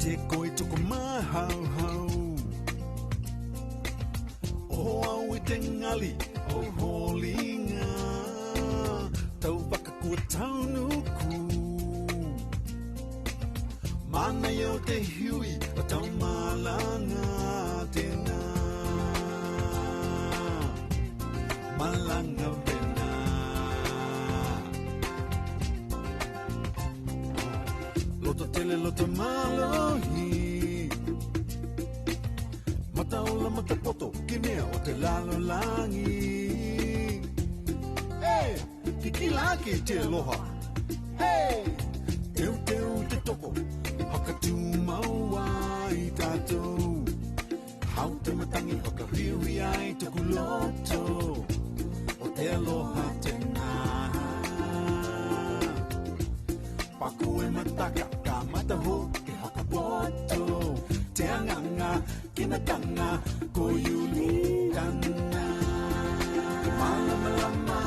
te koe tuku mahau hau. Oho au I te ngali, o holinga. Tau whakakua taunuku. Mana yo te hui, o tau malanga tēnā. Malanga vena. Loto tele, loto malohi. Mata ola, mata poto, kinea o te lalo langi. Hey, kikilaki te aloha. Hey, teu teu te toko, hakatu maua I tātou. Hau te matangi haka riwi ai tuku loto, o te aloha tēnā. Paku e mataka, ka mataho, ke haka poto. Te anganga, kina tanga, ko yuli tana. Malama lama,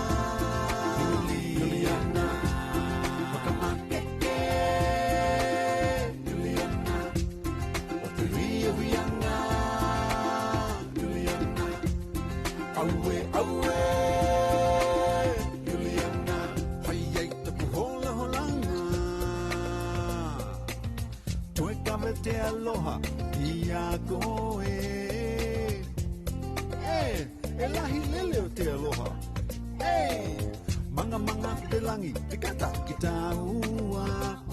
Juliana. Wakamakeke, Juliana. O te ria rianga, Juliana. Aue, aue, Juliana. Hai ai tapu hola holanga. Toe kawe te aloha, ia koe. Hey, e lahi lele o te aloha. Hey, manga manga te langi, te kata ki tā ua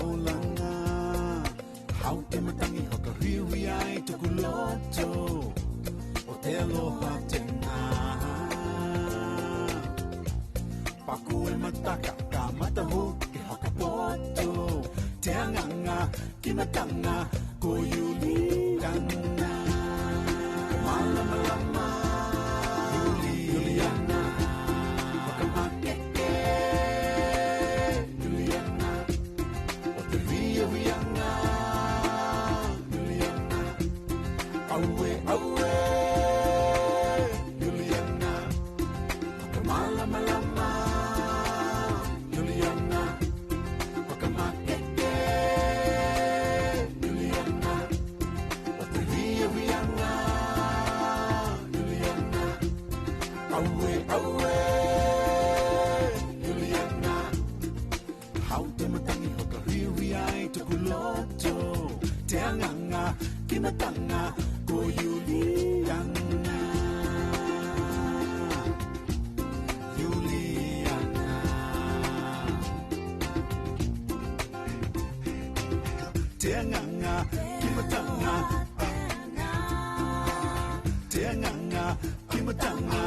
o langa. Hau te matangi hoka riwi ai tuku loto, o te aloha tēnā. Paku e mataka, ka mataho, ke hoka poto. Te anganga, ki matanga, ko yuli tana. Malama lama, Juliana. Wakamakeke, Juliana. O te ria rianga, Juliana. Aue, aue, Juliana. Wakamalama lama, Juliana. Wakamakeke, Juliana. O te ria rianga, Juliana. Aue, aue, Juliana. Hau te matangi hoka riwi ai tuku loto. Te anganga, kina tanga, ko Juliana. Juliana. Te anganga, kina tanga. Te anganga, kina tanga.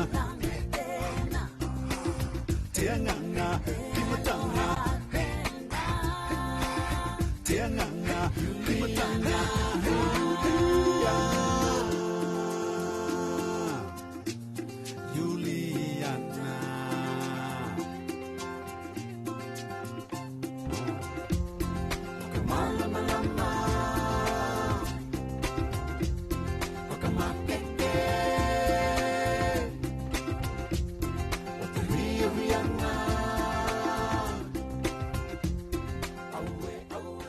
Te anganga, kina tanga. Te anganga, kina tanga. Juliana. Wakamalama lama, wakamakeke. O te ria rianga. Aue, aue.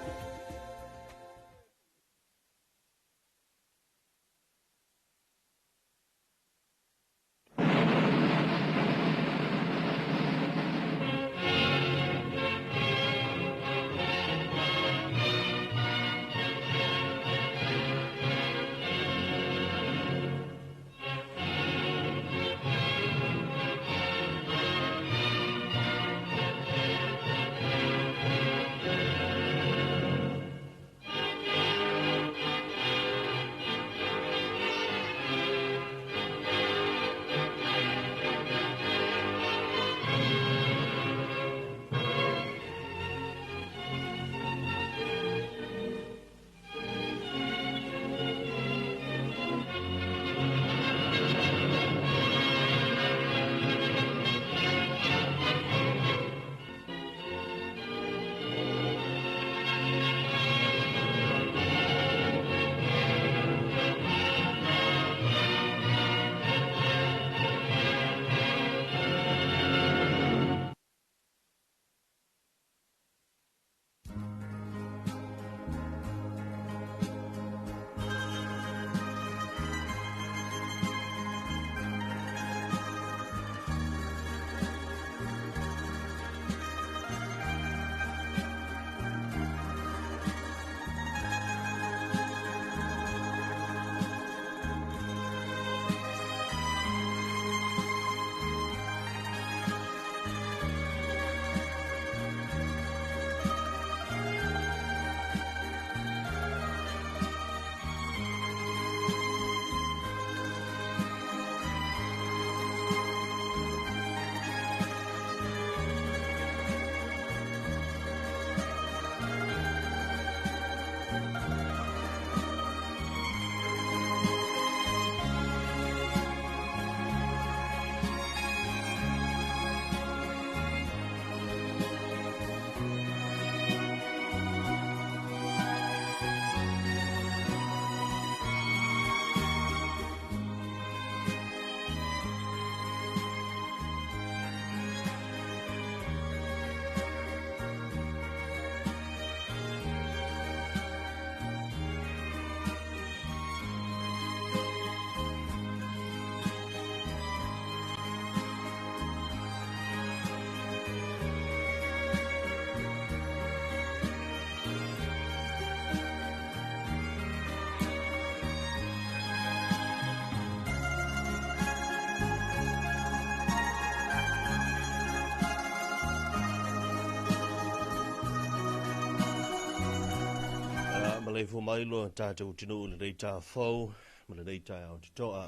le fu mai lo tātou tino le rei tā fau, ma le rei tā au te toa.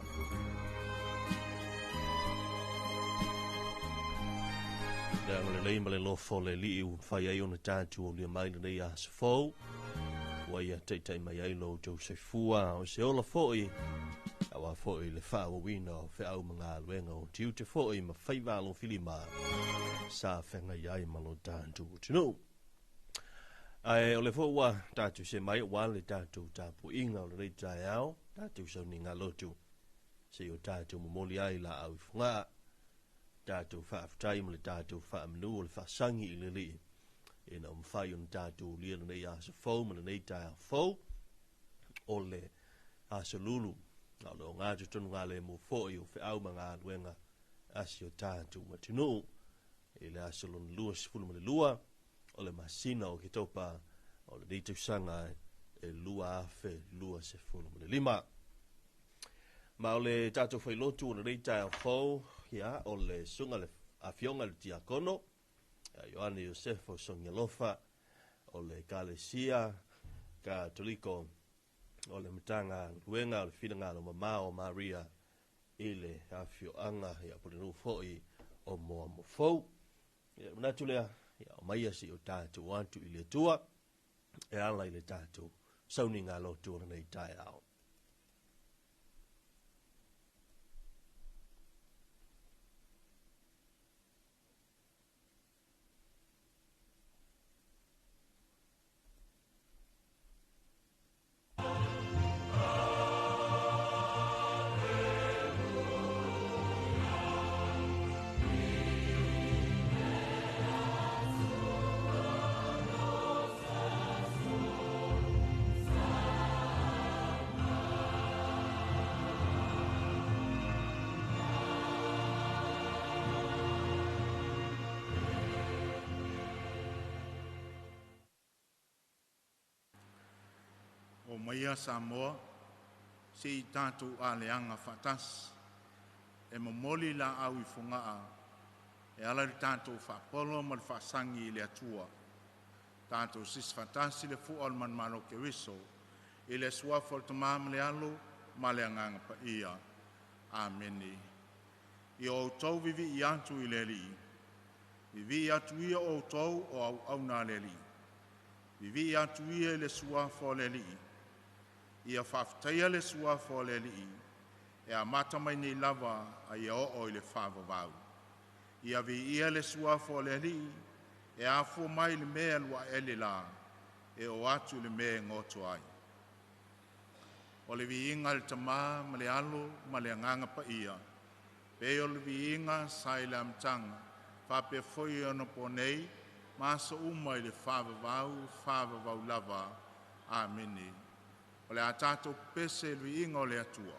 Le anga le rei ma le lofo le li u whai ai ona tātou o le mai le rei a se fau. Wai a teitai mai ai lo tau se fua o se ola foi. Awa foi le wha o wina o wha au mga aluenga o tiu te foi ma whai walo filima. Sa whenga iai ma lo tātou tino. Ai o le fo wa tatu se mai wa le tatu tapu inga o le rei tai au tatu sa ni nga lotu se o tatu mo moli ai la au funga tatu fa aftai mo le tatu fa amnu le fa sangi i le li e na mfai on tatu li le nei a se fo mo le nei tai fo o le a se lulu na lo nga tu tonu nga le mo fo i o fe au manga luenga asi o tatu ma tinu e le a se lon lua se fulu mo le lua o le masina o ki topa o le ditu sanga e lua afe lua se fulu mo le lima. Ma o le tato fai lotu o le reita au fau ia o le sunga le afionga le tiakono Ioane Iosefo Songelofa o le kalesia ka toliko o le matanga luenga o le whinanga o mamao Maria i le afioanga ia pulinu foi o moa mo fau. Ia manatulea ia o mai asi o tātou wantu i le tua, e ala i le tātou sauni ngā lotu o nei tai au. O Maia Samoa, se I tātou a leanga whatas, e momoli la au I whungaa, e ala ri tātou whapolo ma le whasangi I le atua, tātou sis whatasi le fuol man maro ke wiso, I le suafol to maam le alo, ma le anganga pa ia. Ameni. I o tau vivi I atu I le li, vivi I atu ia o tau o au na le li, vivi I atu ia le suafol le li, ia whaftaia le sua fōle li e a mata mai nei lava a ia o I le whavavau. Ia vi ia le sua fōle li e a fō mai le mea lua ele la e o atu le mea ngoto ai. O le vi inga le tamā ma le alo ma le anganga pa ia. Pe o le vi inga sai le amtanga whape foi ono po nei ma sa uma I le whavavau lava. Ameni. O le a tātou pese lui inga o le atua.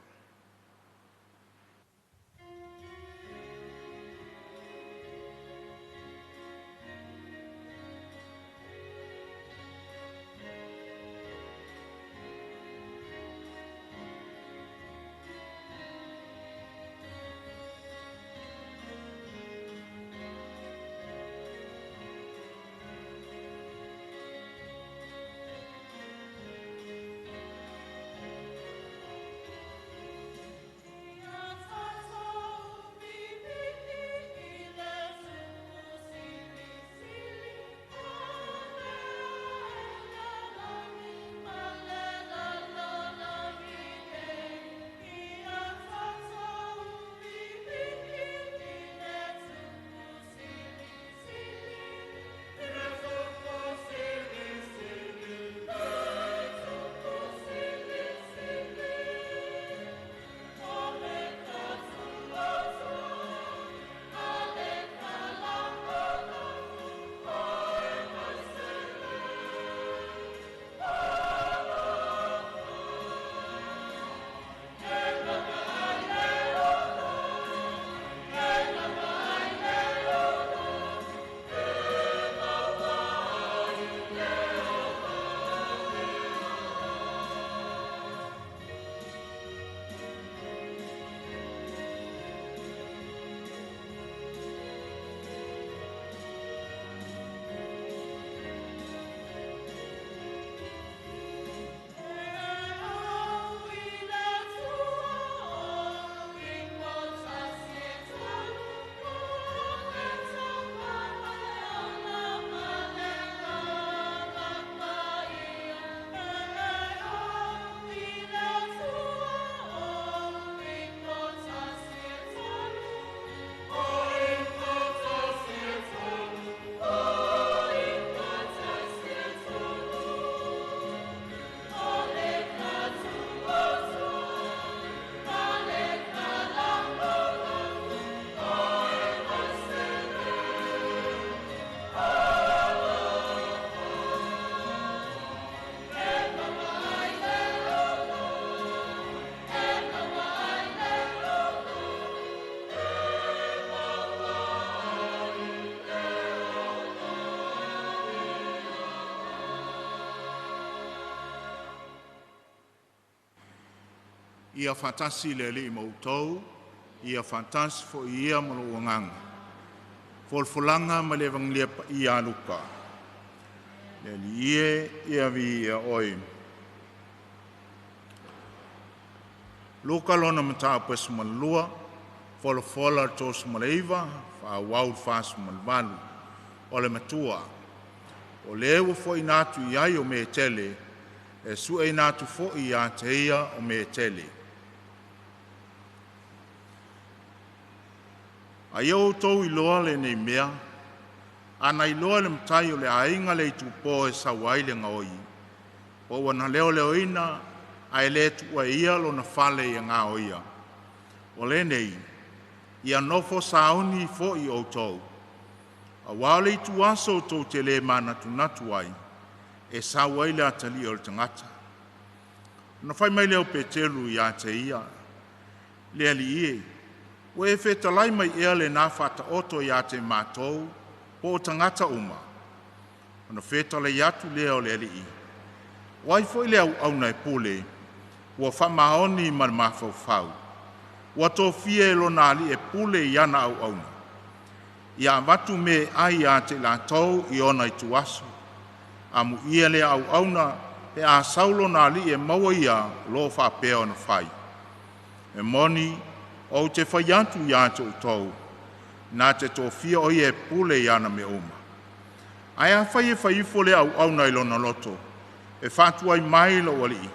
Ia fatasi le li mautou, ia fatasi fo ia malo nganga. Folfolanga ma le vanglia pa ia luka. Le li ia vi ia oi. Luka lona mata pes malua, fola tos maleiva, fa wau fas malvalu, o le matua. O le ewa fo inatu iai o me tele, e su e inatu fo ia te ia o me tele. A iau tau iloa le nei mea, ana iloa le mtai o le ainga le tupo e sawaile ngaoi. O wana leo ina, ai le tua ia lo na fale ia ngā oia. O le nei, ia nofo sauni fo i o tau. A wale i tu aso tau te le mana tunatu ai, e sawaile atali o le tangata. Na fai mai leo petelu ia te ia, le ali ie, o e whetalai mai ea le nā whata oto ia te mātou, po o tangata uma. Na whetalai atu leo le ali i. Wai foi leo au nai pule, ua whamaoni ma le mawhauwhau. Ua tō fie e lona ali e pule i ana au auna. Ia watu me ai a te la tau i ona i tuaso. Amu ia le au auna e a saulo na ali e maua ia lo whapea ona whai. E moni o te whaiantu ia te utau. Nā te tō fie o i e pule i ana me uma. Ai a whai e whaifo le au auna i lona loto. E whātua i mai lo wali i.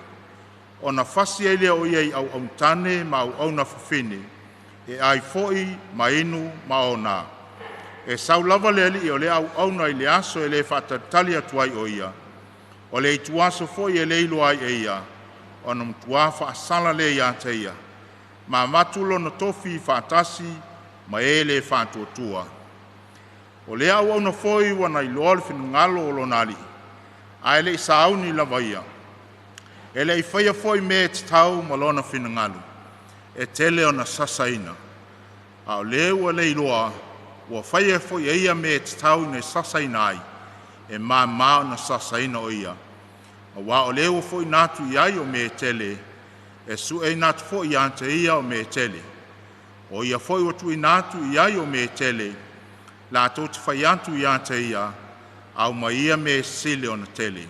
O na fasi ele o iei au tane ma au na fufine, e ai foi ma inu ma ona. E sau lava le ali o le au na i le aso e le whatatali atuai o ia. O le ituaso foi e le ilo ai e ia, o na mtuafa asala le ia te ia. Ma matulo na tofi whatasi ma e le whatuatua. O le au na foi wana i loa le whinungalo o lonali. Ai le isauni lava ia. E le i whaia foi me te tau malona whinangalu. E tele o na sasaina. A o le ua le iloa, ua whaia foi eia me te tau ne sasaina ai. E mā o na sasaina o ia. A wā o le ua foi natu iai o me tele. E su e natu foi ante ia o me tele. O ia foi o tui natu iai o me tele. La tō te whaiantu i ante ia. Au ma ia me sile o na tele.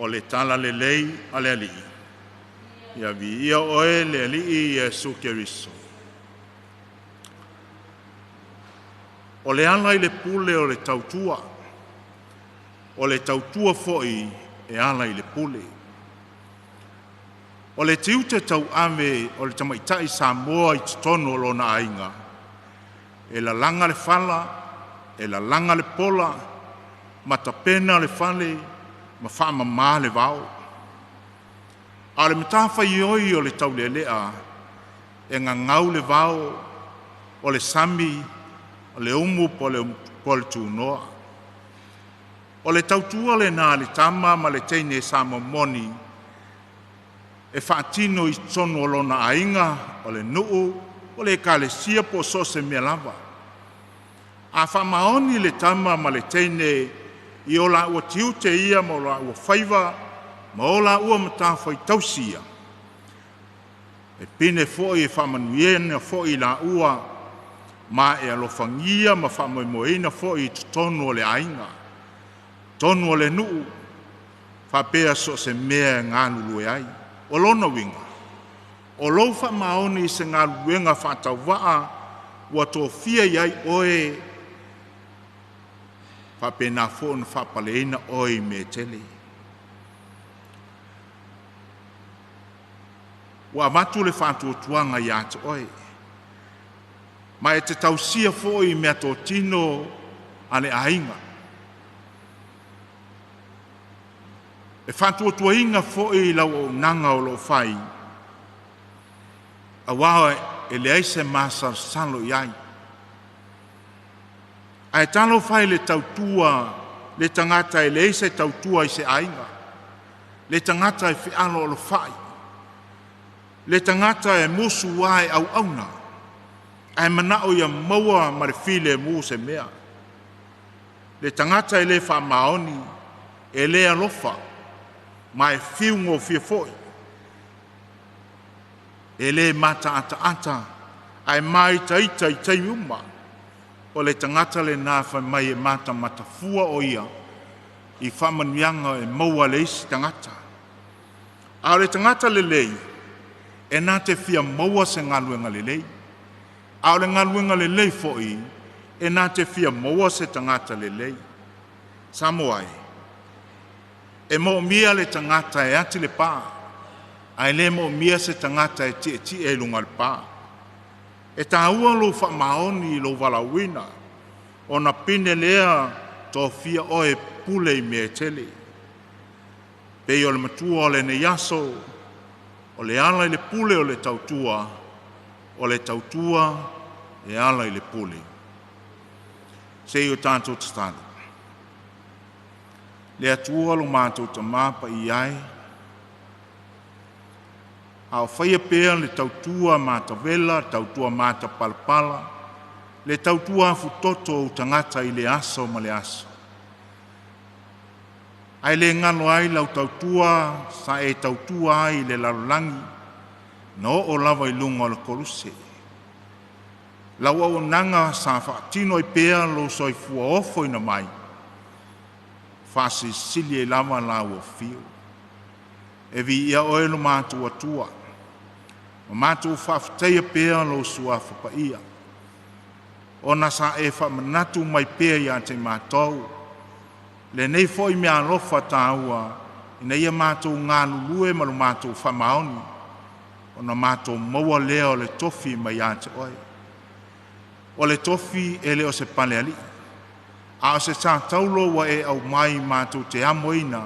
O le tala le lei a le alii. Ia vi ia oe le alii Iesu Keriso. O le ala i le pule o le tautua. O le tautua foi e ala i le pule. O le tiute tau ame o le tamaitai Samoa i titono lo na ainga. E la langa le fala, e la langa le pola, matapena le fale, ma whaama maa le vau. A le matafa i oi o le tau le lea, e ngā ngau le vau, o le sami, o le umu po le tūnoa. O le tautua le nā le tama ma le teine sa momoni, e whaatino i tono o lona ainga, o le nuu, o le kalesia po so se mea lava. A whamaoni le tama ma le teine i o la ua tiute ia ma o la ua whaiva, ma o la ua matawhai tausia. E pine foi e whamanuiena foi la ua, ma e alofangia ma whamoimoina foi i tonu o le ainga. Tonu o le nuu, whapea so se mea ngā lulu e ai. O lona winga. O lo whamaoni se ngā luenga whatawaa, ua tō fia iai oe, whapena fōna whapaleina oi me tele. Ua matu le whātuatuanga i ate oi. Ma e te tausia fōi mea tō tino ane ainga. E whātuatuainga fōi lau o nanga o lo whai. A wāo e le aise māsar salo iai. Ai talo fai le tautua, le tangata e le eise tautua i se ainga. Le tangata e whiano o lo fai. Le tangata e musu wae au auna. Ai manao ia maua ma le file mu se mea. Le tangata e le wha maoni, e le alofa, ma e whiungo fia foi. e le mata ata ai mai tai uma o le tangata le nā whai mai e mata matafua o ia i whamanuanga e maua le isi tangata. A le tangata le lei e nā te fia maua se ngaluenga le lei. A le ngaluenga le lei foi e nā te fia maua se tangata le lei. Samoa e mo mia le tangata e ati le pā. Ai le mo mia se tangata e ti e lunga le pā. E tā ua lo wha maoni lo walawina o na pine lea tō fia o e pule i mea tele. Pei o le matua o le ne yaso, o le ala i le pule o le tautua, o le tautua e ala i le pule. Se i o tātou tatale. Le atua lo mātou ta māpa i ai, a o whaia pēr le tautua māta vela, tautua māta palapala, le tautua futoto o tangata i le aso ma le aso. Ai le ngalo ai lau tautua, sa e tautua ai le larolangi, no o lava i lunga o le koruse. Lau au nanga sa whaatino i pēr lo soi fua ofo ina mai, whasi sili e lava lau o fio. E vi ia oe lo mātou atua. O mātou whawhteia pēr lo sua whapaia. O na sa e whamanatu mai pēr ia te mātou. Le nei foi mea lofa tāua, ina ia mātou ngā lulue ma lo mātou whamaoni. O na mātou maua lea o le tofi mai ia te oe. O le tofi e le o se pale ali. A o se tā taulo wa e au mai mātou te amoina,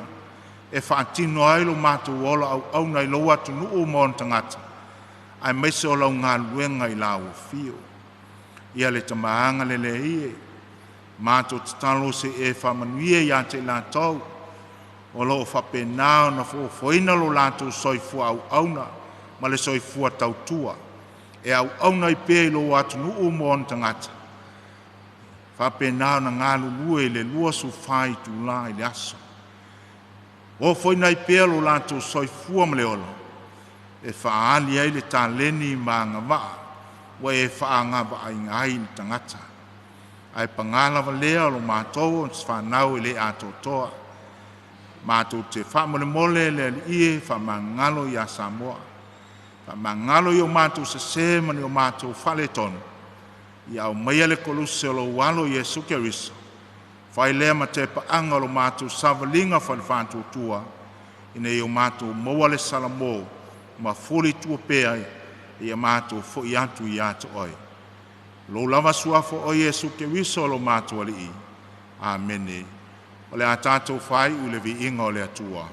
e whaatino ai lo mātou ola au nei lo atu nuu mon tangata. Ai meise o lau ngā luenga i lau fio. Ia le tamaanga le ie. Mātou te talo se e whamanuia i ate la tau. O lo whapenao na foina lo lātou soifua au auna, ma le soifua tautua. E au auna i pēi lo atu nuu mon tangata. Whapenao na ngā lulue le lua su whai tu la i le aso. O foina i pēi lo lātou soifua ma le ola. E whaali ai le tāleni ma ngā waa, wa e whaanga wa ai ngai ni tangata. Ai pangala wa lea lo mātou, o whanau i le ato toa. Mātou te whamole mole le ie, whamangalo i a Samoa. Whamangalo i o mātou se semani o mātou whale tonu. I au maia le koluse o lo walo i e suke riso. Whai lea ma te paanga lo mātou savalinga whale whantou tua. Ine i o mātou maua le salamo. Ma foli tua pea i a mātou fo i atu i atu oi. Lo lava suafo o Yesu ke wiso lo mātou ali i. Amene. O le a tātou whai u le vi inga o le atua.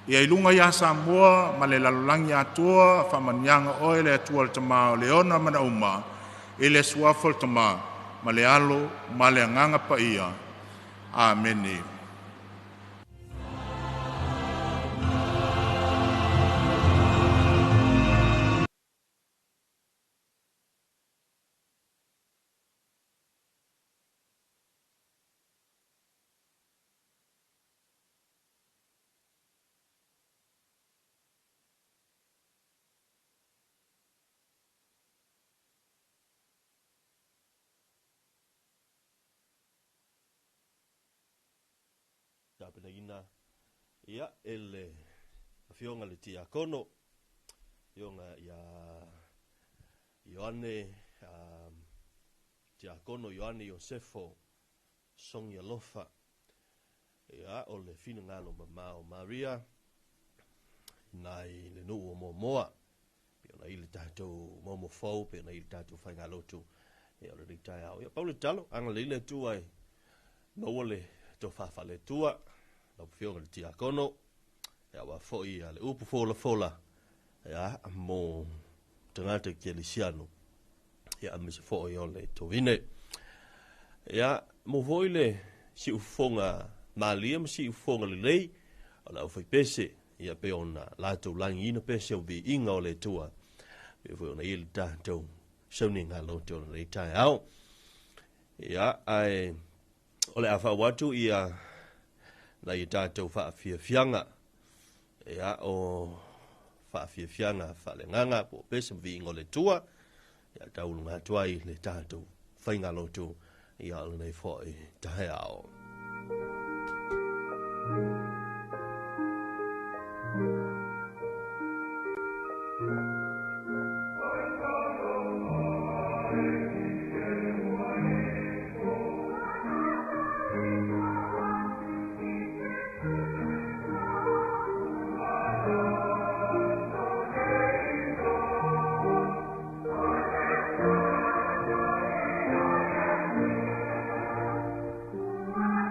Ia ilunga ia Samoa, ma le lalolangi atua, whamanianga oe le atua le tama o le ona mana uma, e le suafa le tama, ma le alo, ma le anganga pa ia. Amen. Tapena ina ia ele fionga le tia kono fionga ia Ioane tia kono Ioane Iosefo song ya lofa ia o le fina ngalo mama o Maria nai le nuu o moa pe na ili tatou momo fau pe na ili tatou fai ngalo tu ia le ritai au ia Paulo talo anga le ile tu ai no ole to fafa le tua la fionga le tia kono ia wa foi ale upu fola ia mo tangata kelisiano ia amese foi ole to vine ia mo foi le si ufonga malia si ufonga le lei ala foi pese ia pe ona la to langi ina pese o bi inga ole tua pe foi ona il tatou soninga lo to le tai au ia ai ole afa watu ia la i tatou fa fianga ia o fa fianga fa le nganga po pese vi ngole tua ia taulunga tuai le tatou fainga lo tu ia le nei foi tahe ao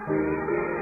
Thank you.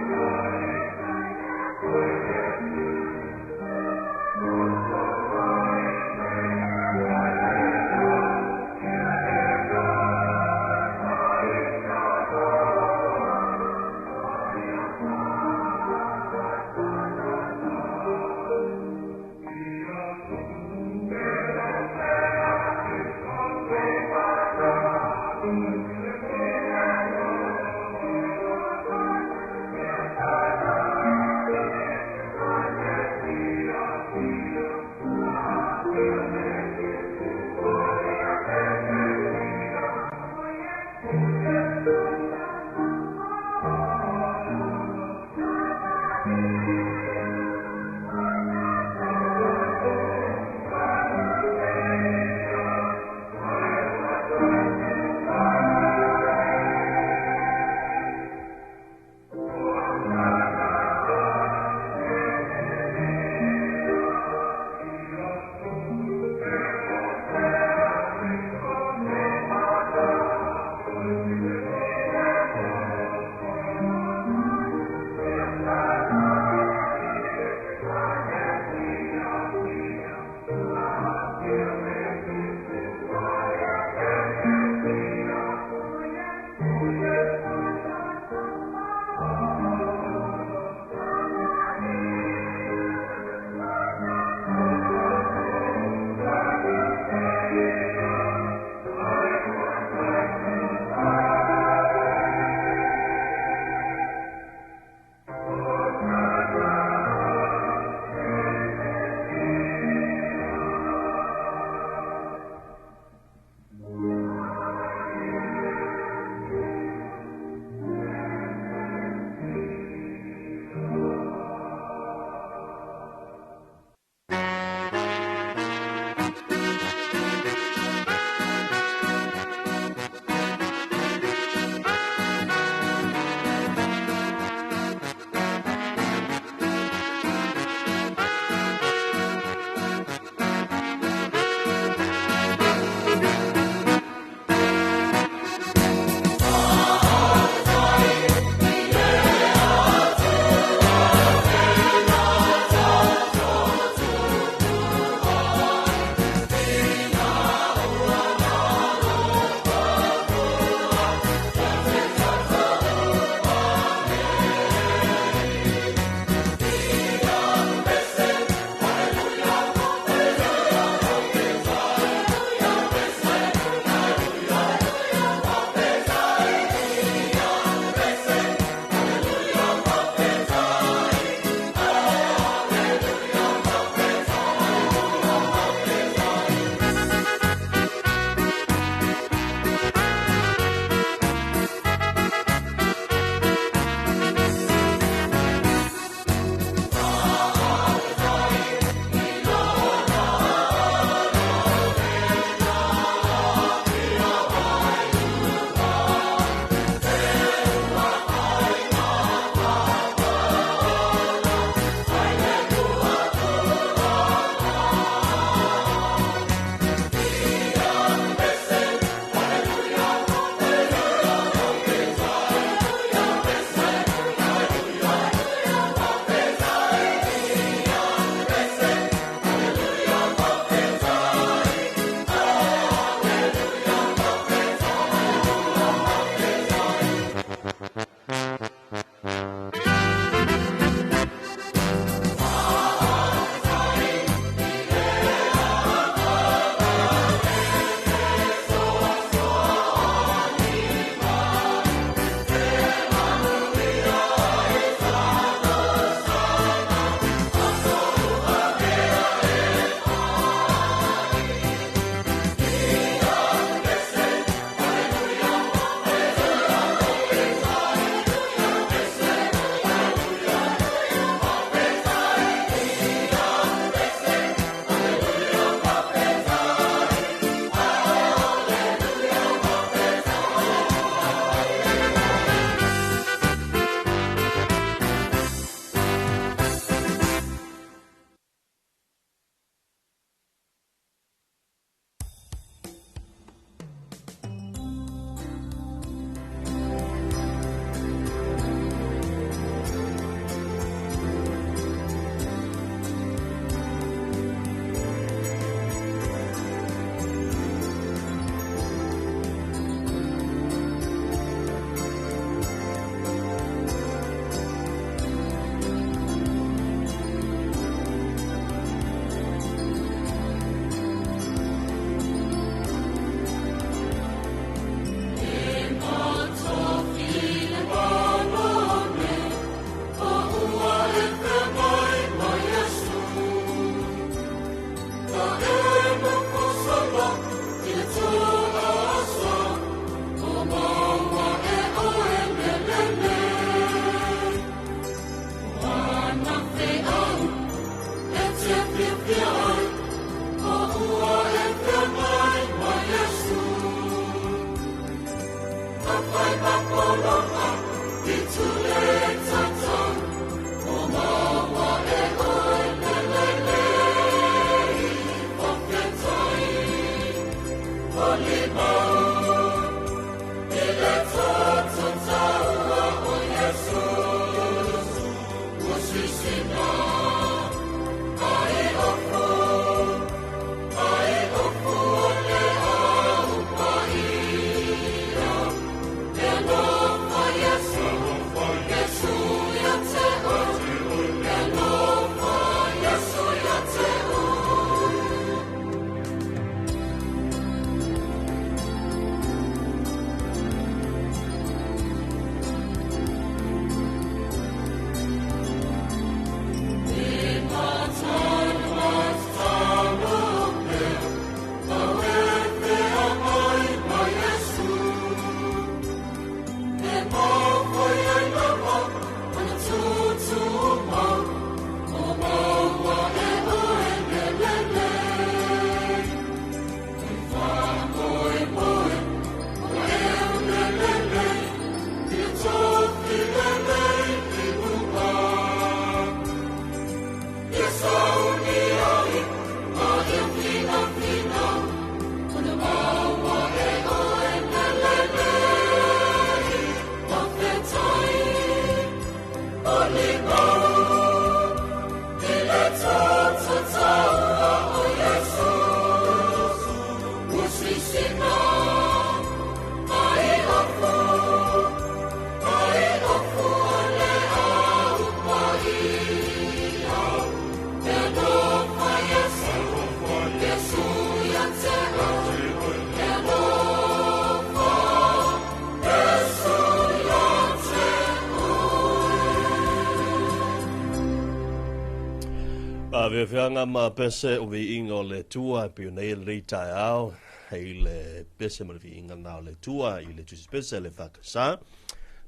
Ve feanga ma pese o vi inga o le tua pe nei le tai au hei le pese ma vi inga na le tua i le tusi pese le fakasa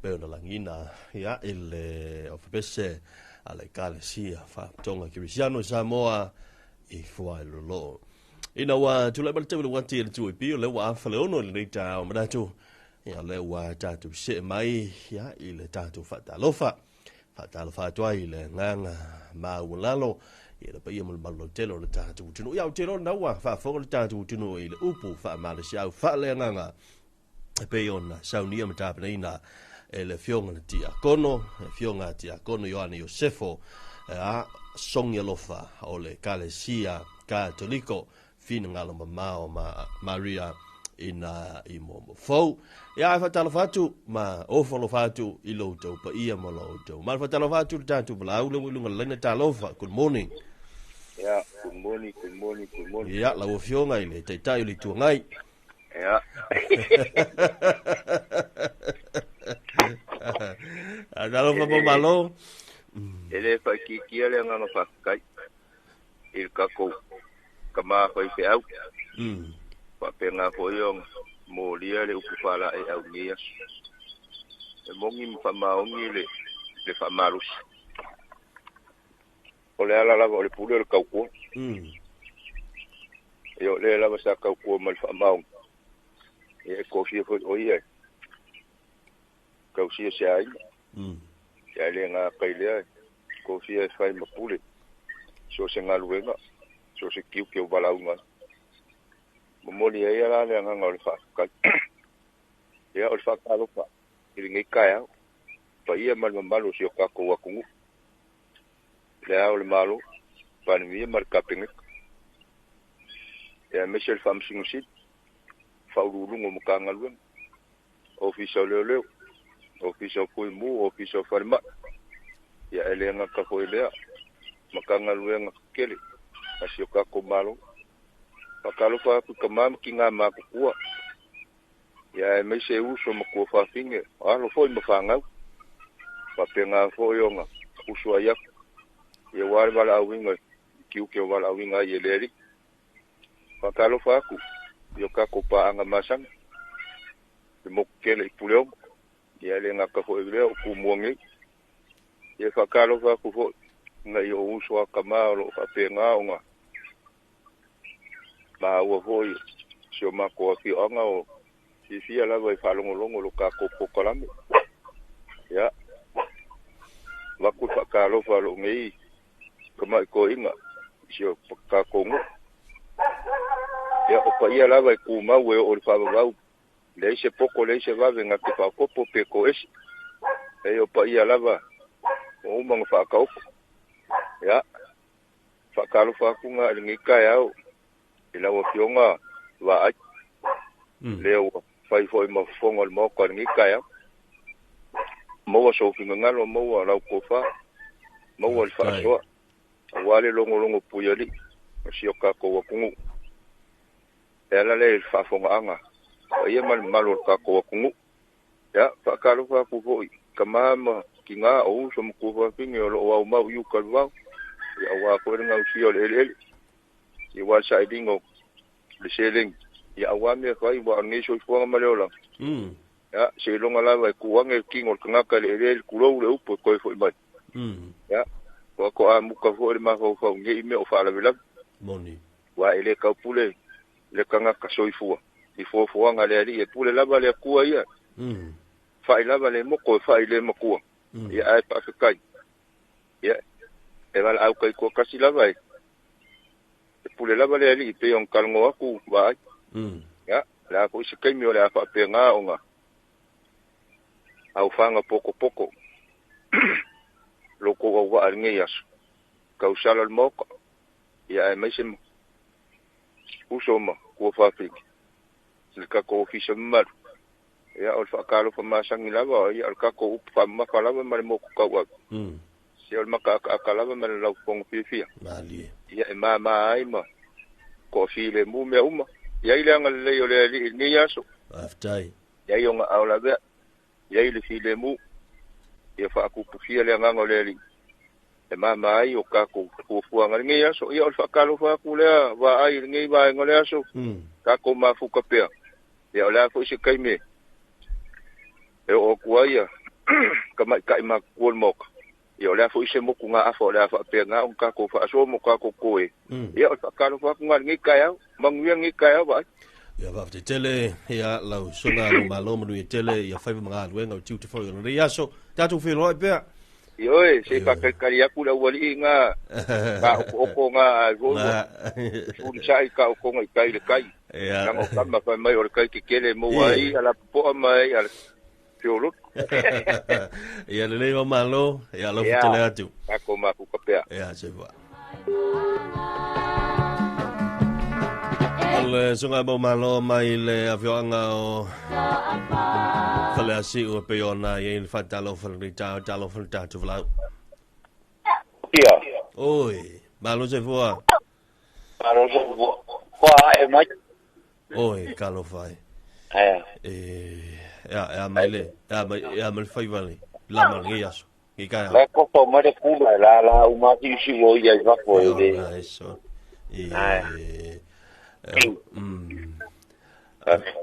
pe ona langina ya ile o pese ale kale sia fa tonga Cristiano Samoa i fua lo lo ina wa tu le balte le wanti le tu pi le wa fa le ono le tai au ma tu ya le wa ta tu se mai ya ile ta tu fa Talofa tua ile nganga ma ulalo ile pa yemul ballo telo le tatu tino ya telo na wa fa fo le tatu tino ile upu fa ma le sia fa le nganga pe ona saunia mata pena ele fionga tia kono fionga tia kono Yohane Yosefo a songia lofa ole kalesia katoliko fina ngalo mama ma Maria ina imomo fo ya fa talafatu ma ofolo fatu ilo to pa ia mo lo to ma fa talafatu tatu bla u lunga lena talofa good morning ya good morning ya la ofionga ile tai ile tu ngai ya talofa bo malo ele fa ki ale ngana fa kai il kako kama fa pe au pa penga fo yong mo lia le ukufala e au nia e mongi mfa maongi le fa malus ole ala la ole pulo le kauko yo le la sa kauko mal fa maong e kofi fo oye kausi se ai ya le nga kaile kofi e fa ma pule so se ngaluenga so se kiu balaunga Momoli ya la le nga ngol fa ka ya ol fa ka lo fa ili ngai kaya pa ia mal malo si ka ko wa kungu le ol malo pa ni mar ka ping ya Michel fam singsit fa ulu ngo ka ngalu official le official ko mu official farma ya ele nga ka ko ile makangalu nga kele asio ka ko malo Talofa ku kamam kinga ma ku ya me se uso mo ku fa finge alo foi mo fanga pa penga fo yonga uso ya ye war bala winga kiu ke bala winga ye leri Talofa ku yo ka ko pa anga masang mo kele puleo ya le nga ka fo ile ku mongi ye Talofa ku fo nga yo uso kama lo pa penga nga ba wo hoi sio ma ko fi anga o si ala vai falongo longo lo ka ko kolambe ya wa ku ka lo fa lo ngi kuma ko inga sio ka ko ngo ya o pa ia la vai ku ma we o fa ba le se poco le se va venga que fa popo pe ko es e o pa ia la va o mo fa ka o ya fa ka lo fa ku nga ngi ka ya ila wa fionga wa leo fai foi mo fongo mo ko ngi kaya mo so finga ngalo mo la ko fa mo wa fa so wa le longo puyali si ka ko wa kungu ela le fa fonga anga ye mal malo ka ko wa kungu ya fa ka lo fa ku foi kama kinga o so mo ko fa finga lo wa ma yu ka wa ya wa ko nga si o le i wa sidingo le selling ya awame fa i wa ngi so fo ma le ola ya se longa la va ku wange kingo nga ka le ku lo le upo ko fo ba ya ko amu ka fo ma fo ngi me o fa la vela moni wa ele ka pule le kanga ka so i fo nga le e pule la va le ku ya fa ila va le mo ko fa ile mo ku ya ai pa ka kai ya e va au kai ko ka si la va pule la vale ali pe on kalngo aku ba ya la ko se kai mi ola fa pe nga onga au fanga poco loko wa nge yas ka usala al moko ya me sem usoma ko fa pik silka ko official mal ya ol fa kalo fa masang ila ba ya al ka ko up fa ma kala ma moko ka wa si ol maka akala ma la pong fifia mali ya ma ai ma ko fi le mu me uma ya ile nga le yo le ni yaso aftai ya yo nga aula be ya ile fi le mu ya fa ku pu fi le nga ngole li mai o ka ko fuanga ngi aso ia o whakalofa ku lea wa ai ngi vai ngole aso ka ko mafuka pea ia o lea fo se kai me e o kuaia ka mai kai ma kuol mok ia o lea fo se moku nga afo lea fa pea nga ka ko fa aso mo ka ko koe ia o whakalofa ku ngi kai au manguia ngi kai au vai ia va te tele ia lau sona no malo mo i tele ia fai mga luenga o tiu te foi o ria so tatu fe loi pea Ioi, se kakari aku la wali nga ka oko nga go un sai ka oko nga kai le kai nang o kama fa mai o kai kele mo ai ala po mai ala fiolo ia le o malo ia lo tele atu ako ma ku kapea ia se va le sunga mo malo mai le avionga o fale asi o peona e in fatta lo fale talo fale tu vla ia oi malo se voa e mai oi calo fai ya mai le ya mai fai vale la mangias que cae la copa mare pula la uma ti si o ia va po de eso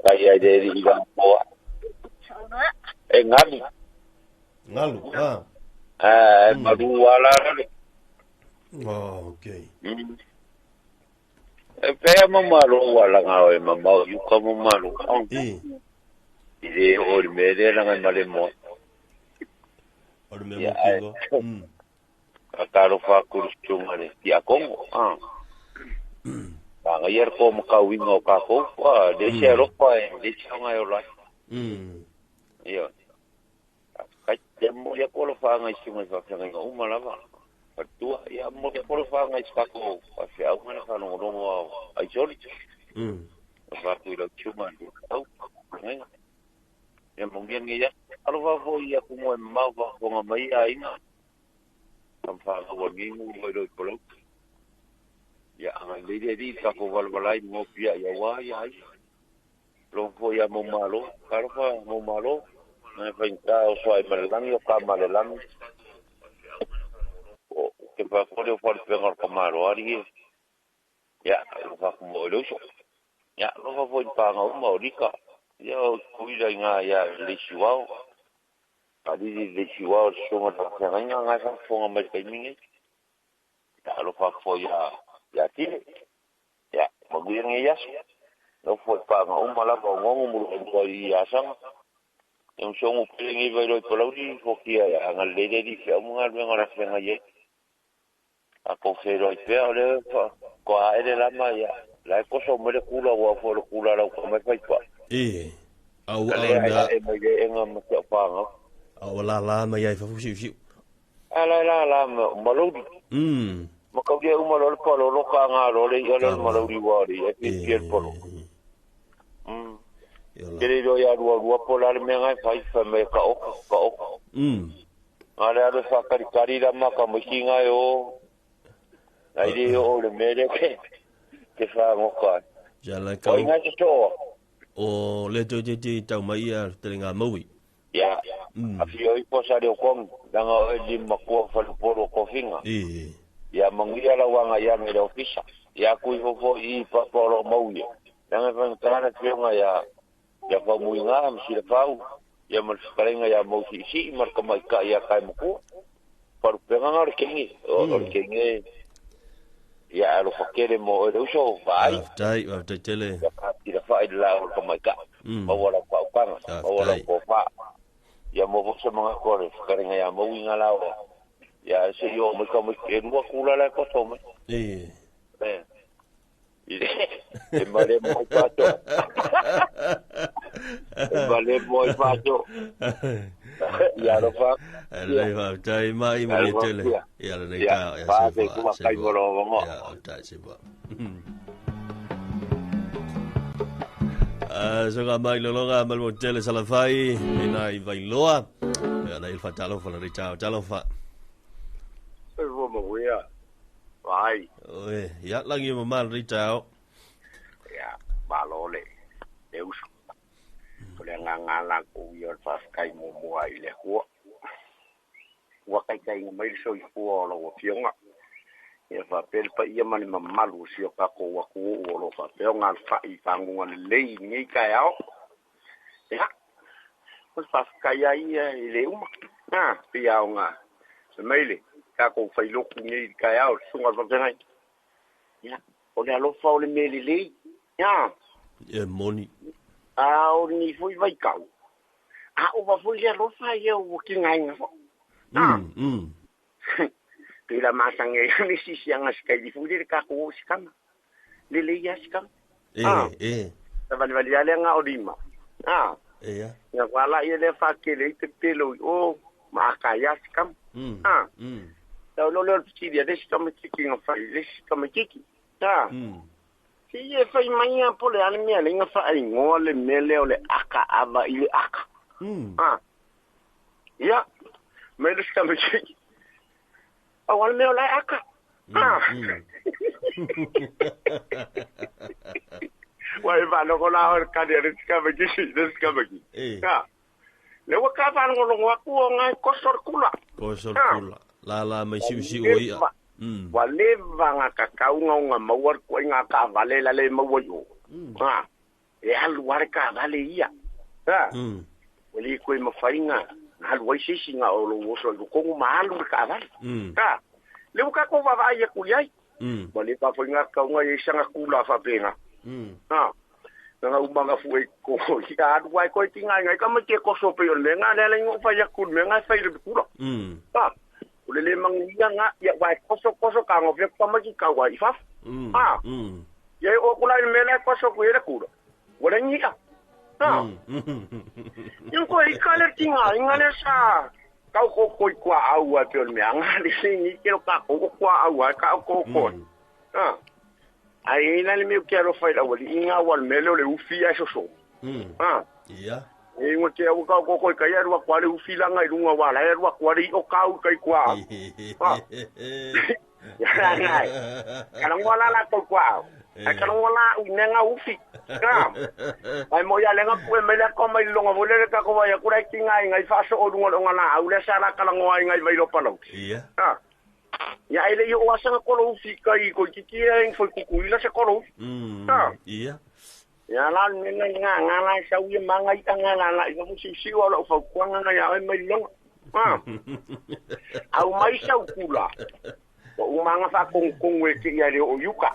kaya de iba po ngalu madu wala okay pe mamalo wala ngawe mamau yu como malo ide or mede la ngale mo or me mo akaro fa kursu mane ti akongo Bang ayer ko makawin ngo ka ko de shero pa de changa yo la iyo ka demo ya ko lo fa ngai singa fa nga umala ba patua ya mo ko lo fa ngai ska ko fa fa ngana ka no ro ai jori fa ku lo chuma au ngai ya mo bien ngi ya alo va vo ya ku mo ma va ko ngai ai na tam fa ko ngi mo lo ko lo ya ang lidi ka ko walwalai mo pia ya wa ya lo fo ya mo malo karfa mo malo na pinta o so ai malang yo ka malang o que va por el por pegar como malo ari ya lo fa como lo so ya lo fa foi pa nga mo rika ya kuida nga ya le chiwao ali le chiwao so mo ta nga sa fo nga mai kai mingi ya lo fa foi ya tile ya maguir ngi yas no foi pa nga mala ko ngongu mu ko ya sang en so mu ngi vai ro ko lauri ko kia ya ngal le di fe mu ngal ngora fe nga ye a ko fe ro pe ole ko a ele la ma ya la ko so mo le kula wa fo le kula la ko me fai pa au e mo ye nga mo pa nga au la ma ya fa fu siu ala malodi makaudia umalo polo loka nga lo le ole malodi wari e pier polo kere do ya ruwa polar me nga fai fa me ka o ala do sa kari la maka mushinga yo ai de o le mere ke fa mo ka ja la ka o le to te tau mai a telinga maui ya afio i posa de kom danga di makua fa polo ko finga ya mangia la wanga ya me ofisa ya ku fo i pa polo maui danga van kana tionga ya fa muinga am si le pau ya mal skalenga ya mo si mar ka mai ka ya kai mo ko par pengar kengi o kengi ya lo fakere mo o so vai dai tele ya ka tira fa la o ka mai ka mo wala pa pa mo wala ko fa ya mo fo mga kore skalenga ya mo winga la ya se yo mo como que no kula la ko tome e male mo pato ya lo fa le va dai mai mo tele ya le ka ya se fa kai mo lo mo ya dai se va so ga mai lo ga mal mo tele sala fai ina I vai loa ya dai fa talo fa le talo fa Vou morrer. Vai. Oi, ya lagi mal ritao. Ya, balole. Deus. Olha ngangala ku yo faz kai mo mo ai le ko. wa kai mai so I fu lo fionga ia fa pel pa ia mani mamalu sio ka ko wa ku o lo fa peonga fa I fangu ngale lei ni kai ao ya ko fa kai ia I le uma pia nga se meile ka ko fa lo ku ni kai ao sunga va ngai ya o le lo fa o le mele le ya e moni o ni foi vai kau o va foi le lo fa ia o ki ngai nga Pila masange ni sisianga skai di fude ka ko sikama. Le ya sikama. Vale nga odima. Ya. Ya wala ia le fa ke le te pelo o ma ka ya sikam. Ta lo ti dia de sikama tiki nga fa le sikama tiki. Si ye fa mania po le ale me le nga fa ai ngole mele ole aka aba ile aka. Ya. Me le sikama tiki. Awal me oleh aka. Wai ba no kola or ka de riska bagi. Le wa ka fa ngolo wa ku ngai kosor kula. La mai si o ia. Wa le va nga ka ka nga mawar ko nga ka vale la le mawo. E al war ka vale ia. Wali ko ma fainga. Hal wai sisi nga o lo so ko malu ka vale. Le ka ko va ia kuliai. Wali pa foi nga ka nga isanga kula fa penga. Nga umanga foi ko ia adu wai ko tinga ngai ka me ko so pe le nga le ngo fa ia kun me nga fa ile kula. Le mang ia nga ia wai ko so ka ngo fe pa ma ki ka wai fa. Ye o kula me le ko so ku ile kula. Wala ni ka. Yung ko ikaler tinga ingale sa kau ko kwa au a pe me anga di singi kero ka ko kwa au ka ko. Ai na le me quero fai la wali inga wal melo le ufia so. Ia. E mo ke au ka ko ka ia ru kwa le ufila ngai lunga wala e ru kwa ri o ka u kai kwa. Ya ngai. Kana wala la ko kwa. Ai kana wala unenga ufi. Ai mo ya lenga pu me le ko mai longa vole ka ko ya kura kinga ngai fa so o lunga ngana au le sala kala ngoi ngai vai lo palo. Ia. Ya ile yo wasanga ko lo ufi kai ko kikia en foi kukuila se ko lo. Ia. Ya la nga la sa wi manga itanga la yo mo si o lo fa kwanga nga ya mai longa. Au mai sa kula. O manga fa kong we ki ya le o yuka.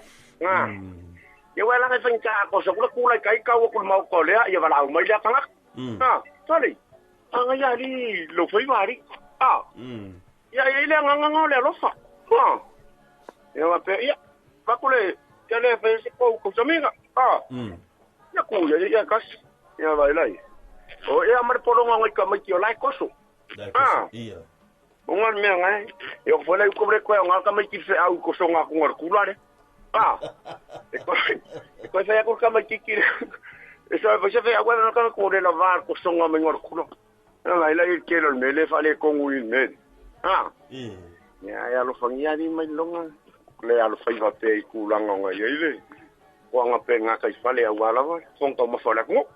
Ye wala nga fenka ko so kula kai ka ko mau ko le ya wala mai la tanga. Tole. Anga ya li lo foi mari. Ya ile nga le lo fa. Ya wa pe ya. Ba ko le ya le fe ko saminga. Ya ku ya kas. Ya vai lai. O ya mar polonga ngai ka mai ki lai ko so. Iya. Ungar me ngai. Yo foi lai ko bre ko nga ka mai ki fe au ko so nga ko ngar kula le. Ko fa ko ka mai ki. Eso fa se fe agua no ka ko le lavar ko so nga mai ngar kula. Ngai lai ke lo me le fa le ko ngui me. Ya lo fangia di mai longa. Le alo fa va pe ku langa nga ile. Ko nga pe nga ka fa le awala va. Fong to ma fa la ko.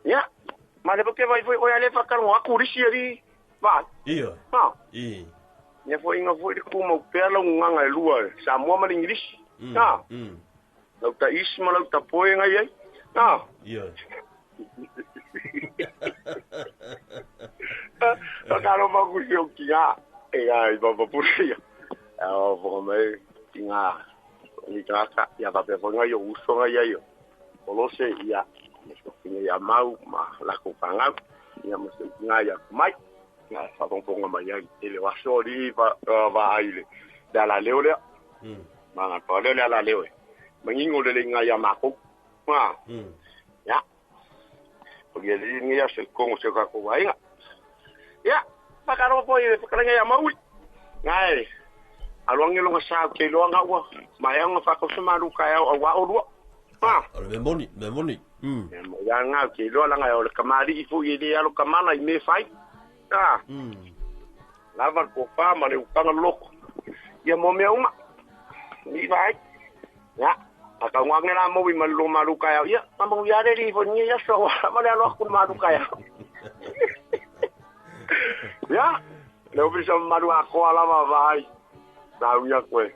Ya. Ma le porque vai foi o ale fa kan wa ku ri siri. Va. Iya. Ya foi nga foi ku mo pe la nga lua. Samoa ma English. Lau ta isma lau ta poe nga ye. Iya. Kalau mau kusiok kia, ai bapa pusia. Pokoknya tinga ni kaka ya bapa pokoknya yo usonga ya yo. Polose ya, mesti ya mau mah lakukan ya mesti tinga ya mai. Na sabong ponga mai ile wasori va aile. Dala leole. Manga pole la lewe. Mengingo le nga ya mako. Ya. Porque ni ya se como se ka ko vainga. Ya, pakaro po ye pakanga ya mau. Ngai. Along lo nga ke lo nga wa. Mayang fa ko sama lu ka ya wa o lu. Me moni. Ya nga ke lo la nga o kamari ifu ye dia lo kamana me fai. Lava ko fa ma le ukanga loko. Ya mo me uma. Ni vai. Ya. Aka ngangela mo wi malu ka ya. Mamang ya de ri fo ni ya so ma le lo ku malu ka ya. Ya, le ofisa maru ako ala vai ta uya koe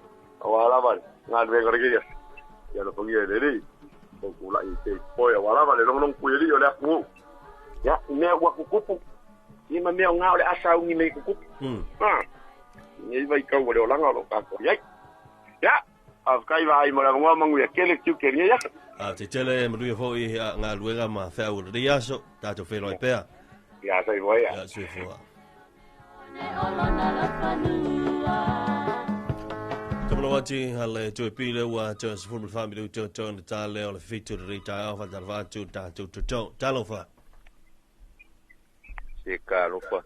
wala vai ngan ve kore kia ya lo pagi ri ko kula i te poia wala vai long kuiri ole aku ya me wa kukupu ni ma me ngau le asa ungi me kukupu ni vai ka ole langa lo ka ko ya afkai vai mo la ngwa mangu ya kele tu ke ya te tele mo ru fo i nga luega ma fa u ri aso ta to fe lo pea ya sai voi ya sui fo Kamala wati hale to pile wa to full family to the tale on fit to the ta fa ta to Talofa Talofa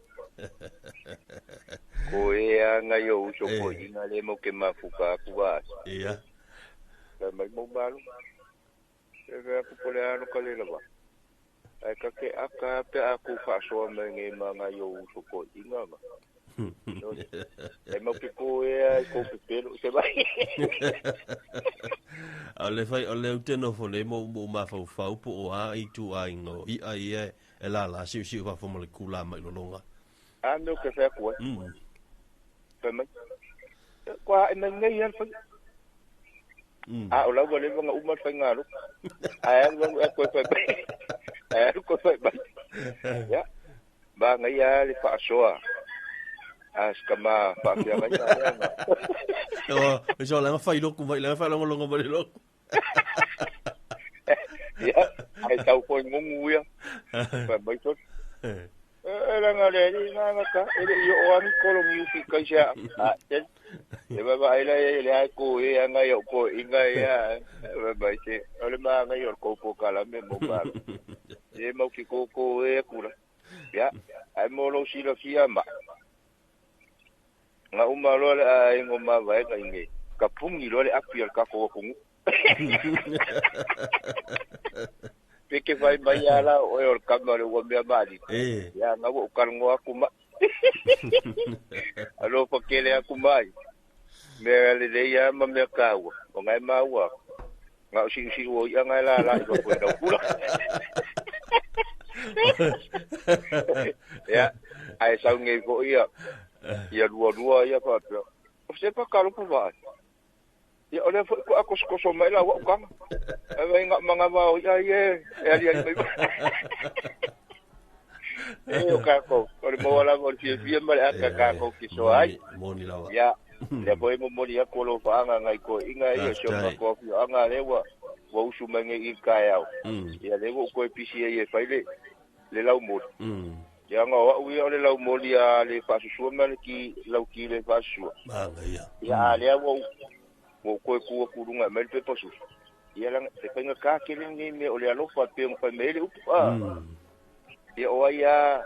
ko e nga yo so ko ina le mo ke mafuka kuwa iya la mai mo balu e ga ku pole ano kale la ba ai ka ke aka pe aku fa so me nge ma nga yo so ko ina ba e mo ke ko e ko pelo se ba ale fai ale uteno fo le mo ma fa fa po a i tu a ngo i ai e la si fa fo mo le kula mai lo longa ando ke fa ko Pema. Kwa ngai yan fa. Ola wale nga uma fa ngalo. Ai ngo ko fa. Ko fa ba. Ya. Ba ngai ya le fa soa. Kama fa ya ngai ya. So la fa ilo ku vai la fa lo ba lo. Ya, ai tau ko ngungu ya. Fa ba tot. Era ngale ni ngaka ele yo an kolo music ka siya ten e ba ile ile ko e nga yo ko inga ya ba si ole ma nga yo ko kala me mo ba e mo ki ko e kula ya ai mo lo si ma nga uma lo ai ngoma ba ka inge ka pungi lo le apial ka ko pungu Peke vai bayala o el kamare wo me mali. Ya nga wo kango akuma. Alo pakele akuma. Me le ya ma me kawa. O ngai mawa. Nga si wo ya ngai la ko ko da kula. Ya, ai sa ngai ko ya. Ya dua ya pa. O se pa kalu pa ba. Ya oleh aku so mai la wa kan. Ai nga mga ba ya ye. Ya mai. O ka ko mo la ko si bien mal ka ko ki so ai. Moni la. Ya. Le boy mo moni ya ko lo fa nga ngai ko inga ya so ko anga le wa usu mange I ka ya. Ya le ko pisi ye fa le lau mo. Ya nga wa wi ole lau mo ya le fa su man ki lau ki le fa su. Ba ya. Ya le wo mo ko kurunga mel pe posu ia lang se penga ka kileng ni me ole alo fa pe pa mele upa ia o ia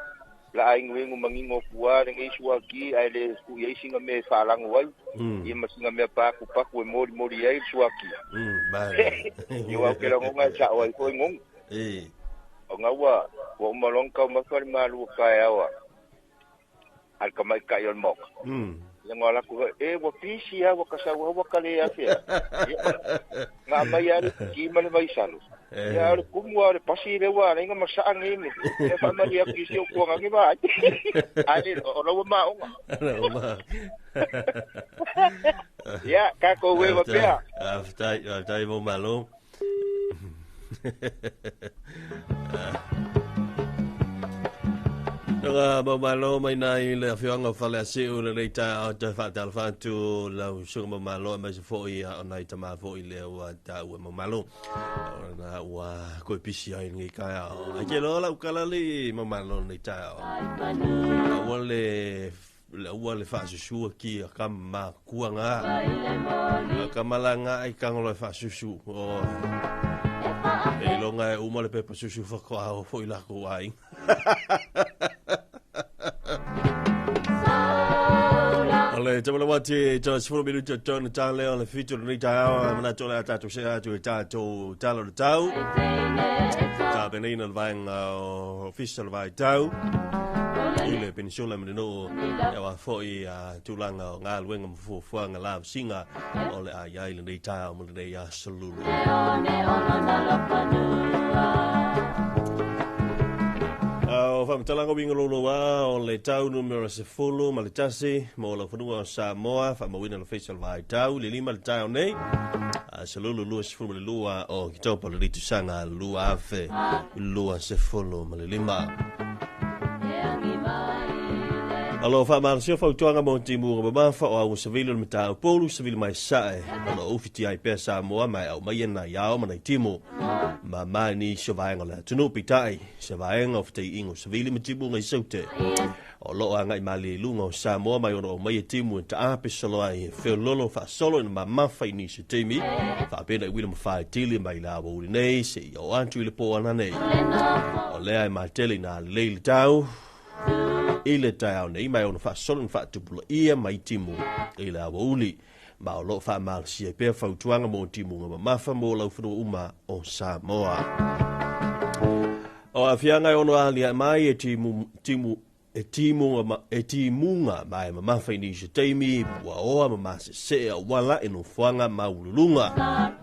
la aingu mangingo kuwa ngi suwa ki ai le ku ye singa me fa lang wai ia masinga me pa ku mo ai suwa ki ba ia wa ke lang nga cha wai ko ngong o nga wa malong ka ma fa malu ka ya wa al kamai ka yon mok yang wala ko wa pisi ya wa kasawa wa kale ya fe nga mayari ki man mai salu ya kumwa re pasire wa nga masang ni ya fa mari ya pisi ko nga ba ali o ma o ya ka ko we wa pia aftai mo malo Mamalo mai nai le fianga fale se o le ta o te fa tal fa tu la so mamalo mai se foi o nai ta ma foi le o ta o mamalo na wa ko pisi ai ngi ka a ke lo la kala le mamalo ni ta o le fa su ki ka ma kuanga ka malanga ai ka ngolo fa su o e longa uma le pepa su fa ko a foi la ko ai Ale tamala wati just 4 minutes to tale on the future ni ta mana to la ta to se to ta to talo tau ta benina vang official vai tau ile pensiola me no ya wa foi tu langa nga luenga fu nga la singa ole a ya ile ni ta mo le ya salulu fa whamtalanga winga loloa o le tau numero se fulu ma le tasi mo la whanua o Samoa whamawina le facial vai tau le lima le tau nei se lulu lua se fulu ma le lua o kitopa le ritu sanga lua afe lua se fulu ma le lima alo whamara sio whautuanga mo timu o mamafa o au savili le tau polu savili mai sae alo ufiti ai pia Samoa mai au mai na yao ma nei timu ma mai ni se vaenga le tunu pitai se vaenga of te ingo savili me timu ngai saute o lo anga i mali lunga o Samoa mai ono mai timu ta ape solo ai fe lolo fa solo in ma mafa ni se timi fa pena wile mo fa tili mai la wo nei se o antu le po ana nei o le ai ma tele na le tau ile tau nei mai ono fa solo fa tupula ia mai timu ile a wuli ma o lo fa mal si e pe fa tuanga mo timu ma mafa mo la fu uma o Samoa o afianga ono ali mai e timunga mai ma mafa ni se temi wa o ma se wala eno fuanga maulunga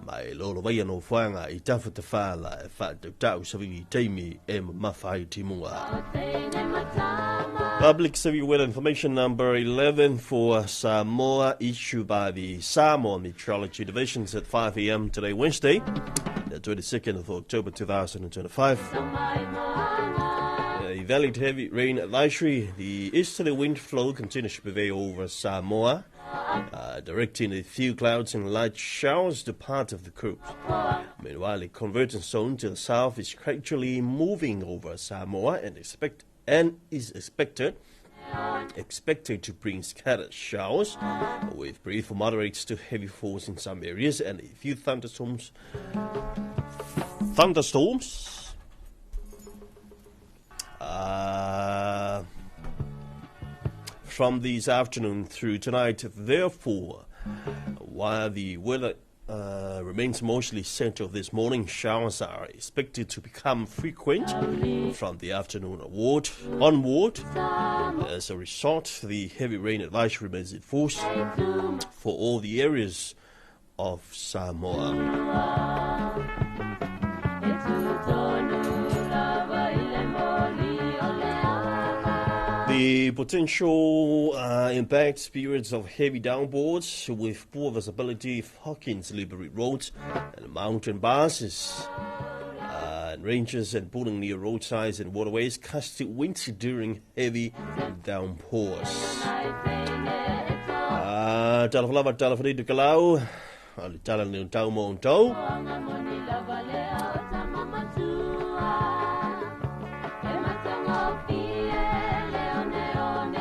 mai lo vai no fuanga I tafa te fala e fa tau savi temi e ma mafa I timunga. Public Civil Weather Information number 11 for Samoa, issued by the Samoa Meteorology Divisions at 5 a.m. today, Wednesday, the 22nd of October 2025. A valid heavy rain advisory. The easterly wind flow continues to prevail over Samoa, directing a few clouds and light showers to part of the coast. Meanwhile, a convergence zone to the south is gradually moving over Samoa and is expected to bring scattered showers with brief or moderate to heavy falls in some areas and a few thunderstorms from this afternoon through tonight. Therefore, while the weather remains mostly settled this morning, showers are expected to become frequent from the afternoon onward. As a result, the heavy rain advisory remains in force for all the areas of Samoa. The potential impact periods of heavy downpours with poor visibility of Hawkins Liberty roads and mountain passes and ranges and pulling near roadsides and waterways casting winds during heavy downpours. Talofa de Kalau, Talan Tau Monto.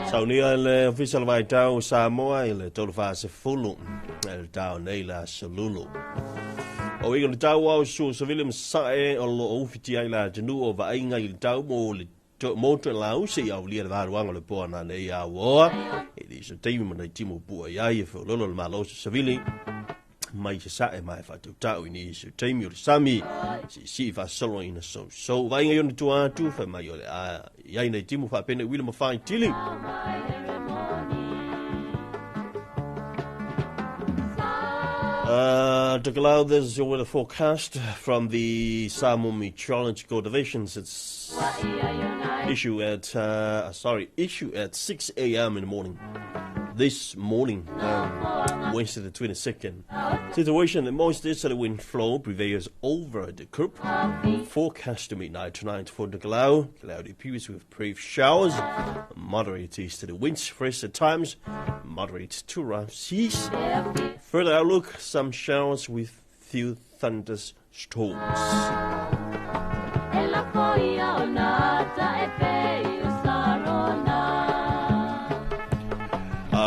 Saunia le official vai tau Samoa le Talofa Samoa le tau nei la Salulu. O inga le tau au su William Sae o lo ofiti ai la tenu o vainga I le tau mo le moto lau se au lia le varuanga le poana nei a woa. E li se teimi mana I timo pua iai e lolo le malo se Willi. Mai se sae mai fatu tau ini se teimi o le sami si fa solo ina so vainga yoni tua tu fa mai o le a iai nei timo fa pene wile ma fai tili to allow this your weather forecast from the Samoa Meteorological Divisions. It's issue at 6 a.m. in the morning. This morning, Wednesday the 22nd. Situation: the most easterly wind flow prevails over the Coop. Forecast to midnight tonight for the cloudy periods with brief showers, moderate easterly winds, fresh at times, moderate to rough seas. Further outlook: some showers with few thunderstorms.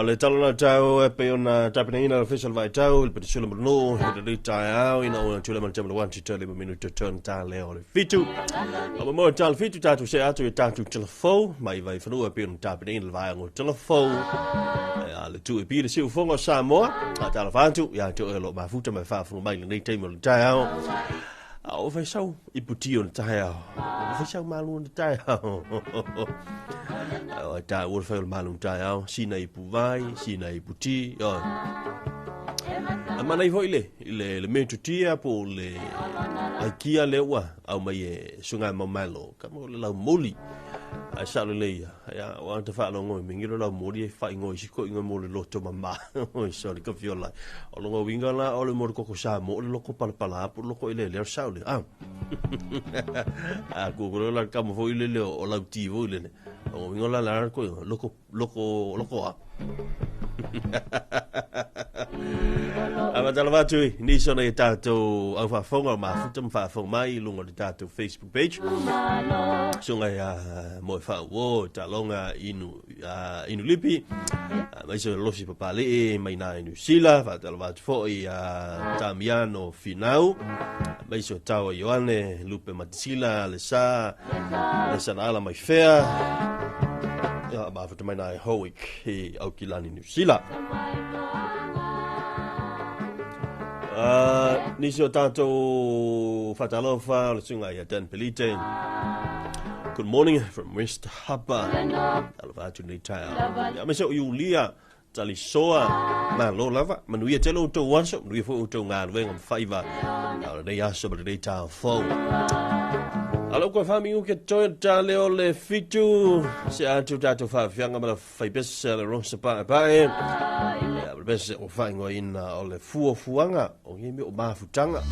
Le talona tau pe ona tapina official vai tau le petisulo no le tau ina ona tula man tamla 1 to 2 minuto turn ta le ore fitu o mo tal fitu tatu se atu tatu telefo mai vai fanu pe ona tapina le vai ngo telefo le tu e pile se fongo Samoa ta la fantu ya to lo ma futa mai fa funu mai le nei temo le tau o vai sau I puti on tau o vai sau malu on tau ta ur fa malum tau sina I puvai sina I puti mana I hoile le metutia po le akia lewa au mai sunga mamalo kamo le la moli ai sa le leia ya wa te fa lo ngoi mingi lo mori fa ngoi si ko ngoi mo le loto mama oi so le ka fiola o lo winga la o le mo ko sa mo le loko pala pala pu loko ile le sa le ku ko la ka mo fo ile le o la ti vo le o winga la ko loko a Ama tala tui ni sona e tātou au whafonga ma futam whafonga mai lunga le tātou Facebook page. Sunga mo e whao talonga inu lipi. Mai so losi papale e mai na inu sila whatala watu fo i Tamiano Finau. Mai so tau Ioane Lupe Matisila le sa na ala mai fea. Ja, maar voor mij naar Hoek, ook Kilani New Zealand. Nisio tato fatalofa, sungai dan pelite. Good morning from West Harbour. Alvatu ni tayo. Ya meso Julia Talisoa. Man lo lava, manuia telo to once, manuia fo to ngan weng on favor. They are so but they tayo phone. Alo ko fami u ke toy tale o le fitu se atu tato fa fianga ma fa pesa le ron se pa e ya pesa o fa ngo in o le fuanga o ngi o ma futanga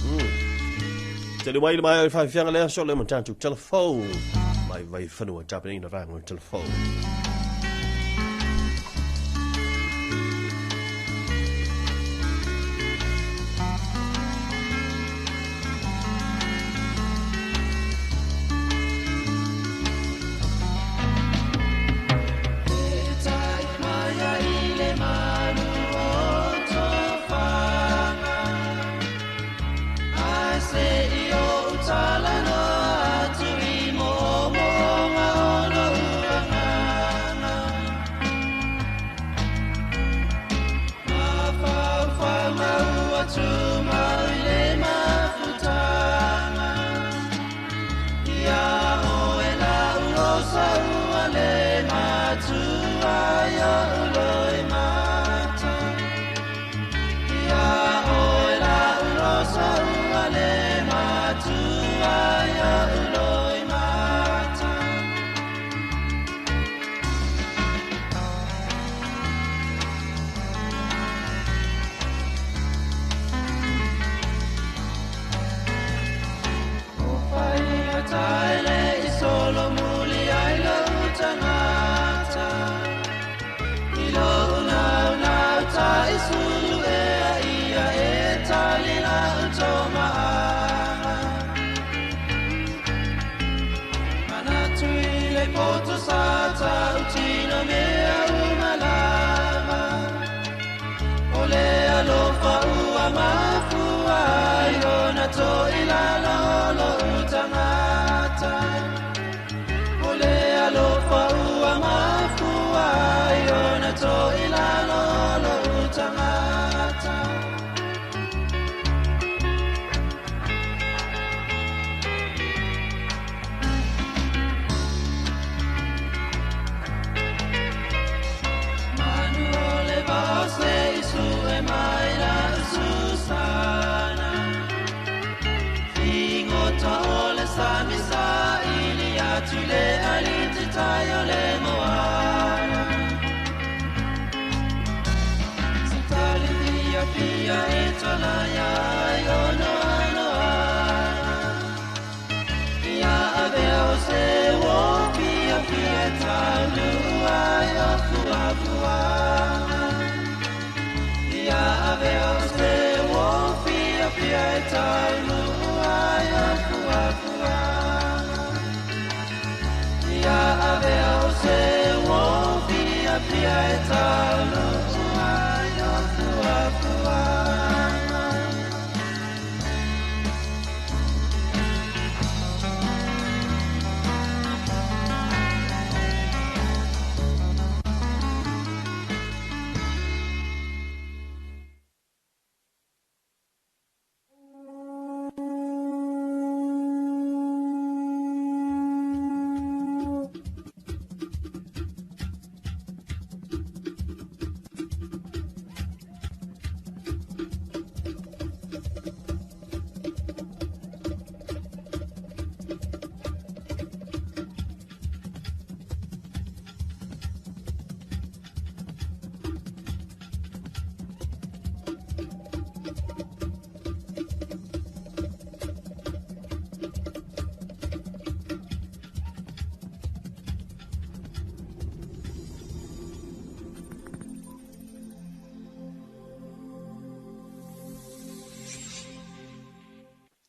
te le mai fa fianga le so le mo tanto telephone mai vai fanu tap ni na va ngo telephone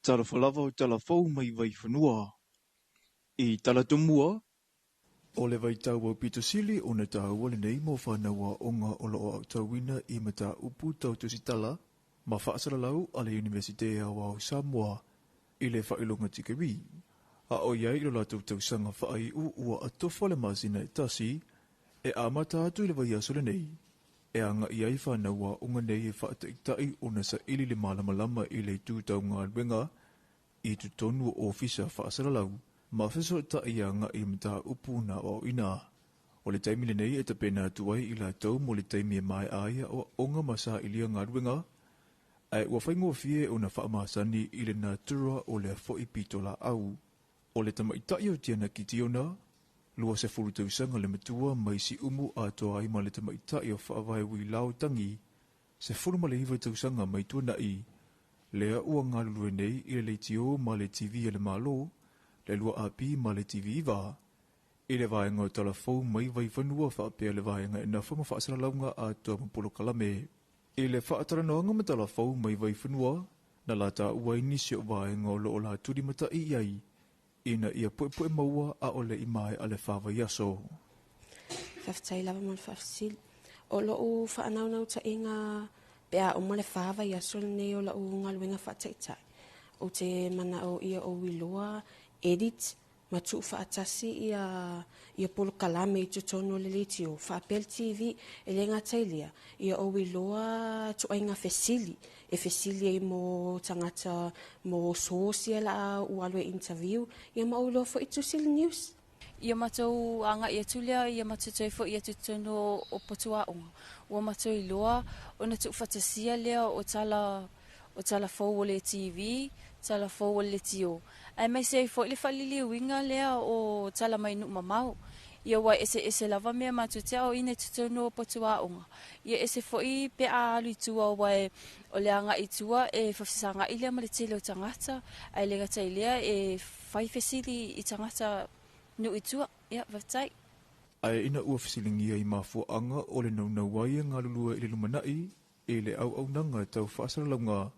Talofa lava o talafou mai vai whanua. I talatumua, o le vai tau au pitosili o na tau wale nei mo whanaua onga o loo au tauina I mata upu tau tusitala, ma whaasara lau a le Universitea wa Samoa I le whailunga tikeri. A o iai lo la tau sanga whaai ua atofa le masina e tasi, e amata atu le vai asole nei. E anga iai whanaua onga nei e whaataitai o na sa ili le malamalama I le tūtau ngā luenga, I tu tonu o ofisa whaasara lau, ma whiso ta ia nga I mta upu na o ina. O le taimi le nei e ta pena tuai I la tau mo le taimi e mai aia o onga masa ilia ngā ruenga. Ai ua whaingo fie o na whaamasani I le natura o le fo I pito la au. O le tamaitai o tiana ki tiona, lua se furu tausanga le matua mai si umu a toa ai ma le tamaitai o whaavai wi lau tangi, se furu ma le hiva tausanga mai tuana I, lea ua ngā lulue nei I le leitio ma le TV e le malo, le lua api ma le TV iwa. I le vaenga o talafou mai vai whanua whaapea le vaenga e na whama whaasara launga a toa mapolo kalame. I le whaatara noanga ma talafou mai vai whanua, na la ta ua inisi o vaenga o loo la turi mata I iai, ina ia poe maua a ole I mai a le whawa yaso. Whaftai lava mo le whafsil. O loo whaanaunau ta inga pea o mo le whawa yaso nei o loo ngaluenga whaataitai. O te mana o ia o wiloa, edit, matu whaatasi ia polo kalame I tutono le litio, whaapel TV, e le ngatailia, ia o wiloa tu ainga fesili, e fesili e mo tangata mo sosia la ualwe interview, ia ma ulo fo itusil news. Ia matou anga ia tulia ia matou fo ia tutono o potua onga. Ua matou I loa ona tu fatasia lea o tala fo le TV, tala fo le tio. Ai mai sei fo le falili winga lea o tala mai nu mamau. Ia wa ese lava mea matutea o ina tutono o potua onga. Ia ese fo I pe a alu tua wa o le anga I tua e fafisanga I lea ma le tele o tangata. Ai le gata lea e fai fesili I tangata nu I tua. Ia, vaftai. Ai ina ua fisilingia I mafua anga o le naunau waia ngā lulua I le lumanai, e le au nanga tau whaasara launga.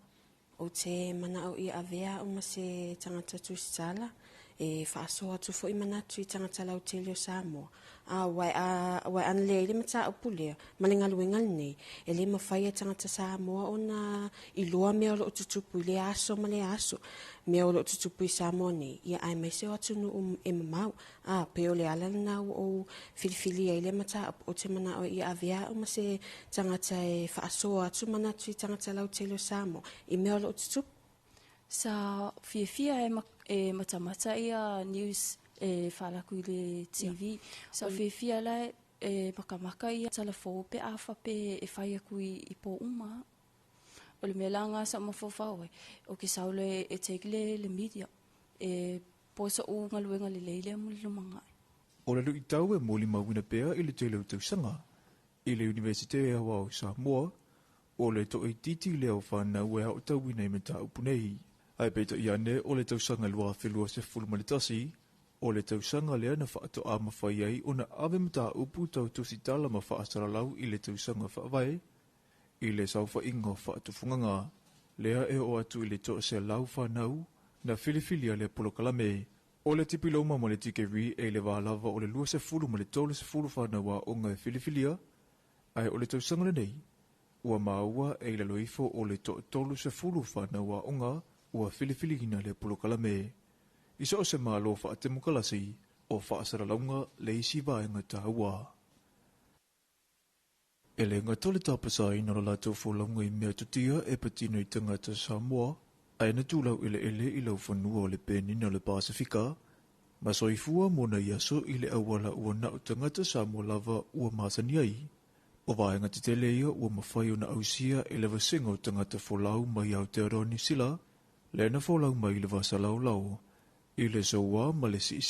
O te mana o I avea o ma se tangata tusitala, e whaasoa tu fo I manatu I tangata lau tele o Samoa. Wai anle I le mata o pulea, malinga luengal nei, e le mawhai tangata Samoa o na I loa mea o lo tutupu I le aso ma le aso, mea o lo tutupu I Samoa nei, ia ai mai se o atunu e mamau, pe o le alana o filifili I le mata o te mana o I avea o ma se tangata e whaasoa atu manatu I tangata lau tele o Samoa, I mea o lo tutupu. Sa fia e matamata ia news e falaku I le TV. Sa fia la e makamaka ia talafo pe afa pe e fai aku I po uma. O le melanga sa mafofau o ke saule e take le media e posa o ngaluenga le leile mo le lumanga. O le lui tau e moli mawina pea I le tele o tausanga. I le Universitea wa Samoa, o le to I titi leo whana ue au tauina I mata upunei. Ai peto iane o le tausanga lua whelua se fulmalitasi, o le tausanga lea na whaato a mawhai ai o na ave mata upu tau tusitala ma whaasara lau I le tausanga whaavai, I le sauwha ingo whaato funganga, lea e o atu I le to se lau whanau, na filifilia le polokalame, o le tipi lauma mo le tikeri e le wālava o le lua se fulu mo le tole se fulu whanaua o ngai filifilia, ai o le tausanga le nei, ua maua e le loifo o le to tolu se fulu whanaua o ngai, ua filifili hina le polokalame. Iso o se malo whaatemu kalasi o whaasara launga le isi vaenga tāua. E le ngatole tāpasai nara lātou wholaunga I mea tutia e patino I tangata Samoa, ai na tūlau ele I lau whanua o le penina le Pasifika, ma soifua mona iaso I le awala ua nau tangata Samoa lava ua māsani ai. O vaenga te tele ia ua mawhai o na ausia e le vasenga o tangata wholau mai au te aroni sila, le na wholau mai le vasa lau lau, I le soa ma le si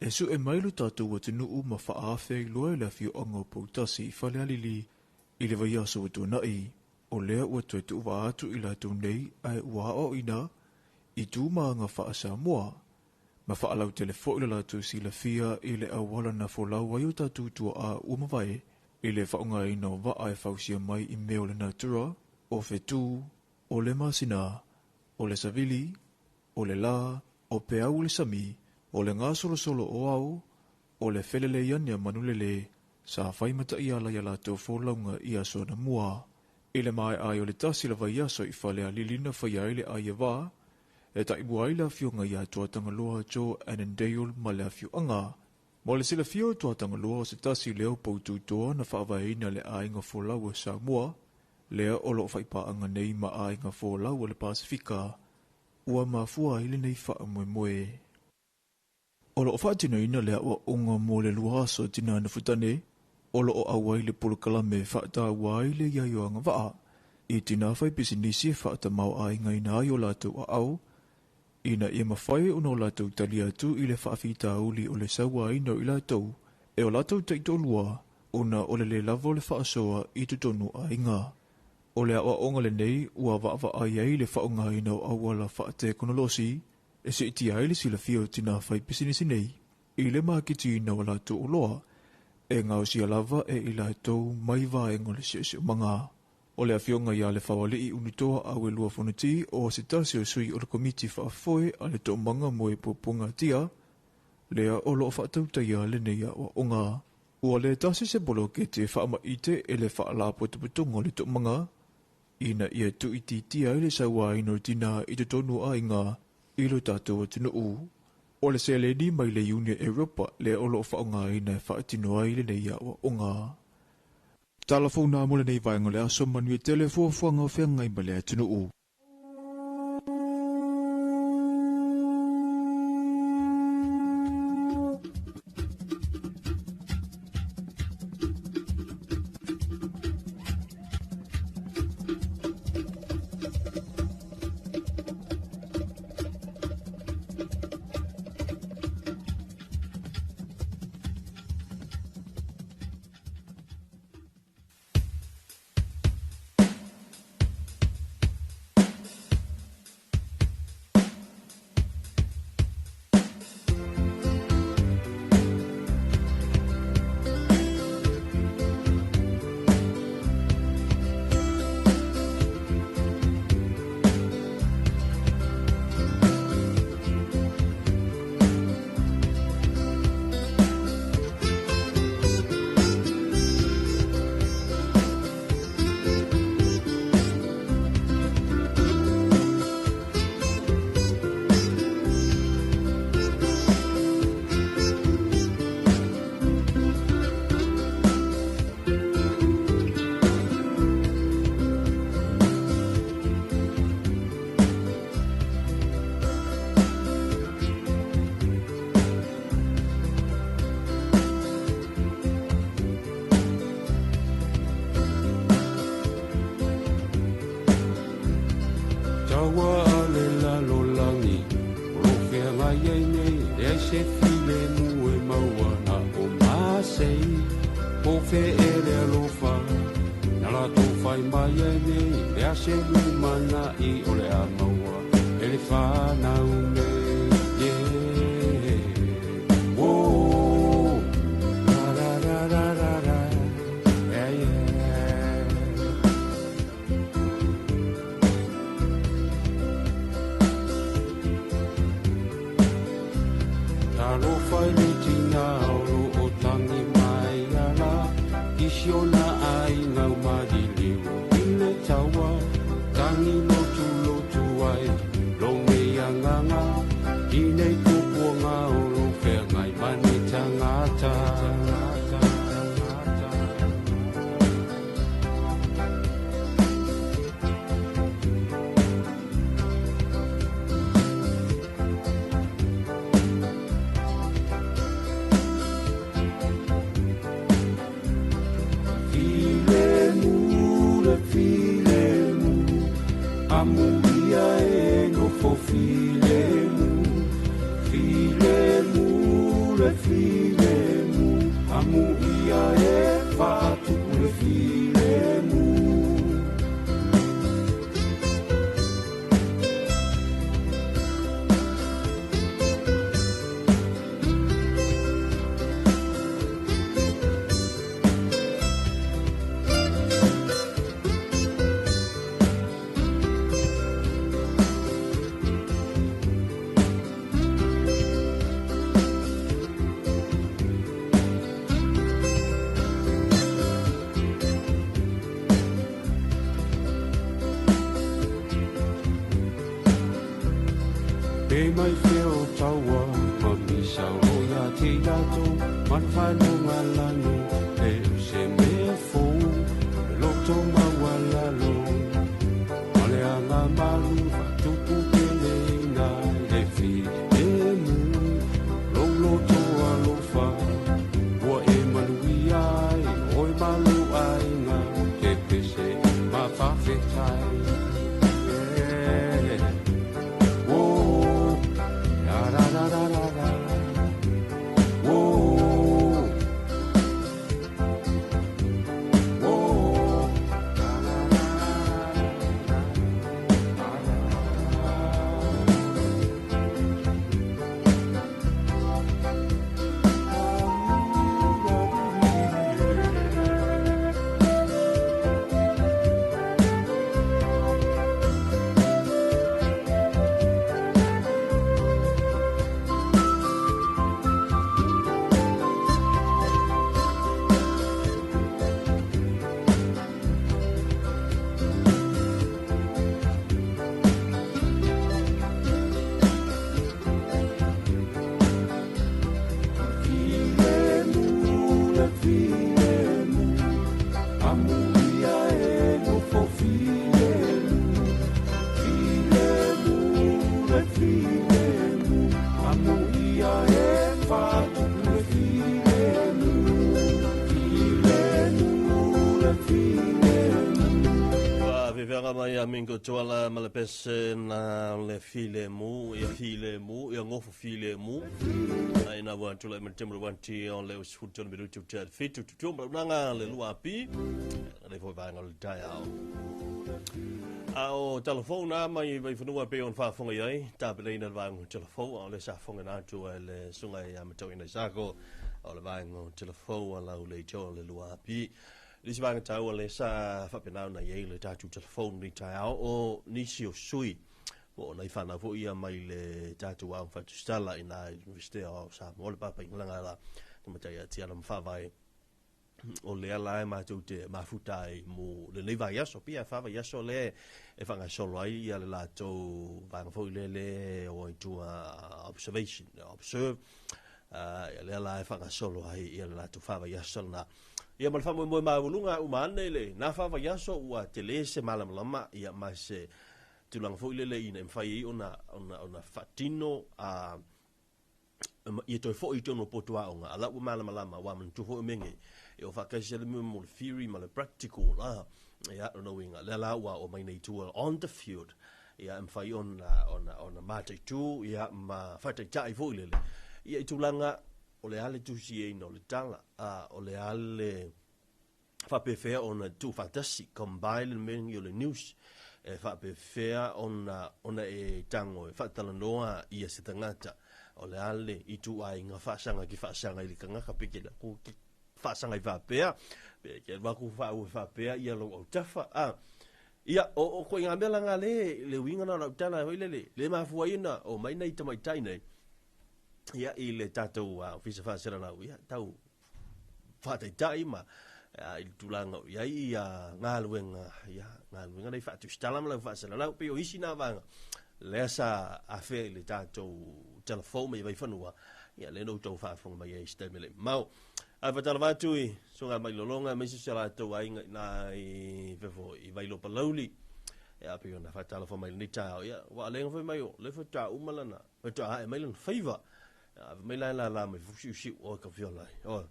e su e mailu tātou wa te nuu ma whaafe I loa le fio anga o pautasi I whale alili, I le vai aso atu nai, o lea ua toi tu wa atu I la tu nei ai ua o ina, I tu maanga wha Samoa, ma whaalau telefo I la tu si la fia I le awala na wholau wai o tātou tua a umawai, I le whaunga ina o wa ai whausia mai I meo le natura, o whetu, o le masina, o le savili, o le la, o pe au le sami, o le ngā solo o au, o le whelele iani a manulele, sa whaimata i ala i ala tau wholaunga i aso na mua. I le mai ai o le tasi la vai aso i whalea lilina whai aile ai e wā, e ta ibu ai la fionga i a tuatanga loa Joe Annandale ma le fionga. Mo le sila fio tuatanga loa o se tasi leo poutu toa na whaavaina le ainga wholau sa mua, lea olo whaipaanga nei ma ainga wholau o le Pasifika, ua mafua ile nei wha moe moe. Olo o whaatino ina lea ua unga mo le luaso tina na futane, olo o awai le polokalame whaata wai le iaioanga waa, i tina whai pisinisi whaata mau ainga ina ai o latou a au, ina ia mawhai una o latou tali atu i le whaafita uli o le sawa ina o i latou, e o latou taitolua, una o le lavo le whaasoa i tutonu ainga. O le awa onga le nei, ua waava ai ai le whaonga ina o awala whaate konolosi, e se iti ai le sila fio tina whai pisinisi nei, i le makiti ina o latou o loa, e ngau si lava e i latou mai vaenga le se manga. O le afionga ia le whawali i unitoa au e lua whanuti o se tasi o sui o le komiti whaafoe a le tō manga mo e popunga tia, lea o lo whaatautai le neia o onga. Ua le tasi se bolo ke te whaama ite e le whaala potuputunga le tō manga, ina ia tu iti tia le sawa ino tina i te tonu a inga i lo tātou tunu u. O le se leni mai le Union Europa le o lo whaonga ina whaatino ai le neia o onga. Talafona mo le nei vaenga le aso manui telefo fuanga o whianga i male tunu u. mai feo taua ma misa o ya te yato man whanu ngalano e se me fou loto mawalalo ale anga malu fatupu kele na le fi e mu lolo to alofa wa e maluia oi malu ai nga te pese ma whawhetai Mingo tuala malapese na le file mu ia ngofo file mu ai na wa tula me temro wanti on le usfuton biru tu chat fitu tu tumba nanga le luapi le foi banga le tai ao telefona mai vai funua pe on fa fonga ai tabelina vang telefona le sa fonga na tu le sunga ya mato ina sako o le vang telefona la le jo le luapi Lisi vanga tau le sa whapenau na iei le tātu telefon ni tai au o nisi o sui. O nei whanau fo ia mai le tātu au whatu stala i nā Universite o Samoa le papa ingalanga la. Tamatai a tiana mwhawai o le ala e mātou te mafutai mo le leiva yaso. Pia whawa yaso le e whanga solo ai ia le lātou vanga fo i le o i tua observation, observe. Le ala e whanga solo ai ia le lātou whawa yaso na. Ia malfamu mo maulunga umane le na fa yaso ua tele se malamalama ia mas tulang fo ile ina mfai ona fatino a ia to fo ito no potua onga ala u malamalama wa man tu fo menge e o fa kasi le mo theory mal practical la ia no winga le la wa o mai nei tu on the field ia mfai ona mate tu ia ma fata tai fo ile ia tulanga o le ale tusi no le tala o le ale fa pe fair on tu fantastic combine men yo le news fa pe fair on e tango fa tala noa ia se tangata o le ale I tu ai nga fa sanga ki fa sanga I kanga ka pekela ku fa sanga I fa pe ke ba ku fa pe ia lo o tafa ia o ko nga mela nga le winga na tala le ma fuaina o mai nei tamai tai nei ia I le tatou fisa fasera na ia tau fata tai ma I tulanga ia ngaluenga nei fatu stala ma fasera na pe o isina vanga le sa afe le tatou telefone mai vai fanua ia le no tau fa fonga mai este mele mau a fatala vatui songa mai lolonga mai se la tau ai na I vefo I vai lo palauli ia pe ona fatala fo mai ni tau ia wa le ngoi mai o le fata umalana fata ai mai lan favor mai la mai fusi o ka fiola o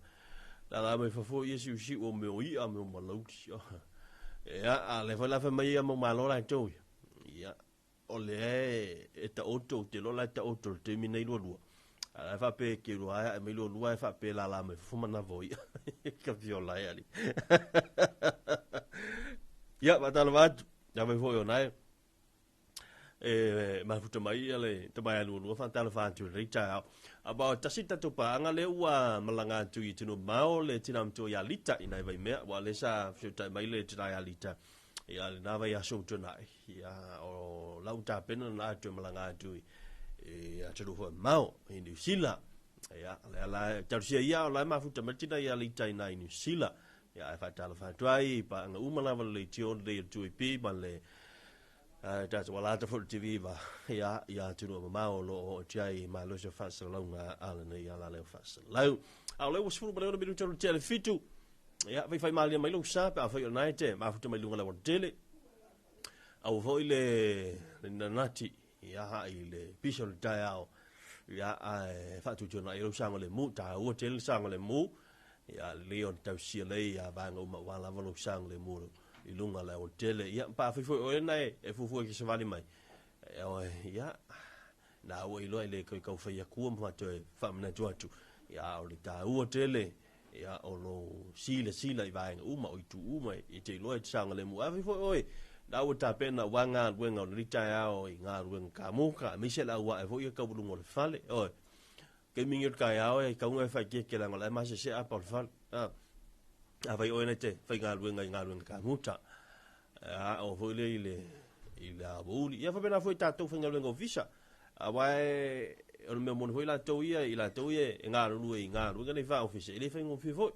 la mai fo si o me o ia me o malauti ia le fa la fa mai mo malora to ia o le e ta auto te lo la ta auto te mi nei lo a fa pe ke lo ai me lo fa pe la mai fu mana voi ka fiola ia li ia va tal va ya me foi onai ma futa mai ale te mai alu fa tal fa tu rita about tasita to pa nga le wa malanga tu I tino mao le tinam to ya lita ina vai me wa le sa futa mai le tina ya lita ya na vai aso to nai ya o lauta pena na tu malanga tu ya tu fo mao I New Zealand ya la tarsia ya la ma futa mai tina ya lita ina New Zealand ya fa tal fa tu ai pa nga umana le tio le tu pi ma le That's wala ta for TV ba ya tu no ma o lo jai ma lo se fa sa lo nga ala ne ya la le fa sa lo a le was fu ba le bitu tu tele fitu ya vai mali mai lo sa pa fa nai te ma fu mai lunga la dele au foi le na nati ya ha ile pishol daiao ya fa tu jona lo sa le mu ta o tel sa le mu ya leon tau si le ya ba ngo ma wala lo sa le mu I lunga la o tele ia pa foi o nei e fu ki se vale mai ia na o ilo ele ko fa ia ku ma to fa mna joatu ia o ta o tele ia o lo sila I vai uma o tu uma I te lo tsanga le mu a foi oi na o ta pena wanga wenga o rita ia o nga wenga ka mo ka mi se la wa e foi ka bulungo le fale oi ke mingi ka ia o ka un fa ke la ngola ma se a por fal a vai o nete fai ngalwen ka muta a o foi le a buli ia fa bena foi tatou fai ngalwen go visa a vai o me mon foi la toia I la toia ngalu ngale fa office ile fai ngo foi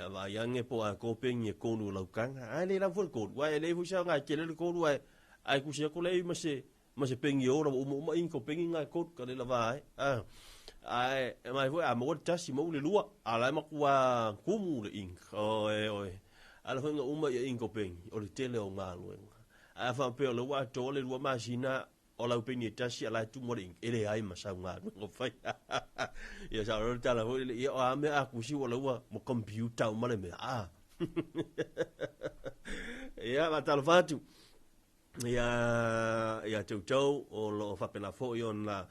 a vai yange po a ko pengi ko nu lau kanga a le la foi ko vai le fu sa nga kele ko lu ai ku se ko le ma se pengi ora o ma in ko pengi nga ko ka le la vai ai mai foi a mo tasi mo le lua ala ma kwa kumu le ink oi ala foi uma ia inko peng o le tele o ngalu a fa pe le wa to le lua masina o la peni tasi ala tu mo ink ele ai ma sa ngalu ngo fai ia sa ro tala foi ia a me a kusi o le wa mo computer o male me ia ma tal fatu ia tau o lo fa pena foi on la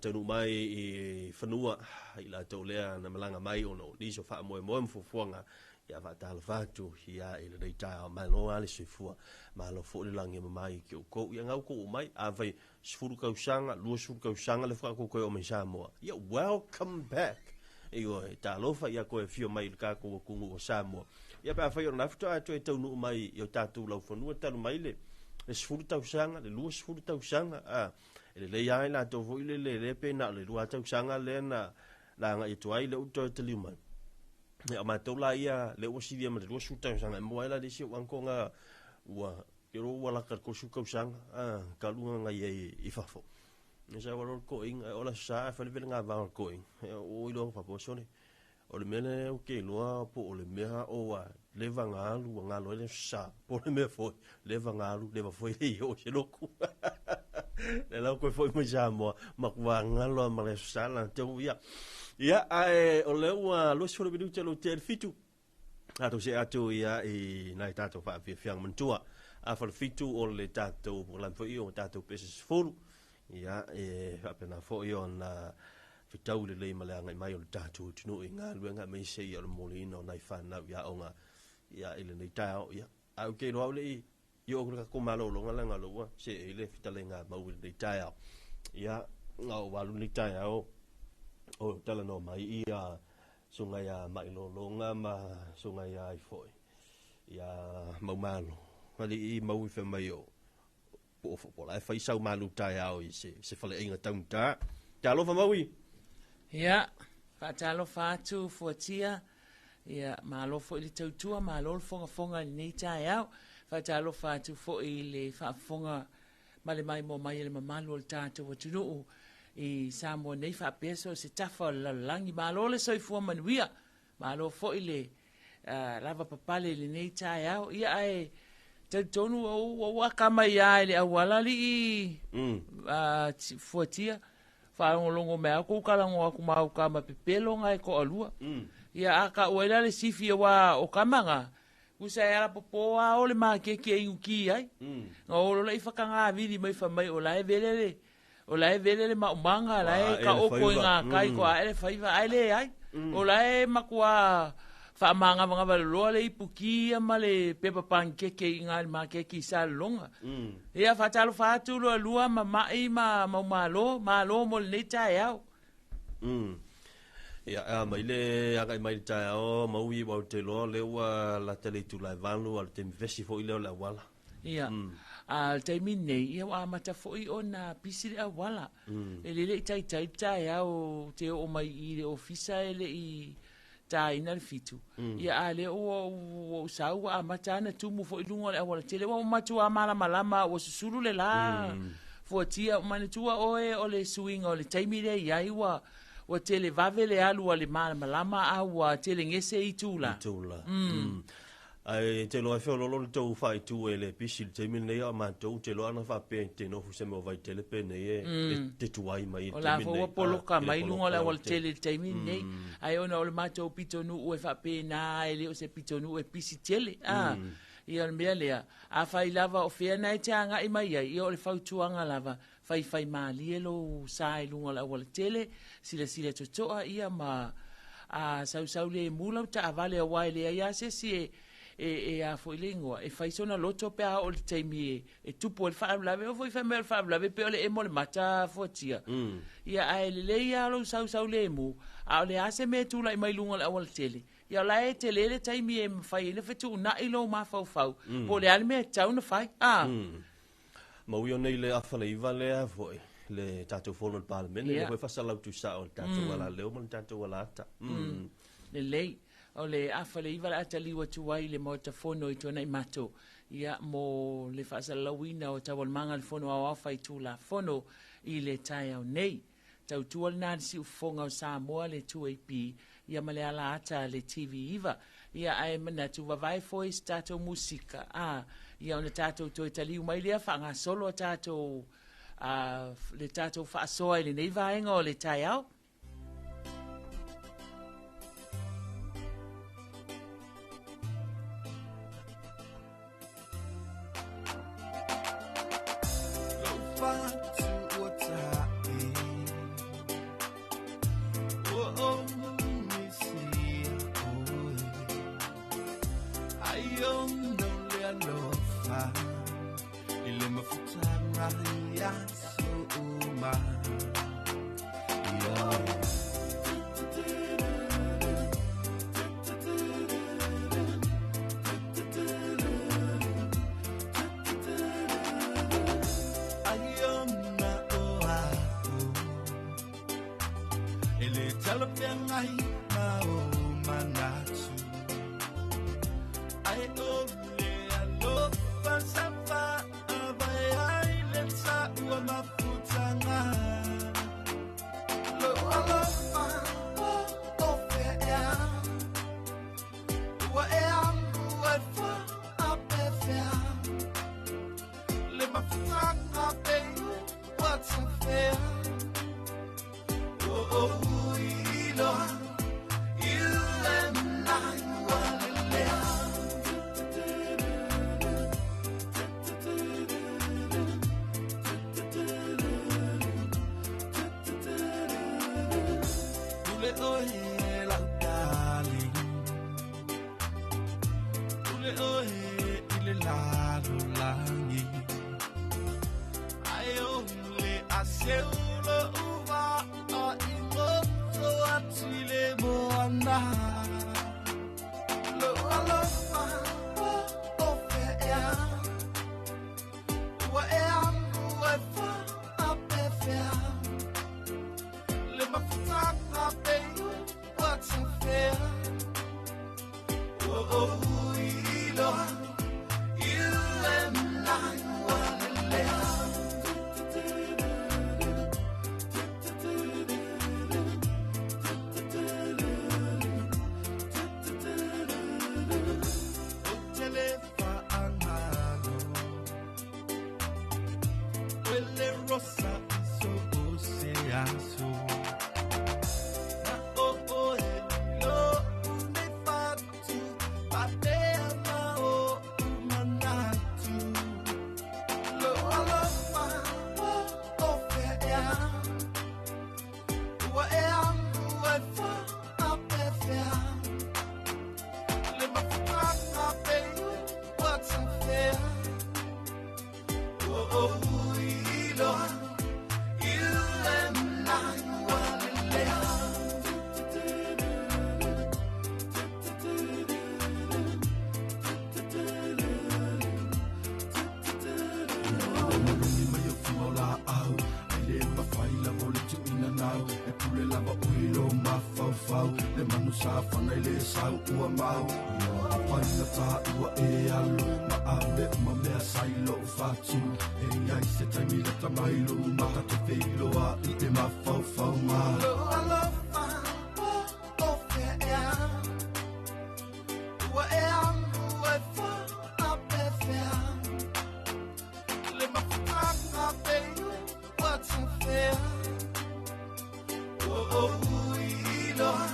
tanu mai I whanua I la tau lea na malanga mai o no liso wha moe mfufuanga ia wa tala whatu ia I le reitai o mai no ale sifua ma lo fo le langi mai ki o kou ia ngau kou mai a vai sifuru kausanga lua sifuru kausanga le whaka kou o mai Samoa ia welcome back Igo Talofa ia koe fio mai ka kou kungu o Samoa ia pa whai o nafto a toi tau nuu mai I o tātou lau whanua talu mai le sifuru tausanga le lua sifuru tausanga le ia la to vo le pe na le lua tau sanga le na la nga I tuai le uto te liuma ya ma to la ia le o sidia ma le lua su tau sanga mo ela le si wan ko nga wa ke ro wala ka ko su ka sanga ka lu nga I fafo ne sa wala ko in o la sa fa le nga va ko in o ilo fa po sone o le mele o ke lua po o le mea o wa le vangalu ngalo le sa po le me fo le vangalu le va fo I o se loku le lau koe foi mai Samoa ma kua ngalo ma le sala tau ia ai o le ua lo se bidu te lo te fitu ato se ato ia I nai tato fa fiang mantua a fa fitu o le tato o lan foi o tato peses fulu ia fa pena foi on fitau le ma le mai o tato tunu I ngalo nga mai se ia le molino nai fa na ia onga ia ile nei tau ia au ke lo le Yo ko malo lo ngala ngalo se ile fitalenga ma wi de taia ya nga walu ni taia o tala no mai ia sunga ya mai lo nga ma sunga ya I foi ya mau malo ali I mau fe mai o po la fa isa malu taia o se fale inga tauta Talofa maui ya fa Talofa tu fotia ya malo fo ile tautua malo fonga ni taia fa Talofa tu fo I le fa fonga male mai mo mai le mamalu o tātou atunu I Samoa nei fa peso se tafa la langi malo le soifua manuia malo fo I le lava papale le nei tai au ia ai tautonu o wakama ia le awala li fuatia fa longo me ako kalango aku mau kama pepelo ngai ko alua ia aka oela le sifi wa o kamanga usa era popoa o le makeke I uki ai o lo I fakanga vidi mai fa mai o la vele ma manga la ka o ko nga kai ko ele faiva ele ai o la makua fa manga manga lo le ipuki ma le pepa pankeke nga le makeke salonga ia fa Talofa tu lo lua ma mai ma malo mo le tai au ia mai le aga mai tai o maui wa te lo le wa la tele tu la valu al te vesi fo ile la wala ia al te mine ia wa mata fo I ona pisi a wala ele le tai au te o mai I le ofisa ele I ta ina le fitu ia ale o sau a matana tumu fo ilungo le wala tele o matu a mala malama o susulu le la fo tia mani tua oe o le swing o le taimi le ia wa o tele vavele alu le mala malama a wa tele ngese itula ai te lo fa lo to fai tu ele pisil te min nei ma to te lo ana fa pe te no fu se mo vai tele pe nei te tu ai mai te min nei o polo ka mai lungo la wal tele te min nei ai ona o le mato pito nu o fa pe na ele o se pito nu e pisi tele ia me lea a fai lava o fe na te anga i mai ai o le fau tuanga lava fai mali elo sai lungo la wal tele sile to toa ia ma a sau le mula ta vale o wai le ia se si e a foi lingua e fai sona loto pe a o le taimi e tupo le fa lave o foi fa me fa lave pe o le mo le mata fotia ia ai le ia lo sau le mu a le ase me tu lai mai lunga la o le tele ia la e tele le taimi e fai le fetu na i lo ma fau po le alme tau na fai ma ui o nei le afa le iwa le a foi le tatou fono le parlamento le foi fasa lau tu sa o tatou wala leo ma tatou wala ata le lei o le afa le iwa ata liwa tuwai le mo ta fono i tona i mato ia mo le fasa lawina o tawal manga le fono a wafa i tu la fono i le tai au nei tau tuwal na si ufonga o Samoa le 2AP ia male ala ata le TV iwa ia ai mana tu wawai foi tato musika ia ona tato to italiu mai lea whanga solo tato le tato whaasoa i le nei vaenga o le tai au sa fana le sa ua mau Whaina tā ua e alu Ma ame uma mea sailo fatu E ai se taimi le tamailu Maka te whilo a I e mawhau ma Alofa o whea Ua e alu e wha a pe whea Le mawhanga peiu What's a fair Ua o ui iloa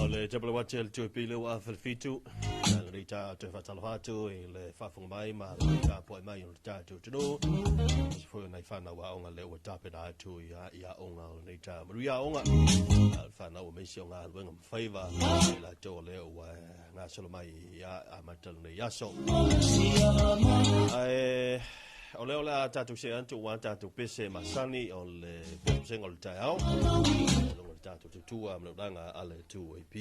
Le tabla wate le tue pile wa fitu le rita te fatalafatu e le fafunga mai ma le tapo mai o le tatu tuno fo na fana wa onga le wa tape da tu ya onga le rita maria onga fana o mesi onga wenga favor la to le wa na solo mai ya amatal ne yaso ole ola tatu se antu wa tatu pese masani o le pese ngol tao tatu tutua mlodanga ale tu ap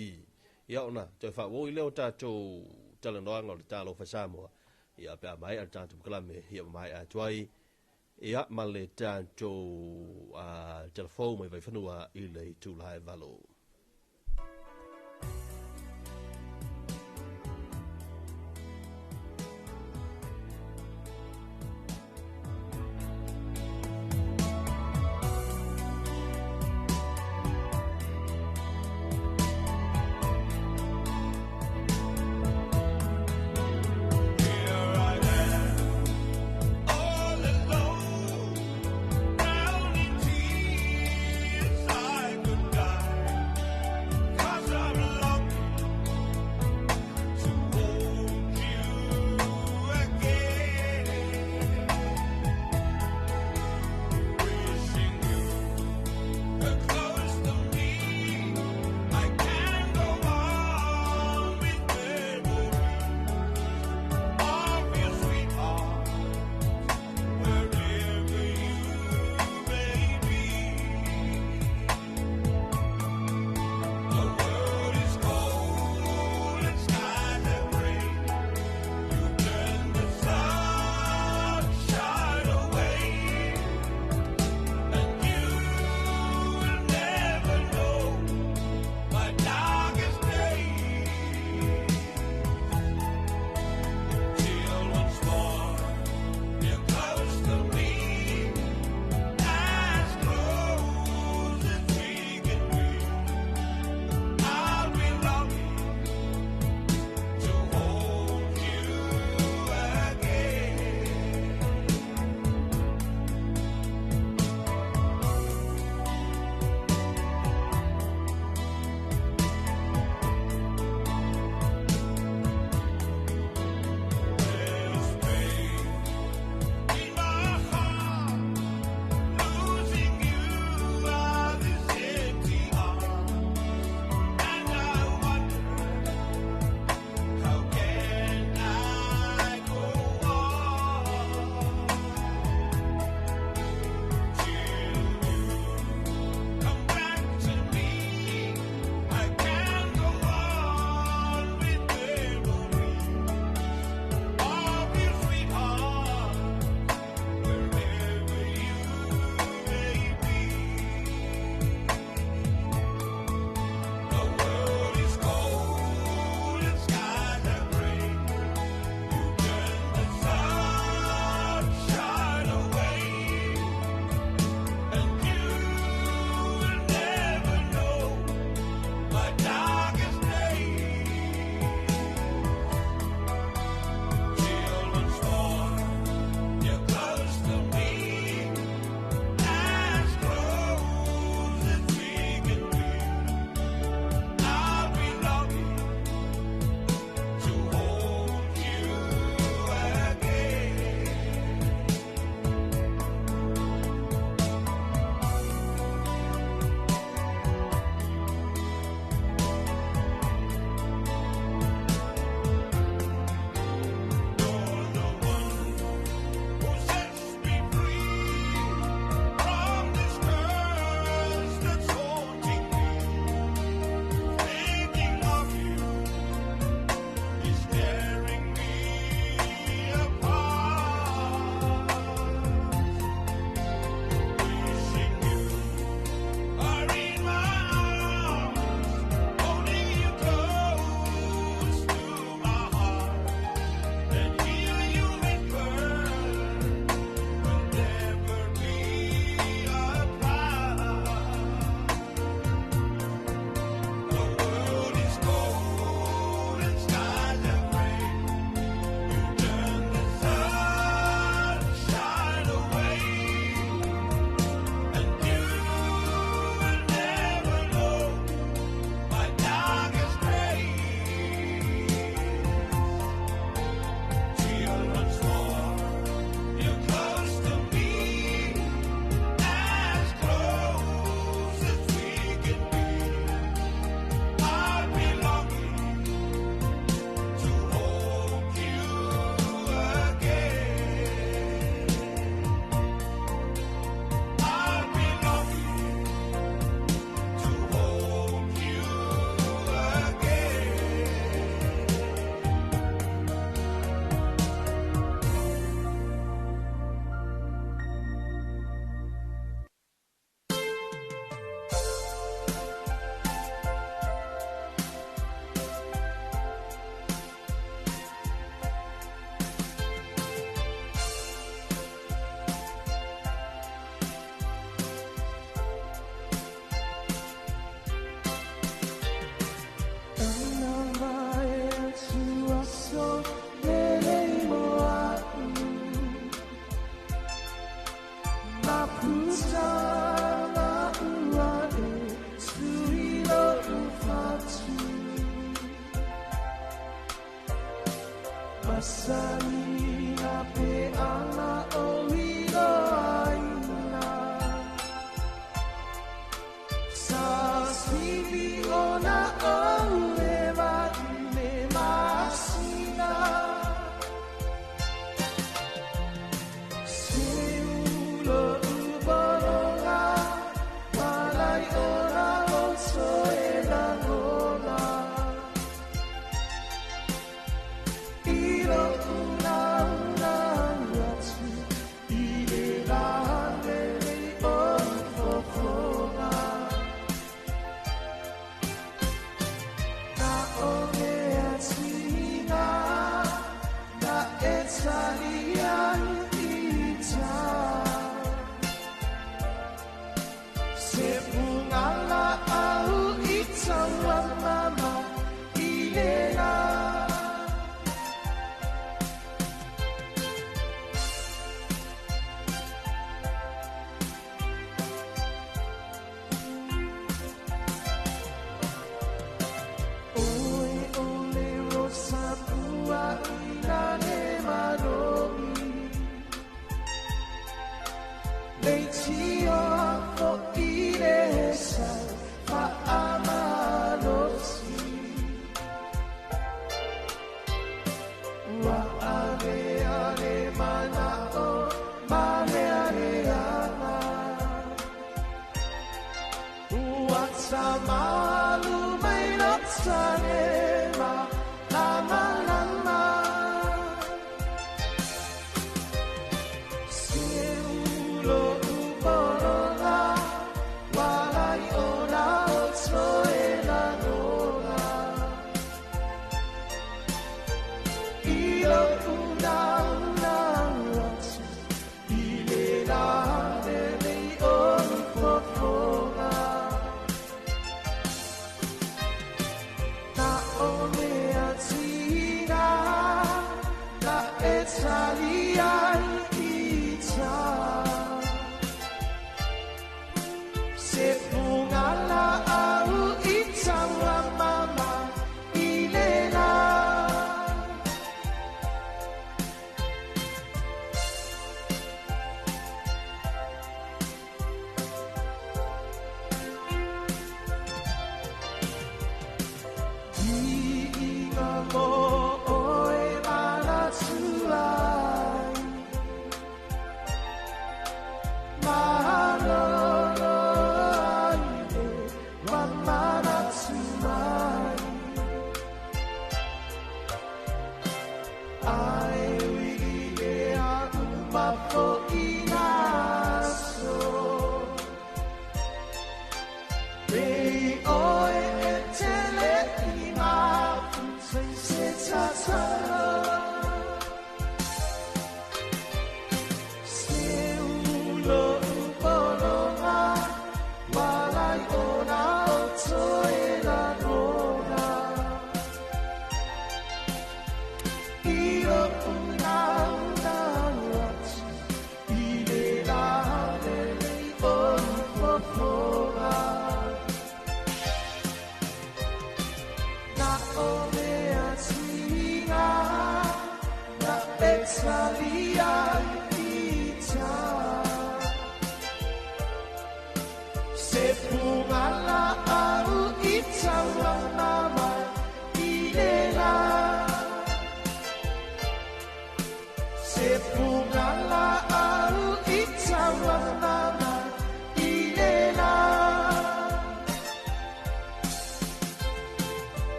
ya ona te fa wo ile tatu talanoanga o Talofa Samoa ya pe mai tatu klame ya mai atwai ya male tatu telefone mai vai fanua ile tu lai valo All in tears, I could die.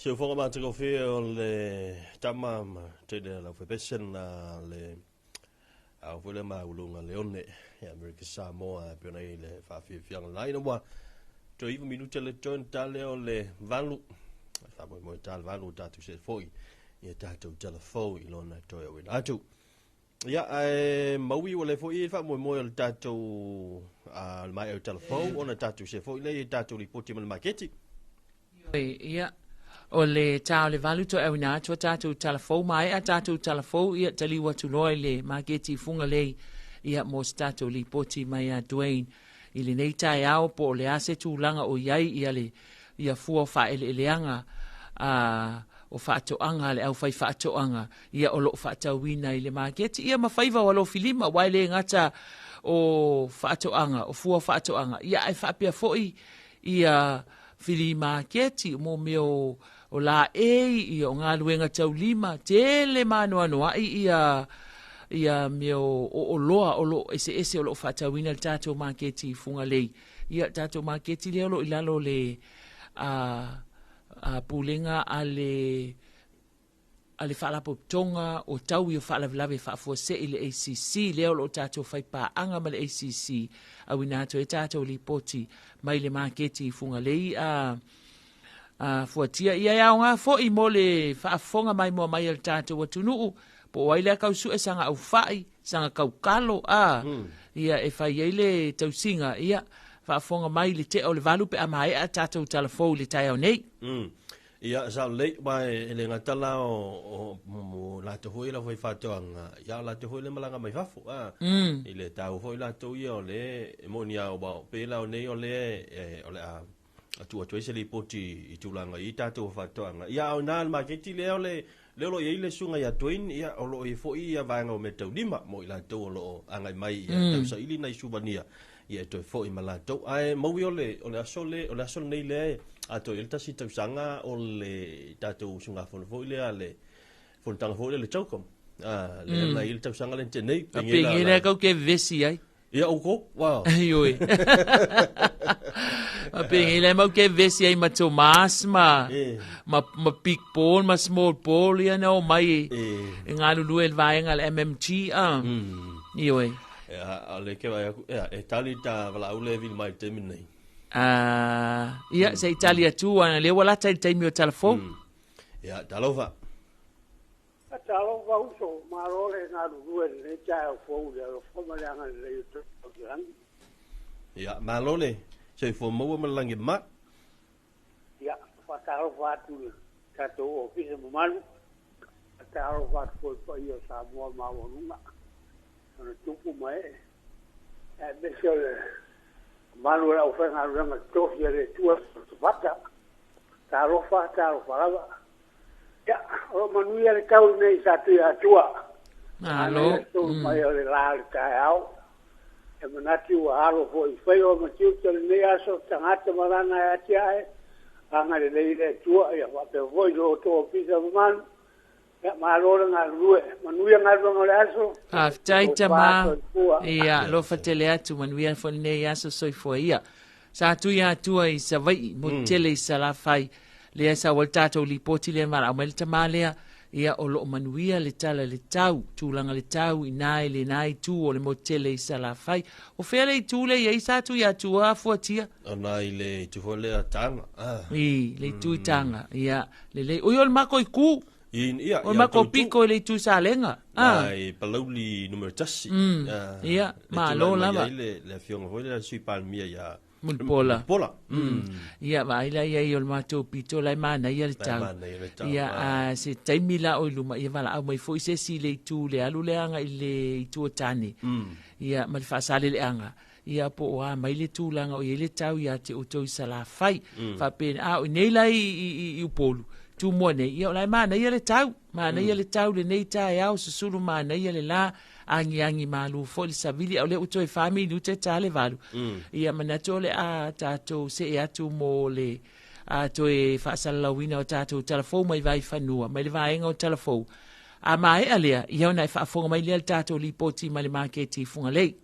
Se o fonga mata kofi o le tama te de la fepesen na le au fule ma ulunga leone ya America Samoa pe nei le fa fiang lai no wa to even minuta le ton tale o le valu fa mo tal valu tatu se foi ia tatu telefo i lona to ia wina atu ia maui o le foi fa mo le tatu al mai o telefo ona tatu se foi le tatu li poti mal maketi ia o le tau le valu to euna to tatu telefo mai a tatu telefo ia tali watu loi le maketi funga le ia mo tatu li poti mai a Dwayne i le nei tai au po le ase tūlanga o iai ia le ia fua wha eleanga o whaatoanga le au whai whaatoanga ia o lo whaatauina i le maketi ia mawhaiva walo filima wai le ngata o whaatoanga o fua whaatoanga ia ai whaapia foi ia fili maketi mo meo o la ia o ngā luenga tau lima tele manoa noa ia meo o loa o lo ese o lo whaatauina le tātou maketi funga lei. Ia tātou maketi leo lo ilalo le pulenga ale whaalapo tonga o tau i o whaalavilawe whaafua se i le ACC leo lo tātou whaipaanga ma le ACC au inato e tātou li poti mai le maketi funga lei fuatia ia iao ngā fo i mo le whaafonga mai mua mai al tātou atunuu po waile kau su e sanga au fai sanga kau kalo ia e fai ele tausinga ia whaafonga mai le te o le valu pe amai a tātou telefou le tai au nei ia sa le mai le ngatala o la te hoi la foi fatoanga ia la te hoi le malanga mai fafo i le tau hoi la to ia o le monia o ba pe la o nei o le atu se li poti i tulanga i tātou fatoanga ia o na ma ke ti le o le lo ye le sunga ya twin ia o lo i fo ia vanga o metau lima mo i la to lo anga mai ia tau sa ili nai subania ia to fo i mala to ai mo wi o le asole nei le ato il tasi tau sanga o le tātou sunga fo le ale fo tanga fo le chaukom le na il tau sanga le tenei pengela ka ke vesi ai ia o ko wow ai pengela mo ke vesi ai ma Thomas ma big ball ma small ball ia no mai nga lu el vaenga al MMG ioi ale ke vai e talita vala ule vil mai terminei ia se Italia tu ana le wala tai mi o telefon ia Talofa uso marole na ruel le chao fo le fo malanga le to ia malole se fo mo malangi ma ia fa Talofa tu kato o fise mo malu Talofa fo io Samoa ma wonunga ana tupu mai besole malu la ofenga ranga to yere tua fata Talofa lava ya o manuia le kau nei sa tua alo mai o le la au e manati o alo fo i fai o matiu tele nei aso tangata marana ya tia anga le le tua ya wa pe voi lo to pisa man ya malo nga rue manuia nga ro le aso taita ma ia lo fatele atu manuia fo nei aso soi fo ia sa tu ya tua i sa vai mo tele sa la fai le sa voltato li poti le mara o melta malea ia o lo manuia le tala le tau tulanga le tau inai le nai tu o le motele i sa la fai o fele i tu le ia sa tu ya tu a fuatia nai le tu le tanga le tu tanga ia le o yo le mako i ku ia o mako piko le tu sa lenga ai palauli numero tasi ia ma lo lava le fionga ho le sui palmia ia Pola. Ia vai la ia o mato pito lai mana ia le tau. Ia se taimila o luma ia vala au mai foi se si le tu le alu le anga i le tu tani. Ia mal fa sale le anga. Ia po wa mai le tu langa o ia le tau ia te o to sala fai. Fa pen o nei lai i polu. Tu mo nei ia lai mana ia le tau. Mana ia le tau le nei tai au se sulu mana ia le la angi malu fo le savili au le uto e family uto e tale valu ia manato le a tato se e atu mo le a to e fasala wina o tato telefon mai vai fanua mai le vai ngo telefon a mai alea ia na fa fonga mai le tato li poti mai le market funga lei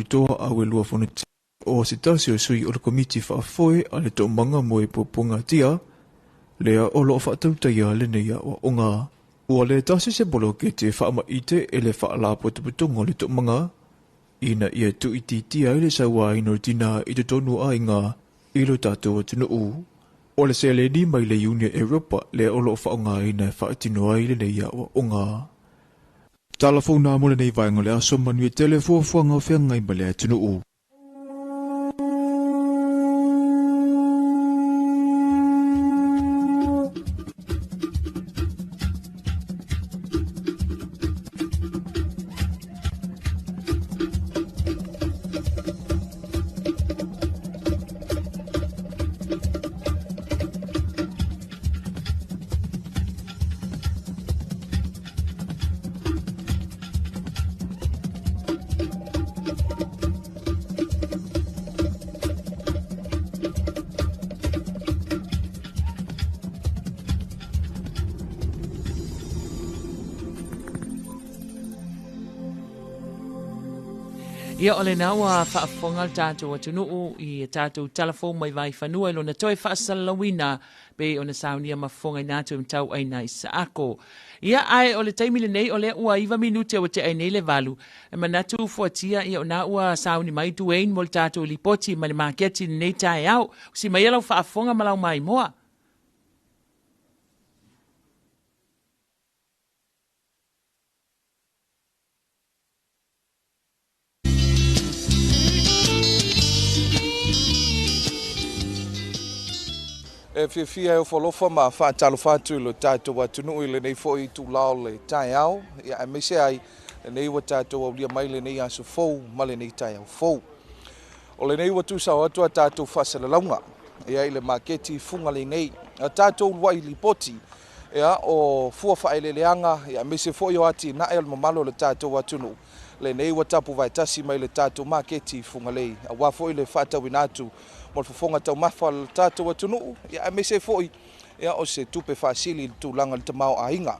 toa au e lua foneti o se tasi o sui o le komiti whaafoe a le tō manga mo e popunga tia, lea o loo whaatautai a le neia o onga. Ua le tasi se bolo ke te whaama ite e le whaala potuputunga le tō manga, ina ia tu iti tia i le sawa ino tina i te tonu a inga i lo tātou atunu u. O le se le ni mai le Union Europa le o loo whaonga ina whaatino ai le neia o onga. Talafona mo le nei vaenga le aso manu e telefo fuanga o whianga i male atunu u. Ia ole na ua whaafonga tātou atunuu i tātou telefon mai vai whanua ilo na toi whaasalawina pe o na saunia mafonga i nātou mtau aina i saako. Ia ai ole taimile nei ole ua iwa minute o te aine le valu. E manatu fuatia ia o na ua sauni mai duein mo le tātou li poti ma le maketi nei tae au. Si mai alau whaafonga malau mai moa. E fia o folofa ma fa talofa atu lo tatou atunu i le nei foi tu lao le tai au ia me se ai le nei wa tatou o lia mai le nei aso fou ma le nei tai au fou o le nei wa tu sa atu tatou fa la longa ia i le maketi funga le nei tatou wai lipoti ia o fua fa ele leanga ia me se foi o ati na el mamalo le tatou atunu le nei wa tapu vai tasi mai le tatou maketi funga le wa foi le fata winatu mo fofonga tau mafa le tātou atunu ia me se foi ia o se tupe fasili tu langa le tamao ainga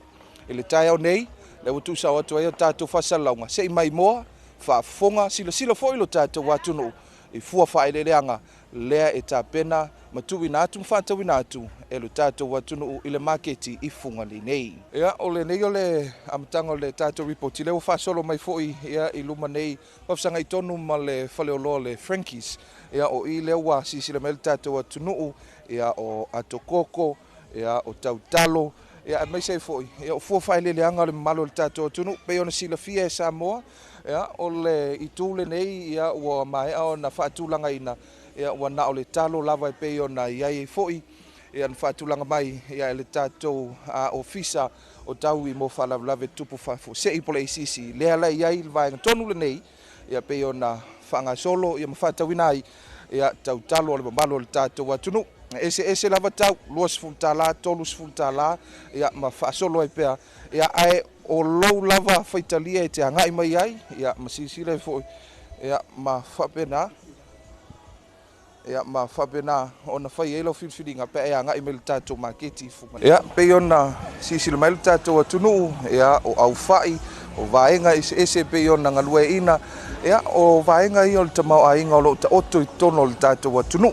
i le tai au nei le utu sa watu ai tātou fasalaunga se mai moa fa fonga sila foi lo tātou atunu i fua fa ele leanga lea e tapena matuwi natu mfata winatu e lo tātou atunu i le maketi i funga li nei ia o le nei o le amtanga le tātou report le o fa solo mai foi ia i luma nei wafsanga i tonu ma le faleolo le Frankies ia o i lewa sisile mel tātou atunu ia o atokoko ia o tautalo ia mai sei foi ia o fua fa ele leanga le malo le tātou atunu pe ona sila fia e Samoa ia o le itule nei ia o mai o na fatulanga ina ia o na o le talo lava pe ona ia i foi ia na fatulanga mai ia le tātou ofisa o tau i mo fala lave tupu fa fo se i pole sisi le ala ia i vai tonu le nei ia pe ona fanga solo ia mafatawina ai ia tautalo le malo le tātou atunu ese lava tau luas fultala tolus fultala ia mafa solo ai pe ia ai o lou lava faitalia e te angai mai ai ia masisile fo ia mafapena ia mafapena ona fai elo filfilinga pe ia ngai mel tātou maketi funga ia pe ona sisile mai tātou atunu ia o au fai o vaenga ese pe ona ngalue ina ia o vaenga i o le tamau ainga o lo ta oto i tono le tātou atunu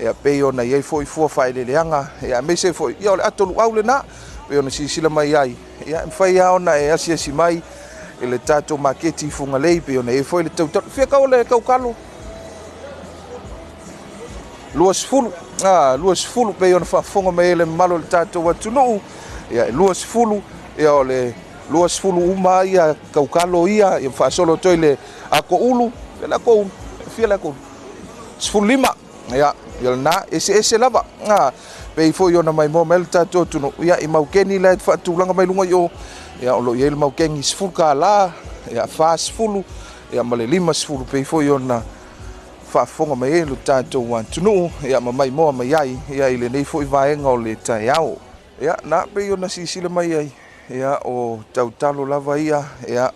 ia pe ona iai foi fua fai leleanga ia me se foi ia o le atolu au le na pe ona sisila mai ai ia fai a ona e asi mai i le tātou maketi funga lei pe ona e foi le tautau fia kau le kaukalo luas fulu pe ona whafonga mai le malo le tātou atunu ia luas fulu ia o le luas fulu uma ia kaukalo ia whaasolo toile ako ulu fia la ko sfulima ia na ese lava pe i foi ona mai mo mel tātou atunu ia i maukeni le whaatulanga mai lunga yo ia o lo ia il maukengi sfulka la ia fast fulu ia male lima sfulu pe i foi ona whaafonga mai lo tātou atunu ia mai mo mai ai ia i le nei foi vaenga o le tai au ia na pe i ona sisile mai ai ia o tautalo lava ia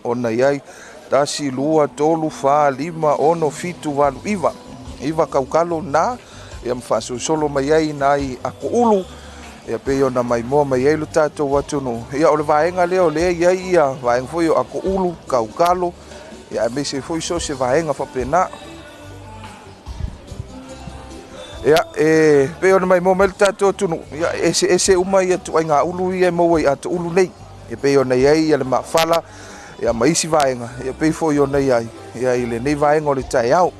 ona iai tasi lua tolu fa lima ono fitu walu iwa kaukalo na ia mfasosolo mai ai nai ako ulu ia pe ona mai mo mai ai lo tātou atunu ia o le vaenga leo le ia vaenga foi ako ulu kaukalo ia me se foi so se vaenga fa pena ia pe ona mai mo mel tato tunu ia ese uma ia tu ainga ulu ia mo ia tu ulu nei e pe ona ia ia le mafala ia mai si vaenga ia pe foi ona ia ile nei vaenga o le tai au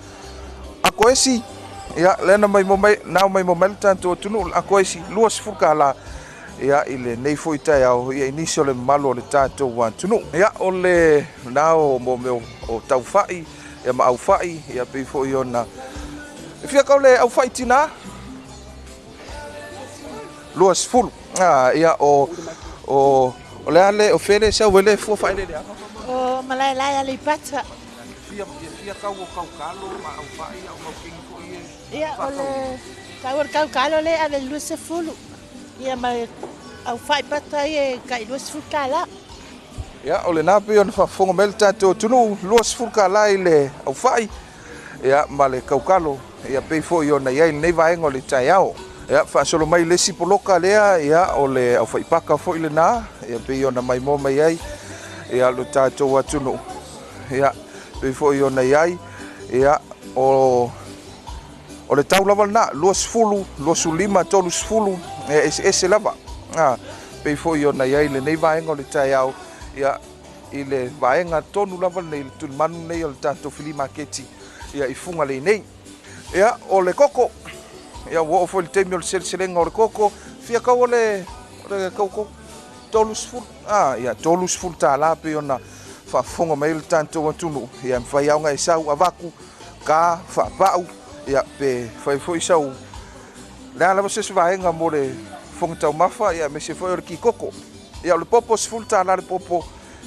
a koesi ia lena mai mo mai na mai mo mel tato tunu a koesi luas fukala ia ile nei foi tai au ia inisio le malo le tato wa tunu ia ole nao mo me o taufai ia ma au fai ia pe foi ona fia kau le au fai tina luas full ia o le ale o fele sa wele fo fai le o malai lai ale pata fia kau o kau kalo ma au fai au mau king fo ia ole kau kalo le ale luas full ia mai au fai pata e kai luas full kala ia ole na pe on fa fonga mel tato tunu luas full kala ile au fai ia male kau kalo ia pe fo yo na ia nei vaenga le tai au ia fa solo mai le sipoloka lea ia ole au fai paka fo ile na ia pe yo na mai mo mai ai ia lo tato wa tunu ia pe fo yo na ia o le tau lava na luas fulu luas lima tolus fulu ese lava pe fo yo na ia le nei vaenga le tai au ia ile vaenga tonu lava nei tu manu nei o le tato fili maketi ia ifunga le nei ia o le koko ia wo fo le temi o le selselenga o le koko fia kau o le koko tolus ful ia tolus ful tala pe ona fa fonga mai le tanto atunu ia mfai au ngai sau avaku ka fa pau ia pe fai foi sau la la se vaenga mo le fonga tau mafa ia me se foi o ki koko ia le popo ful tala le popo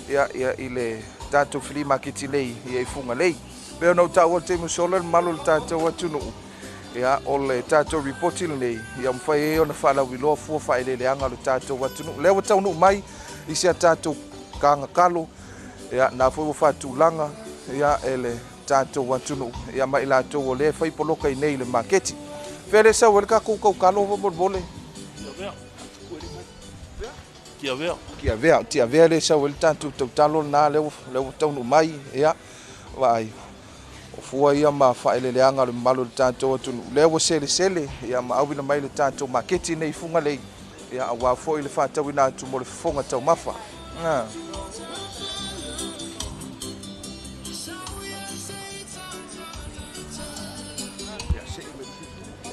ia ile tanto fili makiti lei ia ifunga lei pe ona tau o te musolo malo le tatou atunu ia o le tatou reporti nei ia mfai e ona fala wilo fu fa ile le anga le tatou atunu le o tau no mai i se tatou kanga kalo ia na fu fa tulanga ia ele tatou atunu ia mai la to le fai poloka nei le marketi fele sa o le ka ko kalo vo bole kia vea tia vea le sa o le tatou talo na le tau no mai ia vai o fua ia ma faeleleanga le malo le tatou atunu le ua selesele ia ma auina mai le tatou maketi nei funga lei ia aua foi le faatauina atu mo le fofoga taumafa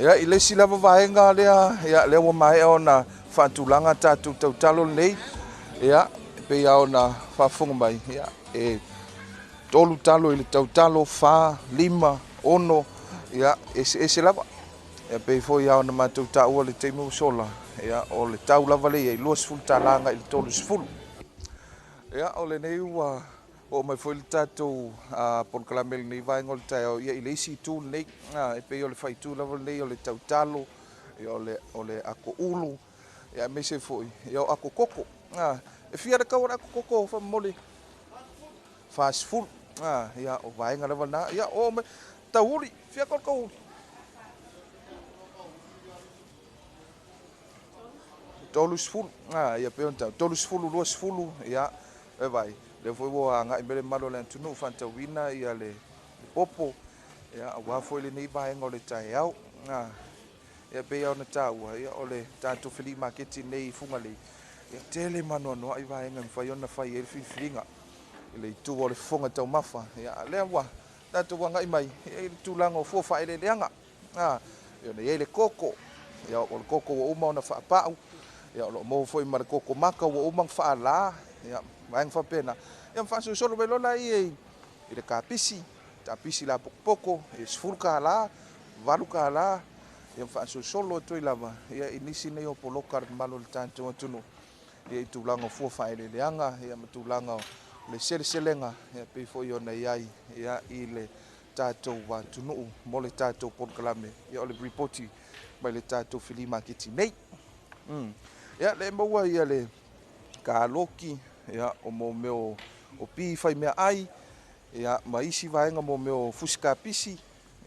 ia i lesi lava vaega lea ia le ua mae ona faatulaga tatou tautalo lenei ia peia ona faafofoga mai ia tolu talo i le tautalo fa lima ono ia ese lava ia pe foi ia ona matou taua le teimu sola ia o le tau lava le i luas fulu talaga i le tolu sefulu ia o lenei ua o mai foi le tatou polokalame lenei vaega o le taeao ia i le isi itu lenei e pei o le faitū lava lenei o le tautalo ia o le ako ulu ia me se foi ia o ako koko e fia le kau o le ako koko faamomole fasefulu ia o vaenga lava na ia o me tauli fia kau tolus fulu ia pe on tolus fulu luas fulu ia e vai le foi wo anga i mele malo le tunu fantawina ia le popo ia wa foi le nei vaenga o le taeao ia pe ia ona taua ia o le tatou fili maketi nei funga lei ia tele manono ai vaenga mfai ona fai e filinga ile tu o le fonga tau mafa ia le wa tatou wanga i mai i tulaga o fofa ele leanga ia nei le koko ia o le koko o uma ona faapau ia o mo foi mar koko maka o uma faala ia vaenga fa pena ia fa solo velo la i le kapisi tapisi la poko e sfulka la valuka la ia fa solo to lava ia inisi nei o poloka malo le tanto tunu ia i tulaga o fofa ele leanga ia matulaga le seleselenga ia pe foi ona iai ia i le tatou watunuu mo le tatou polokalame ia o le reporti mai le tatou filima kiti nei ia le maua ia le kaloki ia o mo meo o pi fai mea ai ia maisi vaenga mo meo fusikapisi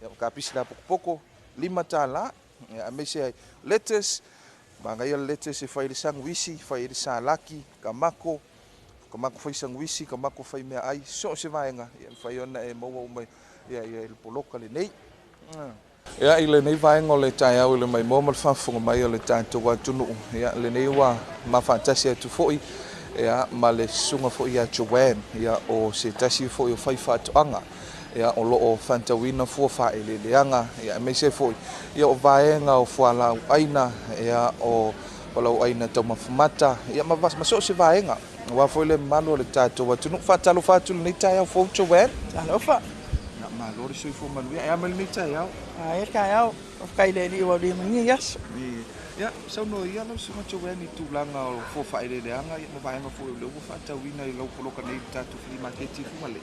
ia kapisi la pokopoko lima tala ia me se letters Banga ia letters e fai le sanguisi fai le salaki kamako ka mako fai sanguisi ka mako fai mea ai so se vaenga ia fai ona e maua umai ia il poloka le nei ia ile nei vaenga o le tai au le mai mo mal fafonga mai o le tātou atunu ia le nei wa ma fantasi atu foi ia ma le sunga foi ia Joanne ia o se tasi foi o fai fatoanga ia o loo fantawina fua fa ele leanga ia me se foi ia o vaenga o fuala aina ia o lau aina tau mafamata ia maso se vaenga wa foi le malo le tātou atunu Talofa atu nei tai au fo Joanne Talofa na malo le sui fo manu ia mal nei tai au ai kai au of kai le ni wa di mani yes ya so no ia no so much when it tulanga o fo fa ile leanga ia mo vaenga fo le fo fatawina i lau poloka nei tātou free market fu male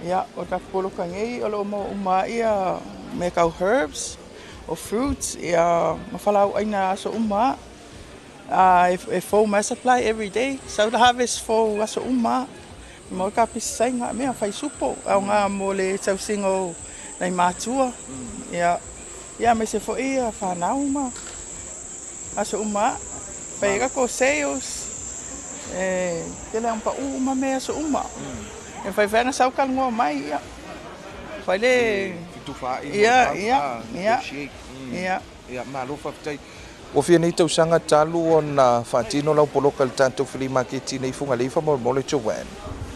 ia o ta poloka nei o lo mo uma ia make out herbs or fruits ia mafalau aina so uma if for my supply every day so the harvest for so uma mo ka pisainga me fai supo au nga mo le tausingo nei matua ia me se fo ia fa nauma aso uma pega ko sales que le pa uma me aso uma e fai vena sau kal ngo mai ia fai le tu fa ia malo fa tai o fia nei tau sanga talu ona fatino lau poloka le tanto free market nei funga le fa mo le Joanne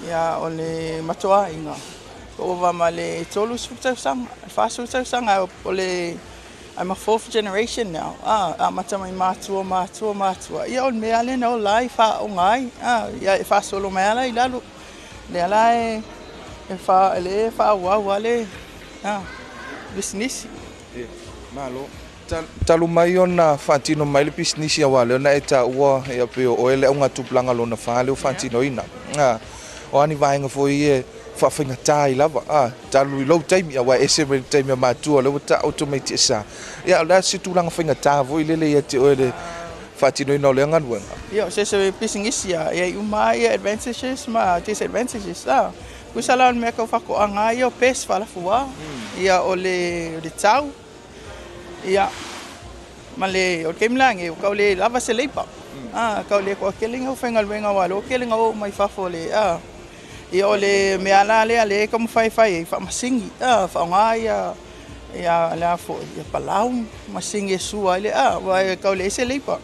ia o le matoa inga o va male tolu su tau sanga fa su tau sanga o le I'm a fourth generation now. Mata mai matua. Ia on mea le no life o ngai. Ia fa solo mea la ilalu. Le ala e fa le fa wa le. Business. Malo. Talu mai ona fatino mai le business ya wale ona eta ua ia pe o ele unga tuplanga lona fa le fatino ina. O ani vaenga foi fa finga tai lava talu lo time ya wa ese time ya matua lo ta automatic sa ya la situlanga finga ta vo ile le te ole fatino ina le ngan wenga yo se business ya uma ya advantages ma disadvantages kusala me ka fa ko anga yo pes fala fuwa ya ole de tau ya male o kemlange o ka le lava se leipa ka le ko kelinga finga wenga wa lo kelinga o mai fa fole ia ole me ala le como fai fa masingi fa ngai ia la fo ia palau masingi sua ile vai ka le se leipa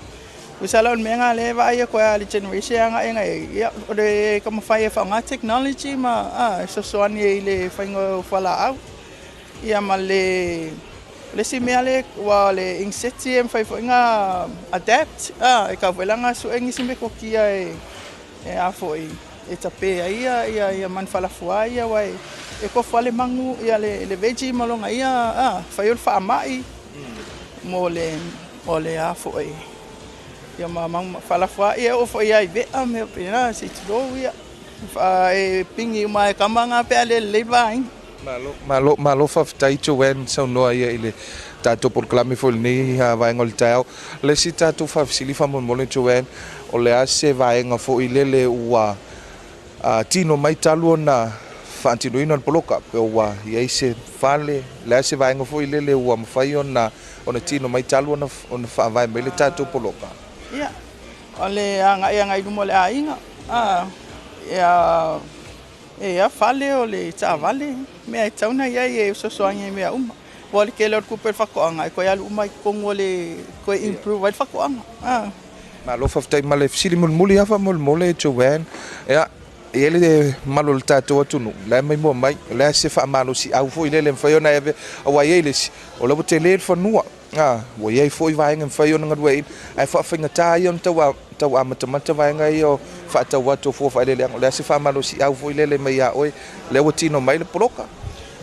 usala me nga le vai ko ali generation nga ia ole como fai fa nga technology ma so ani ile fa ngo fala au ia male le si me ale wa le inseti em fai nga adapt e ka velanga so engi se me ko kia e foi e tape ia man fala fuaia wai e ko fale mangu ia le veggie malonga ia fai ol fa mai mo le afo ia mamang fala fuaia o foi ai ve a me pena se tro ia fa e pingi mai kamanga pe le vai malo fa tai Joanne so no ia ile tato por clame fo ni vai ngol tao le si tato fa sili fa mo le Joanne o le ase vai nga fo ile le ua tino mai talu na fantino ina poloka pe wa ia se fale la se vai ngo foi le wa mfai ona tino mai talu ona fa vai mele tatu poloka ia ole anga i mo le ainga ia fale ole ta vale me tauna ia e so soange me uma wal ke lor ku per fa ko anga ko ya uma ko ngole ko improve vai fa ko anga ma lo fa tai male sili muli afa mole Joanne ia ele malo le tatou atunu la mai mo mai la se fa malo si au foi le fai ona eve wa ele o lo te le fanua wa ye foi vai ngam fai ona ngwe ai fa finga tai on tau amata vai ngai o fa tau watu fo fa le la se fa malo si au foi le mai ya oi le wotino mai le poloka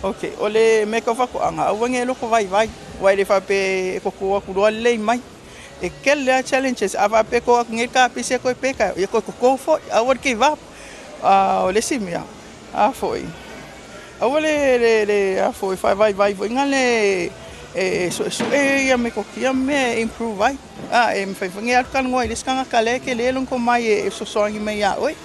okay ole me ko fa ko anga au ngelo ko vai le fa pe ko ku le mai e kelle challenges ava pe ko ngeka pe se ko peka e ko fo au ke va ole simia foi le foi vai ngale so ia me ko kia me improve vai e me fai ngia kan ngoi le skanga kale ke le long ko mai e so soangi me ya oi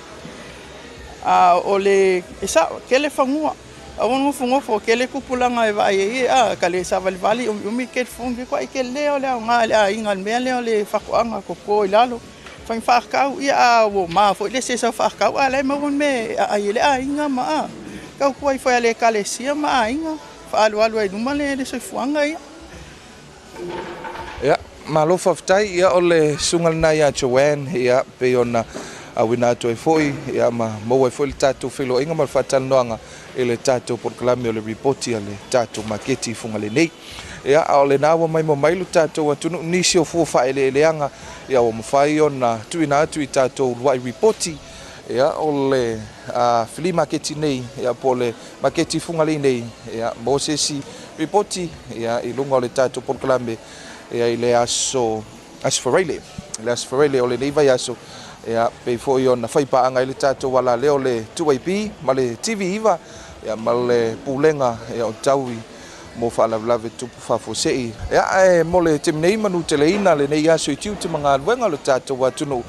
ole esa ke le fangua mo fungo fo ke le kupulanga e vai kale sa vali o mi ke fungi ko ke le ole nga ingal me le ole fakuanga ko ilalo Fai whakau ia o maa fo ile se sa whakau a le mawon me a ile a inga maa. Kau kuai fai ale kalesia maa inga. Whaalu alu ai numa le soifuanga ia. Ia, malofa fitai ia o le sungal na ia Joanne ia pe ona a wina atu e foi ia ma mau e foi le tatu filo inga ma fatal noanga e le tatu porklami o le reporti le tatu maketi funga le nei. Ia o le nawa mai mo mailu tatu wa tunu nisi o fufa ele leanga ia o mafai ona tuina atu i tatu wai reporti ia o le fili maketi nei ia po le maketi funga le nei ia mo sesi reporti ia i lunga o le tatu porklami ia i le aso asfarele o le nei vai aso ia pe foi ona fai paanga i le tatu wala leo le 2AP ma le TV iva ia ma le pulenga ia o taui mo fa'alavlave tupu fa'afosei ia mo le teminei manu teleina lenei aso i tiu te magaluega o le tatou atunu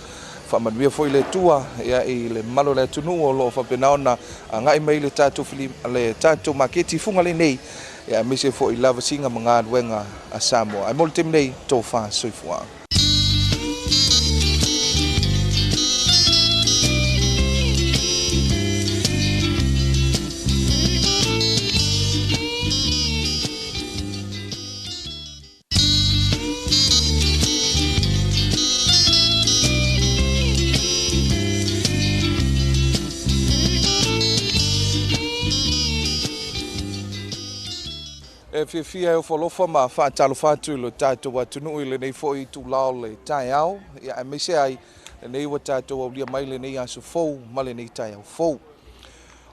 fa'amanuia foi le tua ia i le malo le atunu o lo'o fa'apena ona aga'i mai le tatou le tatou maketi fuga lenei ia mise fo'i lavasiga magaluega a Samoa ai mo le teminei tofā soifua. Fia o folofa ma Talofa atu lo tatou atunu i lenei fo'i tulao le taeao ia e mese ai lenei ua tatou aulia mai lenei aso fou ma lenei taeao fou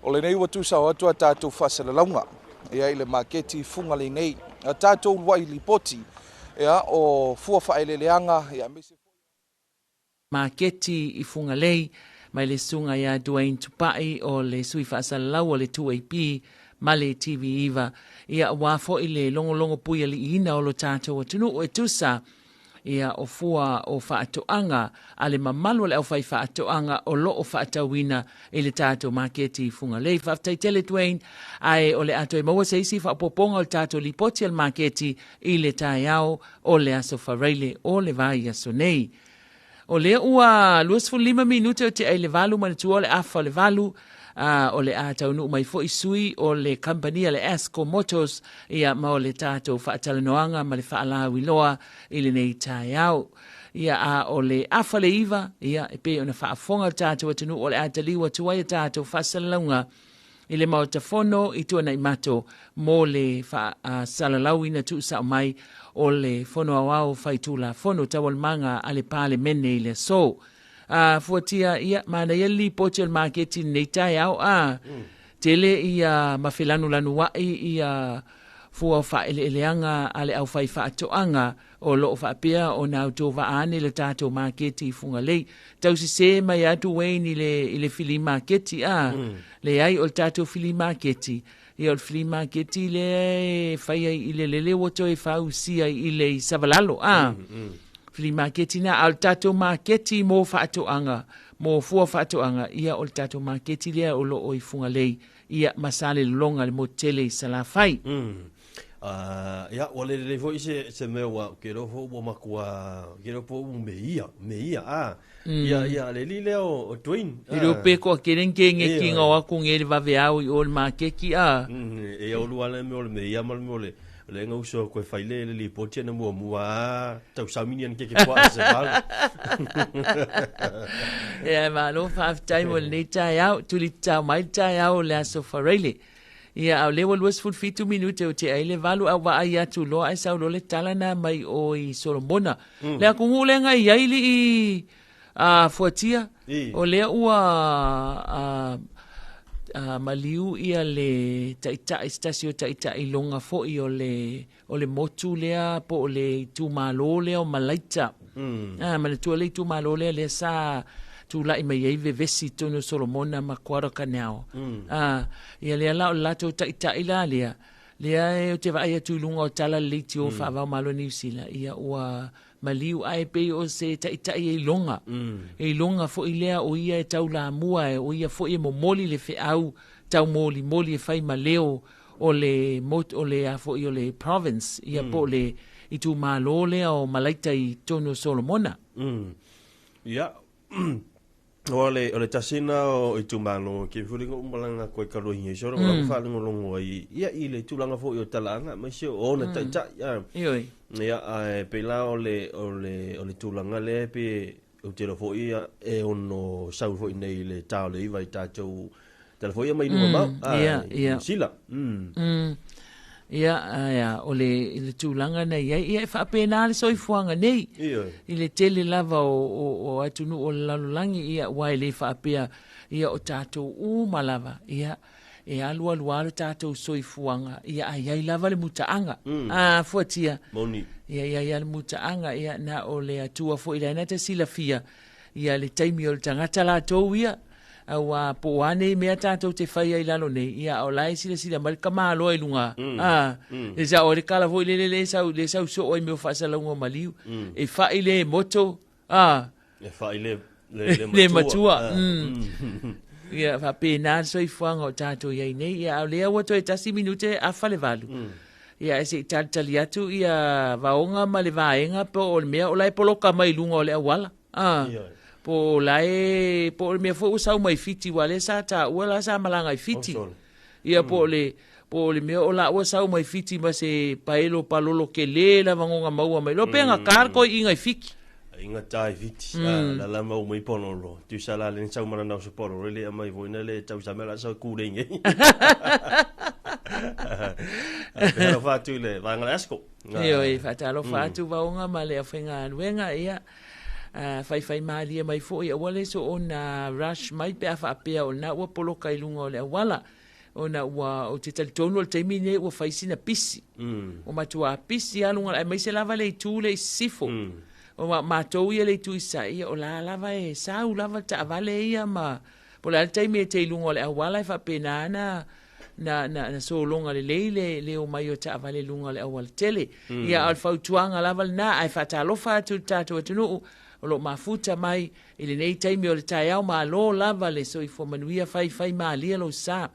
o lenei ua tusao atu a tatou fa'asalalauga ia i le maketi fuga lenei a tatou luai lipoti ia o fua fa'aeleleaga ia mese maketi i funga lei mai le sunga ia Dwayne Tupai o le sui fa'asalalau o le 2AP ma le TV iva ia wafo i le longo pui ali ina o lo tātou atunu o e tusa ia o fua o whaatoanga a le mamalu le au whai whaatoanga o lo o whaatawina i le tātou maketi funga lei whaftai tele Dwayne ai o le ato e maua seisi whaapoponga o le tātou lipoti al maketi i le tāiao o le aso whareile o le vai aso nei. O le ua 25 minute o te ai le valu manitua o le afa o le valu o le atau nu mai fo isui o le compania le Esco Motors ia ma o le tātou whaatalanoanga ma le whaalawi loa i le nei tāiau. Ia o le afa le iva ia e pe ona whaafonga tātou atunu o le ataliwa tuai tātou whaasalaunga i le mautafono i tuana i mato mo le salalau ina tu sa mai o le fono awao faitula fono tawalmanga ale pale mene i le so. Fuatia ia mana ia li poche al marketi nei tai au tele ia mafilanu lanu wai ia fua fa eleanga ale au fai fa toanga o lo fa pia o na to va ane le tato marketi funga lei tau se mai atu weni le fili marketi le ai o tato fili marketi ia o fili marketi le fai ile le woto e fa usia ile savalalo fili marketi na al tato marketi mo fatoanga mo fua fatoanga ia o tato marketi le o lo o ifunga lei ia masale longa le motele i salafai ia wale le voi se mewa ke ro fo mo makua ke ro po meia ia le li leo o twin i ro pe ko keren kenge kinga wa ku ngere va veau i ol makeki e o lu ale me meia mal me le nga uso ko faile le li potia na mua tau saminian ke kwa se val ma lo fa time will need tai out to li ta mai tai out la so farele ia au lewa luas food fit 2 minute o te aile valu au wa ai atu lo ai sau lo le talana mai o i Solomona le aku ngule nga i aili i fuatia o le ua maliu ia le taita estasio taita i longa foi o le motu lea po o le tu malo lea o malaita ma le tu le tu malo le sa tu lai mai ai vesi tonu Solomona ma kwara kanao ia le la lato taita ila lea e te vai tu lunga o tala le ti o fa va malo ni sila ia ua maliu ai pe o se taita i longa fo ilea o ia e tau la mua o ia fo i momoli le fe au tau moli e fai maleo o le fo i o le province ia po le i tu malo lea o malaita i tono Solomona Ia. Ole tasina o itumano ke fulinga umalanga ko karohi so ro fa ngolongo ia ile tulanga fo yo talanga ma se ona ta ya ia pela ole tulanga le pe o te fo ia e ono sau fo nei le tau le vai ta tau telefo ia mai no ma ia sila ia ole tulanga nei ia fa pena le soifuanga nei ile tele lava o atunu o lalulangi ia wai le fa pea ia o tatou malava ia e alua lualo tatou soifuanga ia ai lava le mutaanga fuatia moni ia le mutaanga ia na ole atua fo ile na te silafia ia le taimi o tangata la tou ia awa po ane mea tātou te whai ai lalo nei ia o lai sila mari ka mālo ai lunga e sa o le kala voi le sau so oi meo whaasa launga maliu e whai le moto e whai le matua ia wha pēnā so i whanga o tātou iai nei ia o lea wato e tasi minute a whale valu ia e se tali atu ia vaonga ma le vaenga po o le mea o lai poloka mai lunga o le awala po lai po me fo usau mai fiti wale sa ta wala sa malanga fiti ia po le me ola usau mai fiti ma se paelo palolo ke le la vangonga maua mai lo penga karko inga fiki inga tai fiti la mau mai pono lo tu sala le sau mana na so pono le mai voina le tau sa mela sa ku denge pero fatu le vanga asko io e fatalo fatu vaonga ma le afenga wenga ia fai malia mai fo ia wale so ona rush mai pe afa pe o na wa polo kai lunga o le wala ona wa o te tonu te mine o fai sina pisi o matua pisi alunga mai se lava le tu le sifo o ma to ia le tu isa ia o la lava e sa u lava ta vale ia ma po la te me te lunga o le wala fa pe na so longa le o mai o ta vale lunga le wala tele ia al fautuanga lava na ai fa talofa tu tatu tunu o lo mafuta mai ile nei taimi o le taiao ma lo lava le soifo manuia fai maalia lo sa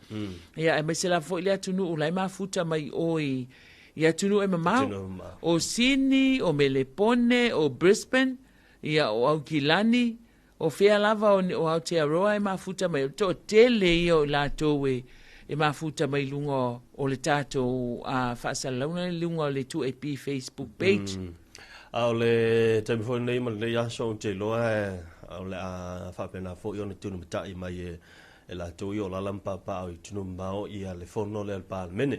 ia e mai se la fo ile atunu o lai mafuta mai oi ia tunu e mamau o Sydney o Melepone o Brisbane ia o Aukilani o fea lava o Aotearoa e mafuta mai to tele ia o la towe e mafuta mai lunga o le tatou a faasalauna lunga o le 2AP Facebook page le taimi fo nei mal le yaso te lo au le a fa pena fo yo ne tunu mata mai e la to yo la lampa pa o tunu mao ia le fono le palmene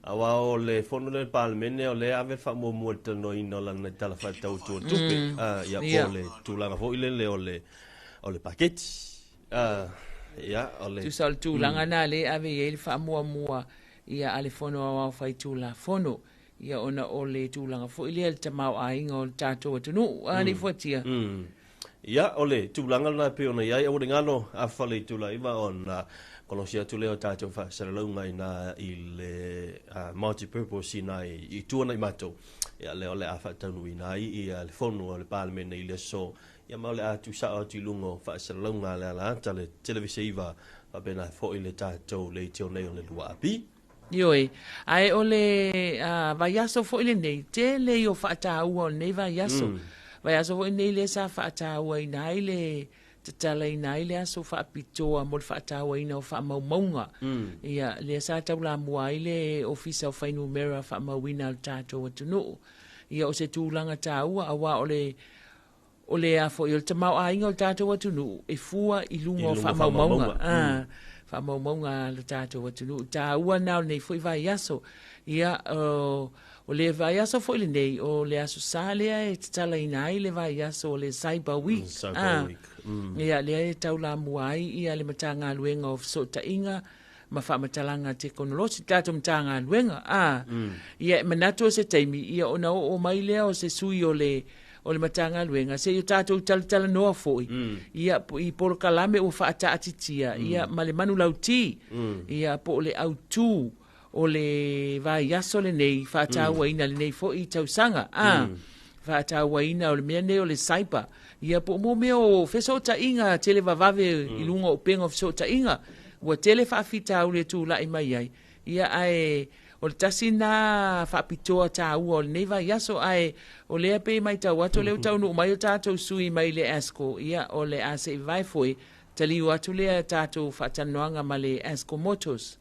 awa o le fono le palmene o le ave fa mo mo te no ino la na tala fa tau tu tupe ia po le tu la fo ile le o le paquet ia o le tu sal tu la na le ave ele fa mo ia ale fono au fa tu la fono ia ona o le tūlanga fo ile te mau ainga o tātou atunu ani fuatia ia o le tūlanga na pe ona ia o le ngalo a fale tula iwa ona kolosia tule o tātou fa saralaunga ina i le multi-purpose ina i tuana i matou ia le o le a fatanu ina i le fonu o le palmene i le so ia mau le a tu sa o tilungo fa saralaunga le ala ta le televise iwa fa bena fo ile tātou le teo nei o le lua api Ioi, ai ole vaiaso fo ile nei, te le o whaataua o nei vaiaso. Vaiaso fo nei le sa whaataua i nai le, te tala i nai le aso whaapitoa mo le whaataua ina o whaamaumaunga. Ia, le sa tau la mua i le ofisa o whainu mera whaamauina o tātou atunu. Ia o se tūlanga tāua, awa o le a fo i o te mau a inga o tātou atunu, e fua i lunga o whaamaumaunga. Fa maunga le tātou atunu. Tā ua nao nei foi vai aso. Ia o le vai aso foi le nei. O le aso sa lea e tala inai le vai aso o le Cyber Week. Ia lea e tau la muai. Ia le matanga luenga o so ta inga. Ma wha matalanga te konolosi. Tātou matanga luenga. Ia manato se taimi. Ia ona o mai lea o se sui o le matanga luenga se yo tātou tala noa foi ia i por kalame o faata atitia ia male manu lauti ia po le autu o le vai aso le nei faata waina le nei foi tausanga faata waina o le mene o le saipa ia po mo me o fesota inga tele vavave i lunga o penga o fesota inga wa tele fa fita o le tu la i mai ai ia ai o le tasi na whaapitoa tā ua o le neiva iaso ai o lea pe mai tau atu leo tau nu mai o tātou sui mai le asko ia o le ase i vai foi taliu atu lea tātou whaatanoanga ma le asko motos.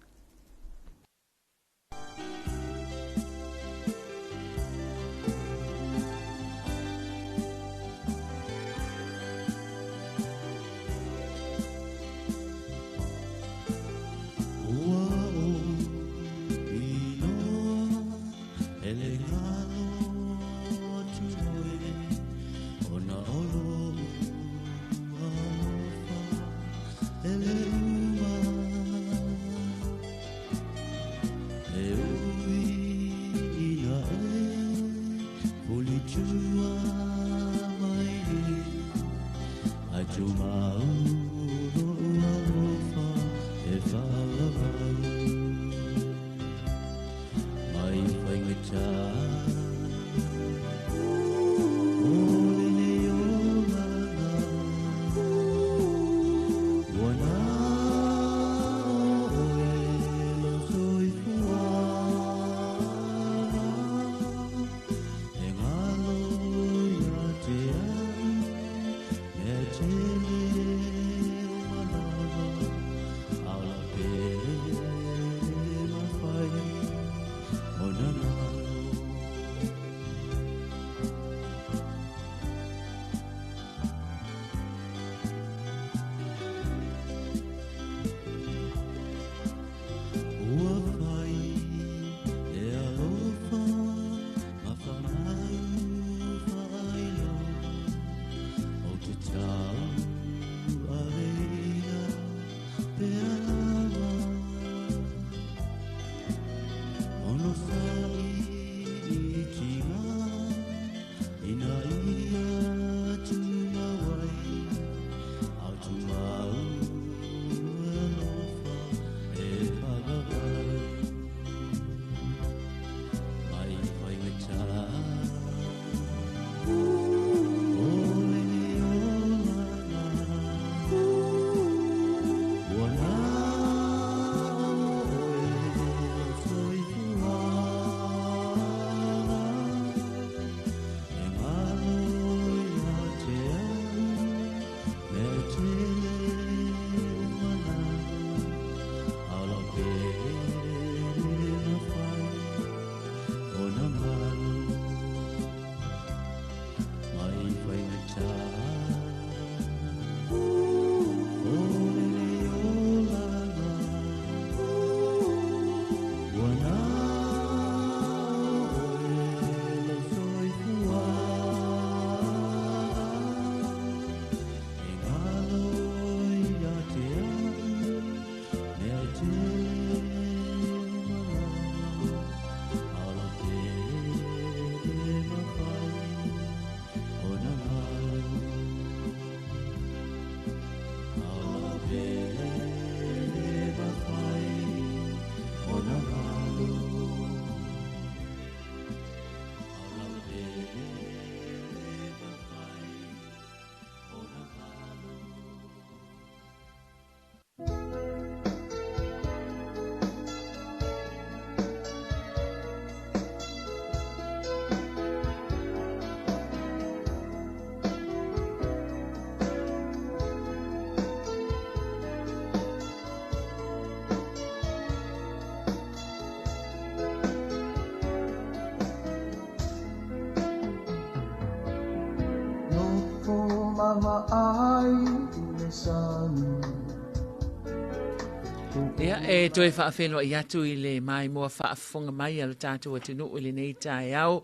Ia e toi whaafelo i atu I le mai mua whaafonga mai ala tātou atinu o le nei tae au.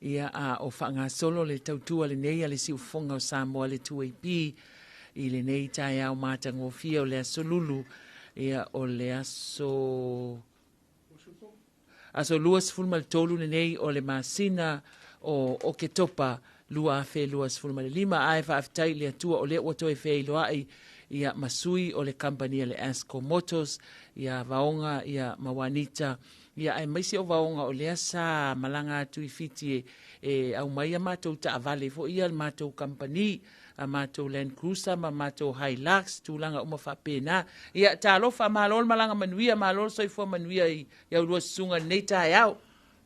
Ia a o whaanga solo le tautua le nei ale si ufonga o Samoa le tuaipi I le nei tae au mātango fia o le aso lulu. Ia o le aso luas fulma le tolu le nei o le masina o ke topa lua afe luas fulma le lima ae whaafitai le atua o le watoi fei loai ia masui o le kampania le Asco Motors, ia vaonga, ia mawanita, ia ai maisi o vaonga o le asa malanga atu I fiti e au mai a mātou ta avale fo ia mātou kampani a mātou Land Cruiser, ma mātou Hilux, tūlanga uma whapena. Ia talofa malol malanga manuia, malol soifua manuia i au rua sunga nei tai au.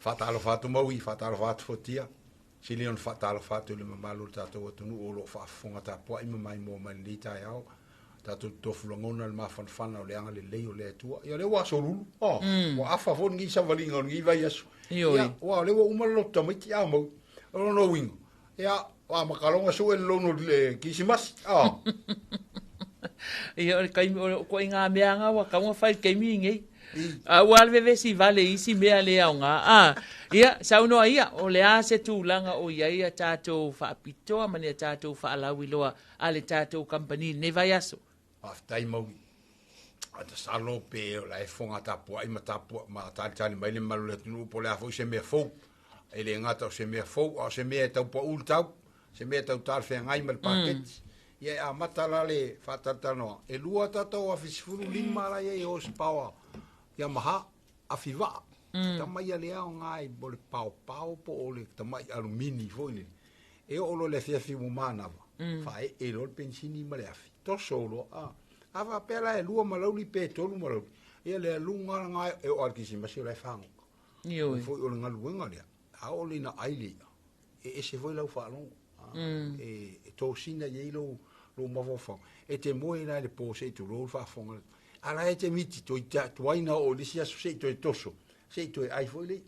Whatalofa atu maui, whatalofa atu fotia. Sili on whatalofa atu le mamalo tātou atunu o lo whaafonga tā pua ima mai mō mani nei tai au. Tātou tofu langona le mawhanwhana o le anga le leo le atua. Ia le wa sorulu. Wa afa fon ngi savalinga ngi vai asu. Ia wa le wa umalo tamiti a mau. O no wingo. Ia wa makalonga so e lono le kisimas. Ia ko inga meanga wa kaunga fai keimingi. Wa le vesi vale isi mea le aunga. Ia sauno ia o le a se tūlanga o ia tātou whaapitoa mani a tātou whaalawi loa a le tātou company ne vai aso. Aftai mau. Ata salo pe o la e fonga tapua i matapua ma tali mai le malu le tunu po le afo se mea fou. E le ngata o se mea fou o se mea tau pa ultau. Se mea tau tal fe ngai mal paket. Ia a matala le fatatanoa. E lua tatou a fisifuru lima la ye o spawa. Ia maha a fiva. Tamai a le au ngai bo le pau po o le tamai alumini foine. E o lo le fiafi mumanava. Fa e lo pensini ma le afi. To solo ava pela e lua malauli pe tolu malauli ia le lunga nga e o arkisi masi le fango io foi o nga luenga le a o le na aile e se foi lau fa long e to sina ye lo mavo fa e te moi na le pose tu lo fa fonga ala e te miti to ita tuaina o le sia se to toso se to ai foi le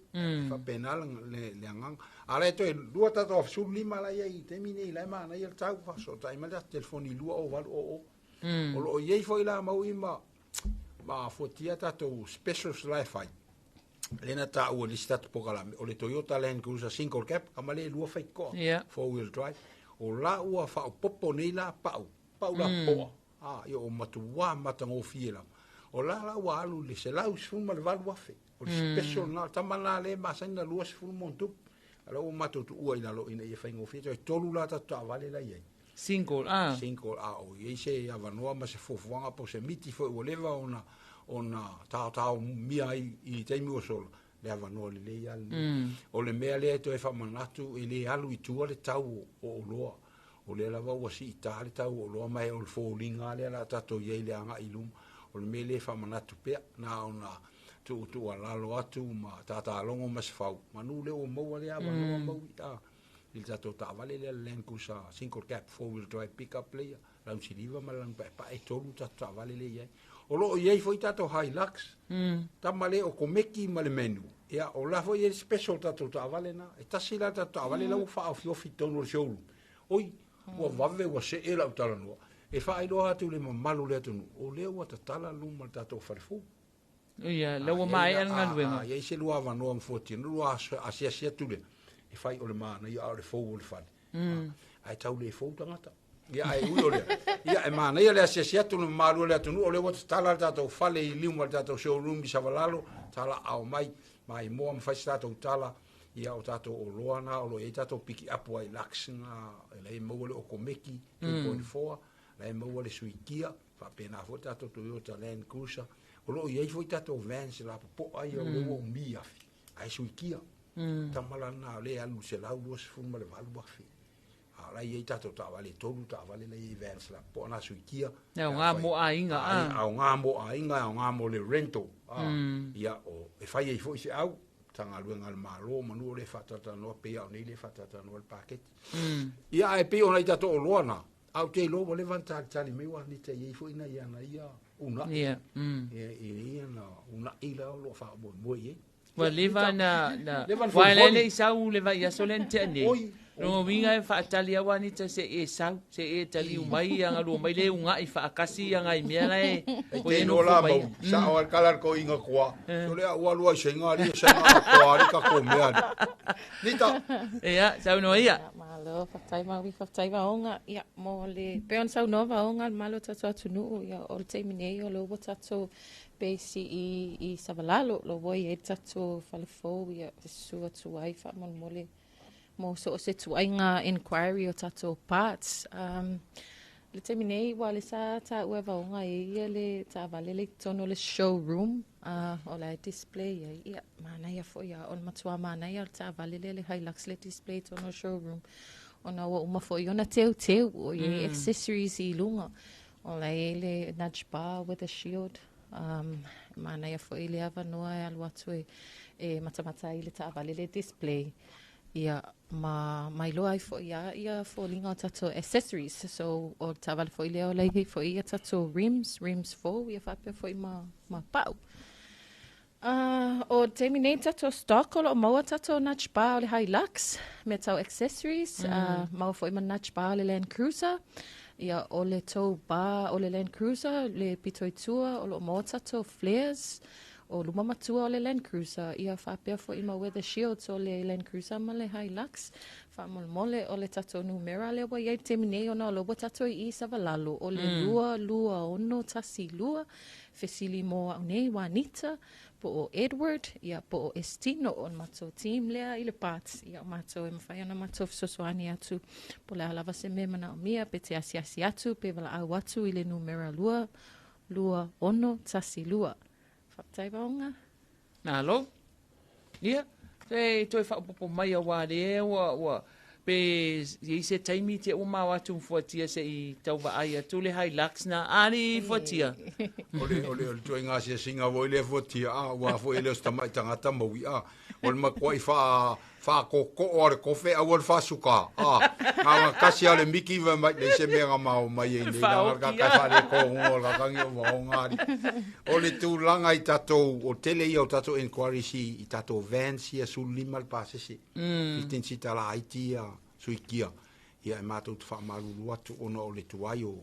fa penal le ngang ala to lua ta to su lima la ye te mine la ma na ye tau fa so ta ima da telefoni lua o val o o lo ye foi la mau ima ma fotia ta to special life ai lena ta o lista to pokala o le Toyota Land Cruiser single cab amale lua fai ko 4-wheel drive o la ua fa popo nei la pau la po yo o matua matango fiela o la ua alu le se lau sfuma le valu afe o le special na tamana le masana lua sfuma montu ala o matu tu ua ina lo ina ye fai ngofi to tolu la ta vale la ye single o ye se avanoa ma se fofuanga po se miti fo o leva ona ta mia i te mi o solo le avanoa le ya o le mea le to e fa manatu e le alu i tua le tau o loa o le lava o si ta le tau o loa mai o le folinga le la tato ye le anga ilum o le mele fa manatu pe na ona tu ala lo atu ma ta longo ma se fau manu le o mo le avanoa mo ta il tato ta vale le Land Cruiser single cab 4-wheel drive pickup player la siliva ma lang pa e tolu ta vale le ye o lo ye foi tato Hilux tamale o komeki ma le menu ya o la foi special tato ta vale na e tasila ta vale la fa of tono show oi o vave o se era utala no e fa ai lo atu le malu le atu o le o ta tala luma tato farfu ia le o mai an ngalwenga ye se lo ava no am 14 lo asia tule e fai o le mana ia o le fou o le fale ai tau le fou tangata ia ai ui o le ia e mana ia le asia tu le malu le atu o le wata tala tato fale i liuma tato showroom i savalalo tala au mai mo am fai tato tala ia o tato o loana o lo e tato piki apu ai laksina le mo le o komeki 2.4 le mo le suikia fa pena fo tato Toyota Land Cruiser o lo ye foi tato vans la po ai o le o mia ai suikia tamala na le alu se la lu se fuma le valu afi ala ye tato ta vale tolu ta vale le events la po na suikia nga mo ainga nga mo le rental ia o e fai e foi se au tanga luenga le malo manu le fatata no pe au nei le fatata no le paket ia e pe ona tato o loana au te lo le vanta tali me wa ni te ye foi na ia na ia una ia na una ila lo fa mo ye wa leva na wale le sau leva ia solente ne no winga e fa talia wani te se e sau se e tali mai anga lu mai le unga i fa kasi anga i mea e o e no la mo sa o kalar ko inga kwa so le wa lu ai senga ali senga kwa ri ka ko mea nita ia sau no ia malo fa tai ma onga ia mo le peon sau nova onga malo tatu tunu ia o te mine o lo tatu basi i savalalo lo voi e tatu falafo ia sua tu ai fa mon mole mo so se tu ai nga inquiry o tatu parts le te mine wa le sa ta ueva onga ia le ta vale le tono le showroom o la display ia mana ia fo ia on matua mana ia ta vale le Hilux le display tono showroom ona ua uma fo'i ona teu o ye accessories I lunga. O la ele nudge bar with a shield. Mana ia fo'i le ava noa e alu atu e matamata I le taavale le display. Ia mai loa ai fo'i ia fo'olinga o tatou accessories. So o taavale fo'i lea o lai fo'i ia tatou rims 4 ia whapea fo'i ma pau. O terminate tatou stock o lo maua tatou nudge bar o le Hilux me tau accessories. Maua fo'i ma nudge bar o le Land Cruiser. Ia o le tow bar o le Land Cruiser, le pitoitua o lo maua tatou flares. O luma matua o le Land Cruiser, ia whapea fo'i ma weather shields o le Land Cruiser ma le Hilux. Whamole o le tatou numera le wa iai temine o na o lobo tatou I Savalalo o le lua ono tasi lua. Fesili mo au nei Juanita, po o Edward, ia po o Estino o matou team lea I le parts. Ia o matou e mawhai ana matou fisosoani atu. Po le alava se me mana o mia, pe te asiasi atu, pe wala au atu I le numera lua ono tasi lua. Whaptai vaonga? Nā lo. Ia. Te toi whapopo mai a wāre e wa. Pe I se taimi te o mau atu mfuatia se I tau wa ai atu le Hilux na ani fuatia. Ole toi ngā se singa voi le fuatia a wa fo ele sta mai tangata maui a. Ole makoi fa koko o le kofe a wal fa suka. Nga kasi ale miki va mai le se mea mau mai e nei nga ka fa le ko ngo la kangi o wa ngari. Ole tu langa I tatou o tele I o tatou inquiry si I tatou van si a sul lima le pasese. Fitin si tala Haiti a suikia. Ia e mātou te whamaruru atu ono o le tuai o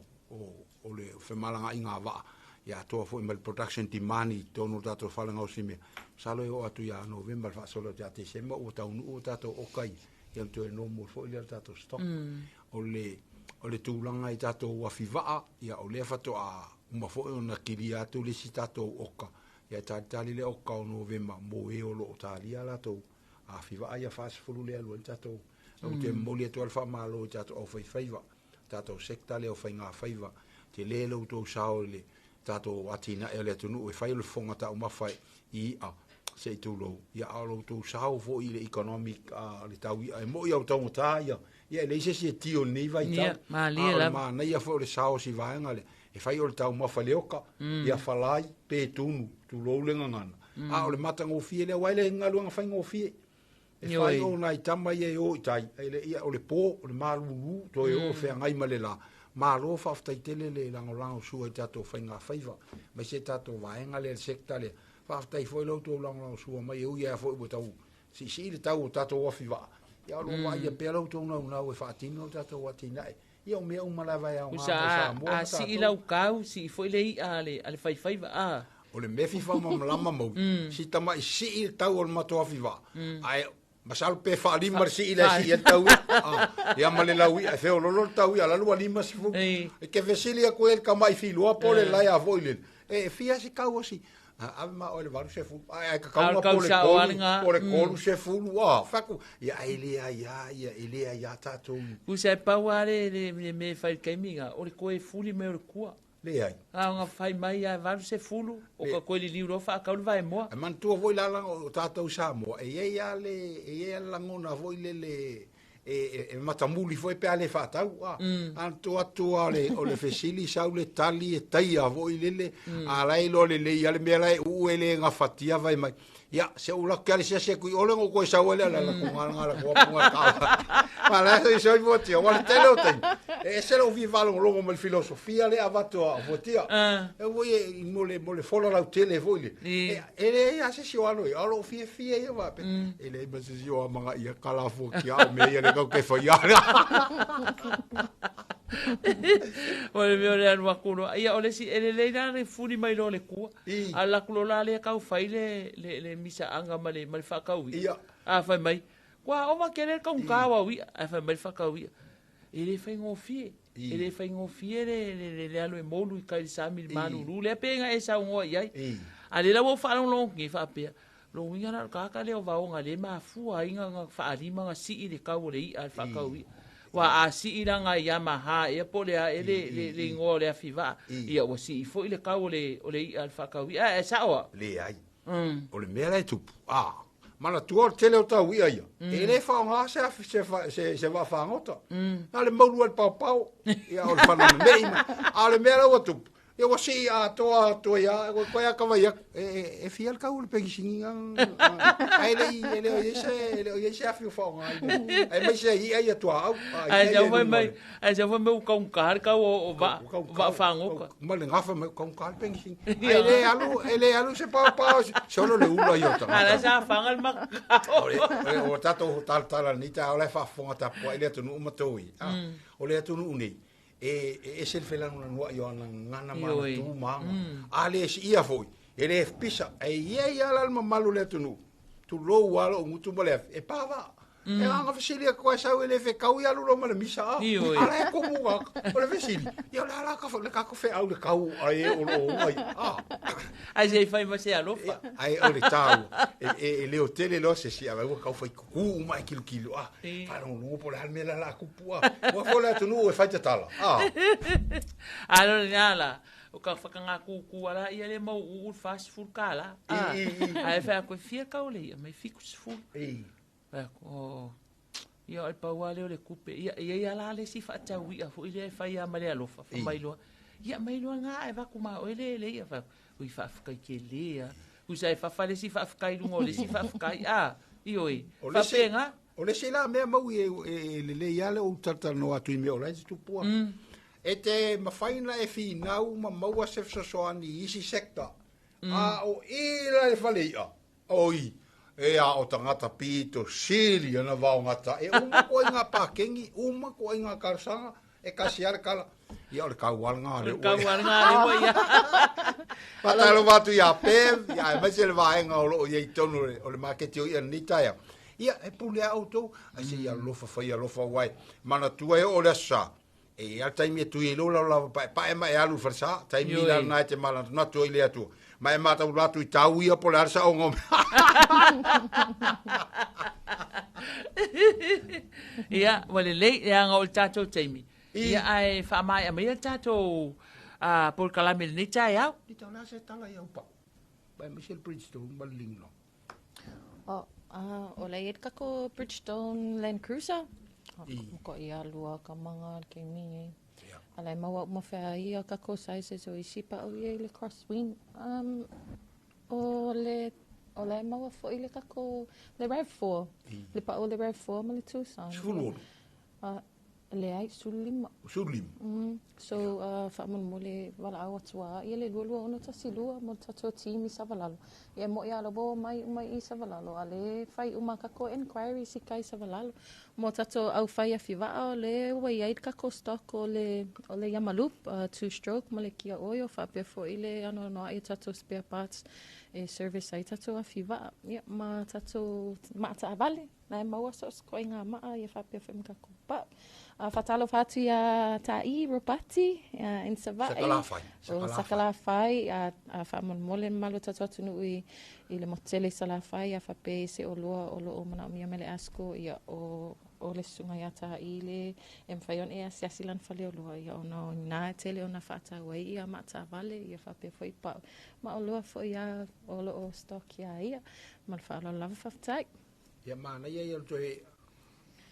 le whemalanga I ngā waa. Ia toa fo I production timani tono tatou whalanga o simea. Salo o atu ia November fa solo te ate sema o taunu o tatou okai. Ia to e normal fo ile tatou stock. O le tūlanga I tatou wawhiwaa. Ia o lea fato a umafo e ona kiri atu le si tatou oka. Ia tali le oka o November mo e o lo o talia latou. A whiwaa ia whaasifuru le alua tatou. O te moli atu alfa malo tatou o whaiwhaiwa. Tatou sekta le o whainga whaiwa. Te le lau tau sao le tatou atina e le tunu e whai le whonga tau mawhai I a se I tūlou. Ia alo tau sao fo I le economic le tau I a mo I au tau ta ia. Ia le se se tio nei vai tau. Ia, ma lia la. Ma nei a fo le sao si vaenga le. E whai o le tau mawhai le oka. Ia whalai pe tunu tūlou le ngangana. A o le mata ngofie le waile ngaluanga whai ngofie. E whai o nai tama ia o itai. Ia o le pō, o le maruru, to e o whea ngai ma le la. Mālo whaftai tele le lango sua I tatou whainga whaiva. Mai se tatou vaenga le sekta le. Whaftai fwoi lau tō lango sua mai e ui ea fwoi bo tau. Si le tau o tatou wafiwa. Ia alo wai e pēlau tō nau e whaatino o tatou watina e. Ia o mea umalawai au ngā Samoa. A si I lau kau, si fwoi le I ale whaiwhaiva a. O le mefi whamamlama mau. Si tama I si I tau o le mato wafiwa. Ai masal pe fa lima si ila si tau ya male la wi fe o lo tau ya la lua lima si fu e ke vesilia ko el kamai fi lo pole la ya voilen e fia si kau si a ma o le varu se fu ai ka kau pole ko se fu wa faku ya ile ya tatu u se pauare le me fai kaiminga o le ko e fuli me o kua le ai nga fai mai a varu se fulu o ka ko le libro fa ka vai mo e man tu voi la o tatou Samoa e ia la ngona voi le e matamuli foi pe ale fa tau anto atu ale o le fesili sau le tali e taia voi le ala ilo le ia le mera u ele nga fatia vai mai ya se ula kali se ku ole ngo ko sau ele la ko ngala ko ka mala se so votia wala telo ten e se lo vi valo longo mal filosofia le avato a votia e voi mole follow la tele voi ele ya se si walo alo fie ia va ele ba se si o manga ia kala fo kia me ia le ko ke fo ia ole me ole anu akuno ia ole si ele le na le funi mai lo le ku ala kulo la le ka fai le misa anga male fa ka wi ia a fai mai kwa o ma kere ka un ka wa wi a fai mai fa ka wi ele fai ngofie ele fai ngofie le alo e molu ka i sami manu le penga e sa ngo ia ale la wo fa lo ngi fa pe lo winga na ka le o va o ngale ma fu a inga fa alima nga si le ka wo le i a fa ka wi wa a si iranga Yamaha e pole a le ngo le afiva ia o si fo ile ka o le i alfa ka wi e sa o le ai o le mera e tupu mana tua tele o tau ia ia. E le whaonga se wa whaongota. Na le mauru al pau ia o le whanau meima. A le mea lau atupu. Ia wa si a toa ia, koe a kawa ia. E fia le kau le pengisingi ai le o yese a fiu whaonga. Ai mai se ia ia tua au. Ai sa foi meu kong kar ka o va whangoka. Ma le ngafa me kong kar pengisingi. Ai le alu se pau solo le ula ia ta. Ala sa whangal mak. O tato tala ni ta ole fa fonga ta po ile tunu umatoi. O le tunu uni. E se fela no yo ngana ma tu ma. Ale si ia foi. Ele pisa e ia la malu le tunu. Tu lo walo mutu mole e pava. E anga fesilia ko sa ele fe kau ia lo ma le misa. Ala e ko mu o le fesili. Ia la ka ko fe au le kau ai o lo ai. Ai sei fai ma se alofa. Ai o le tau. E le hotel lo se si ava ka foi ku mai kilo. Para no po la mela la kupua. Wa fo la tunu e fai tala. Alo nyala. O ka whakanga kuku ala ia le mau fast food kala. Ai whea koe fia kaule, mai fikus food. Ia ai pau ale o le kupe. Ia la le si whaatau ia fo ile whai a mare alofa. Whamailoa. Ia mailoa ngā e waku maa o ele ia wha. Ui whaafukai ke lea. Usai whawhale si whaafukai lungo le si whaafukai. Ioi. Whapenga. O le se la mea mau e le ia le o tata no atu i mea o lai tu pua. E te mawhaina e whinau ma maua se fsasoani isi sekta. O ila e whale ia. Oi. E a o tangata pito sili ana wao ngata. E uma ko inga pakengi, uma ko inga karsanga. E kasiare kala. Ia o le kauwal ngā le ua. Kauwal ngā le ua ia. Matalo watu ia pev. Ia e maise le vaenga o lo i tonu o le maketi o ia nitaia. Ia e pule auto. A se ia lofa whai a lofa wai. Mana tua e o le sa. E al taimi e tui e lola la pa e mai alu farsa. Taimi la nai te malana. Na tua i le atua. Ma e mata ulatu i tau ia po le arsa o ngome. Ia, wale lei e anga o le tatou taimi. Ia ai whaamai a mea tatou por kalame le nita e au. Nita ona se tala i au pa. Bai Michelle Bridgestone, maling no. O le kako Bridgestone Land Cruiser. Ko ia lua ka manga ke mi. Alai maua mawhea ia kako sizes o i sipa o ia le crosswind. O le maua fo i le kako le RAV4. Le pa o le RAV4 ma le Tucson. Sululu. Le ai sulima. Sulima. So whaamon mo le wala awa tua. Ia le lua ono tasi lua mo tato timi savalalo. Ia mo ia lobo mai i savalalo. A le whai uma kako inquiry si kai savalalo. Mo tato au whai a whiwaa o le wai aid kako stock o le Yamalup, 2-stroke mo le kia oio. Whapea fo i le ano noa i tato spare parts e service ai tato a whiwaa. Ia ma tato maata a vale. Nai maua sos koe ngā maa i whapea whim kako. Pa. Fatalo fatu ia tai ropati in Savai. Sakala fai a famon mole malu tatu nu i le motele sala fai a fape se o loa o lo o mana mia mele asko ia o le sunga ia tai le em fayon e asiasilan fale o loa ia ona na tele ona fata wai ia mata vale ia fape foi pa ma o loa foi ia o lo o stock ia mal falo lava fatai. Ia mana ia ia to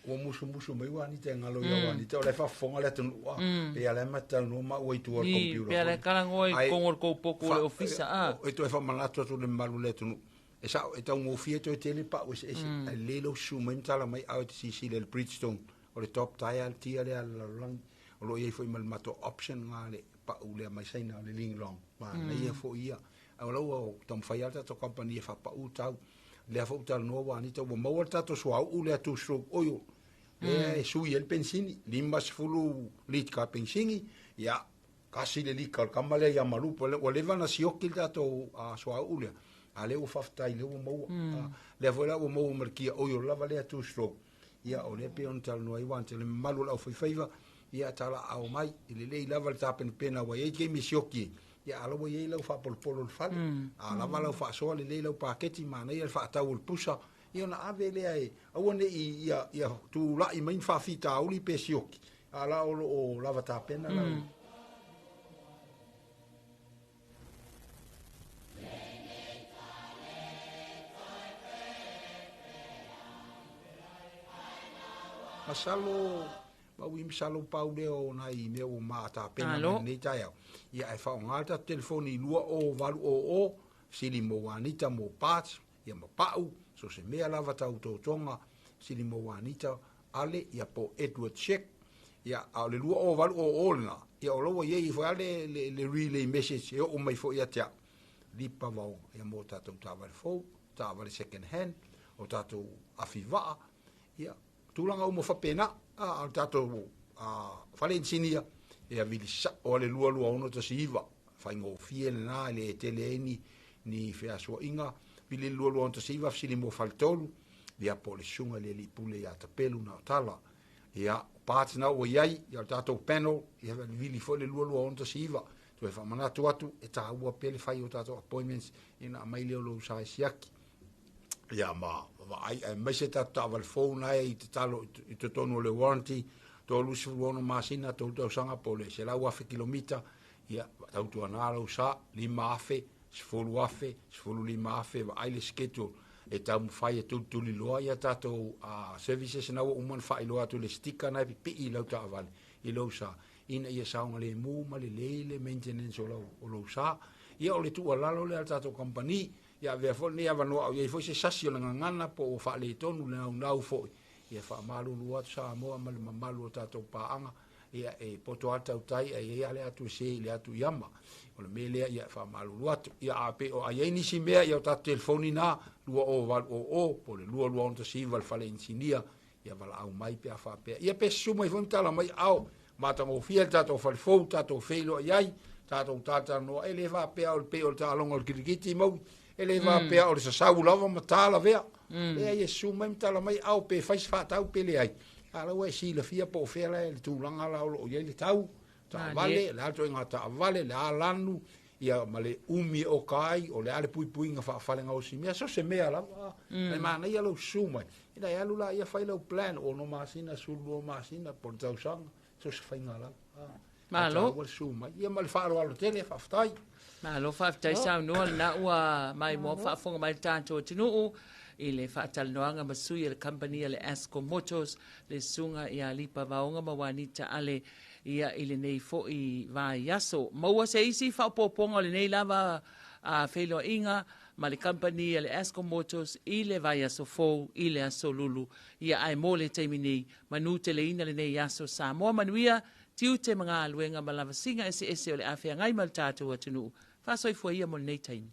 o musu mai wani te ngalo ia wani te o le whafonga le tunu ua pe ale mata no ma ua i tuar computer pe ale karango i kongor kou poko le ofisa o i tu e whamanato tu le malu le tunu e sa e tau ngofia to e tele pa o se e lelo su mai tala mai au te sisi le Bridgestone o le top tire al tia le lang o lo iei foi mal mato option nga le pa u le mai saina le ling long ma na ia fo ia au lau o tam whaialta to company e whapa u tau le a fo tal no wani to mo volta to so au le tu stroke oyo e sui el pensini limbas fulu lit ka pensini ya kasi le likal kamale ya malupo o le vana siokil to a so au le ale o fafta ile o mo le vola o mo merkia oyo la vale tu stroke ya o le pe on tal no i want le malu la foi faiva ya tala au mai ile le lava ta pen pena wa ye ke mi sioki ya alo ye lo fa por polo fal ala vala fa so le lo paketi mana ia fa ta ul pusa ia na ave le ai o ne ia tu la i main fa fita uli pe sioki ala o lava ta pena la Masalo ma wi misalo pau le o na I me o ma ta pena nei tai au ia e fa ngata telefoni lua o valu o sili mo wanita mo pat ia mo pau so se mea lava tau tonga sili mo wanita ale ia po Edward check ia au le lua o valu o na ia o lo ye I fa le relay message o mai fo ia tia lipa vau ia mo tatu tava fo tava second hand o tatu afiva ia tulanga o mo fa pena a tatu Valencinia ia vilisa o le lua ono to siva fa ngo fiel na le teleni ni fe aso inga vile lua ono to siva sili mo faltolu ia polisunga le lipule ia tapelu na tala ia parts na o iai ia tatu panel ia vili fo le lua ono to siva to fa mana tu atu e ta ua pele fai o tatu appointments ina mai le lo sa siaki ia ma ai mai se tatu aval phone ai te talo I te tonu le warranty to lusi wono masina to sanga pole se la wafe kilomita ia tau tu anara usa lima afe sfolu afe sfolu lima afe va ai le schedule e tau fai e tu li loa ia tato services na o man fai loa tu le sticker na pi I lo ta vale I lo sa ina ia saunga le mu ma le maintenance o lo sa ia o le tu alalo le tato company ia ve fo ni ava no ia fo se sasio nga ngana po fa le tonu le na fo ia fa malu lua Samoa mal malu tatou paanga ia e poto ata utai ia le atu se le atu yama o le mele ia fa malu lua ia ape o ai ni simea ia ta telefoni na lua o val o po le lua on to sival Valencinia ia vala au mai pe fa pe ia pe suma I von tala mai au mata mo fiel tatou fal fo tatou felo iai tatou tata no ele va pe o pe o ta longo kirikiti mo ele va pe o se sau lava matala vea e ia suma tala mai au pe fais fa tau pele ai ala we si la fia po fela le tulanga la o ye le tau ta vale la to ngata vale la lanu ia male umi o kai o le ale pui nga fa fale nga o si mea so se mea la e mana ia lo suma ina ia lula ia fai lo plan o no masina sul masina por tau sang so se fai nga la malo o suma ia mal fa lo tele fa ftai malo fa ftai sa no na ua mai mo fa fonga mai tanto tinu I le whaatalanoanga masui le company le Asco Motors le sunga ia lipa vaonga mawanita ale ia I le nei fo I vai yaso. Maua se isi whaopoponga le nei lava a whelo inga ma le company le Asco Motors I le vai yaso fo I le aso lulu ia ai mo le teimini manu te le ina le nei yaso Samoa manuia tiu te mga aluenga malava singa ese o le awhia ngai mal tātua tunu. Whasoi fua ia mo le nei taimi.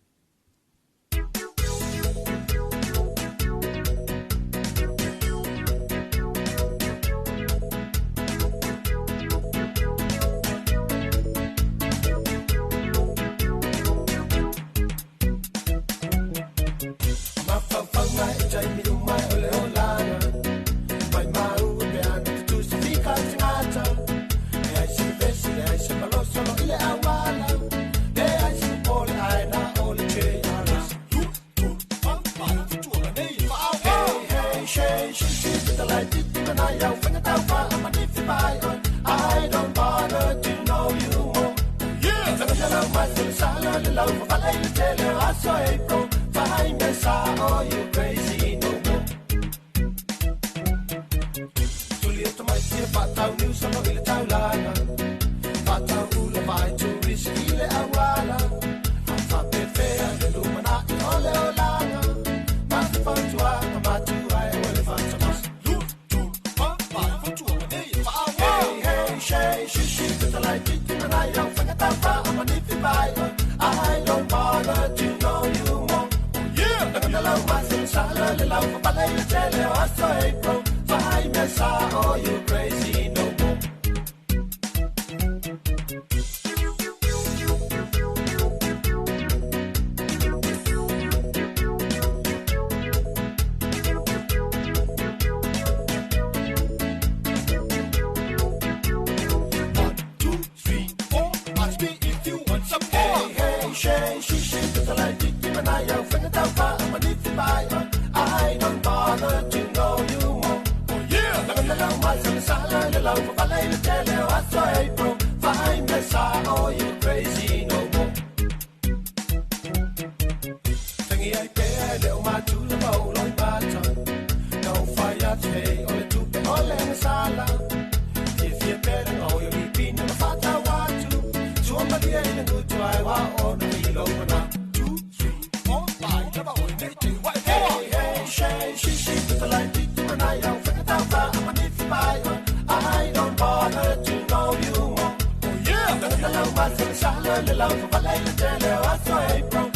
Hey, ole tupe ole sa I don't bother to know you. Oh yeah. The love was in the love of a lady, what's so April.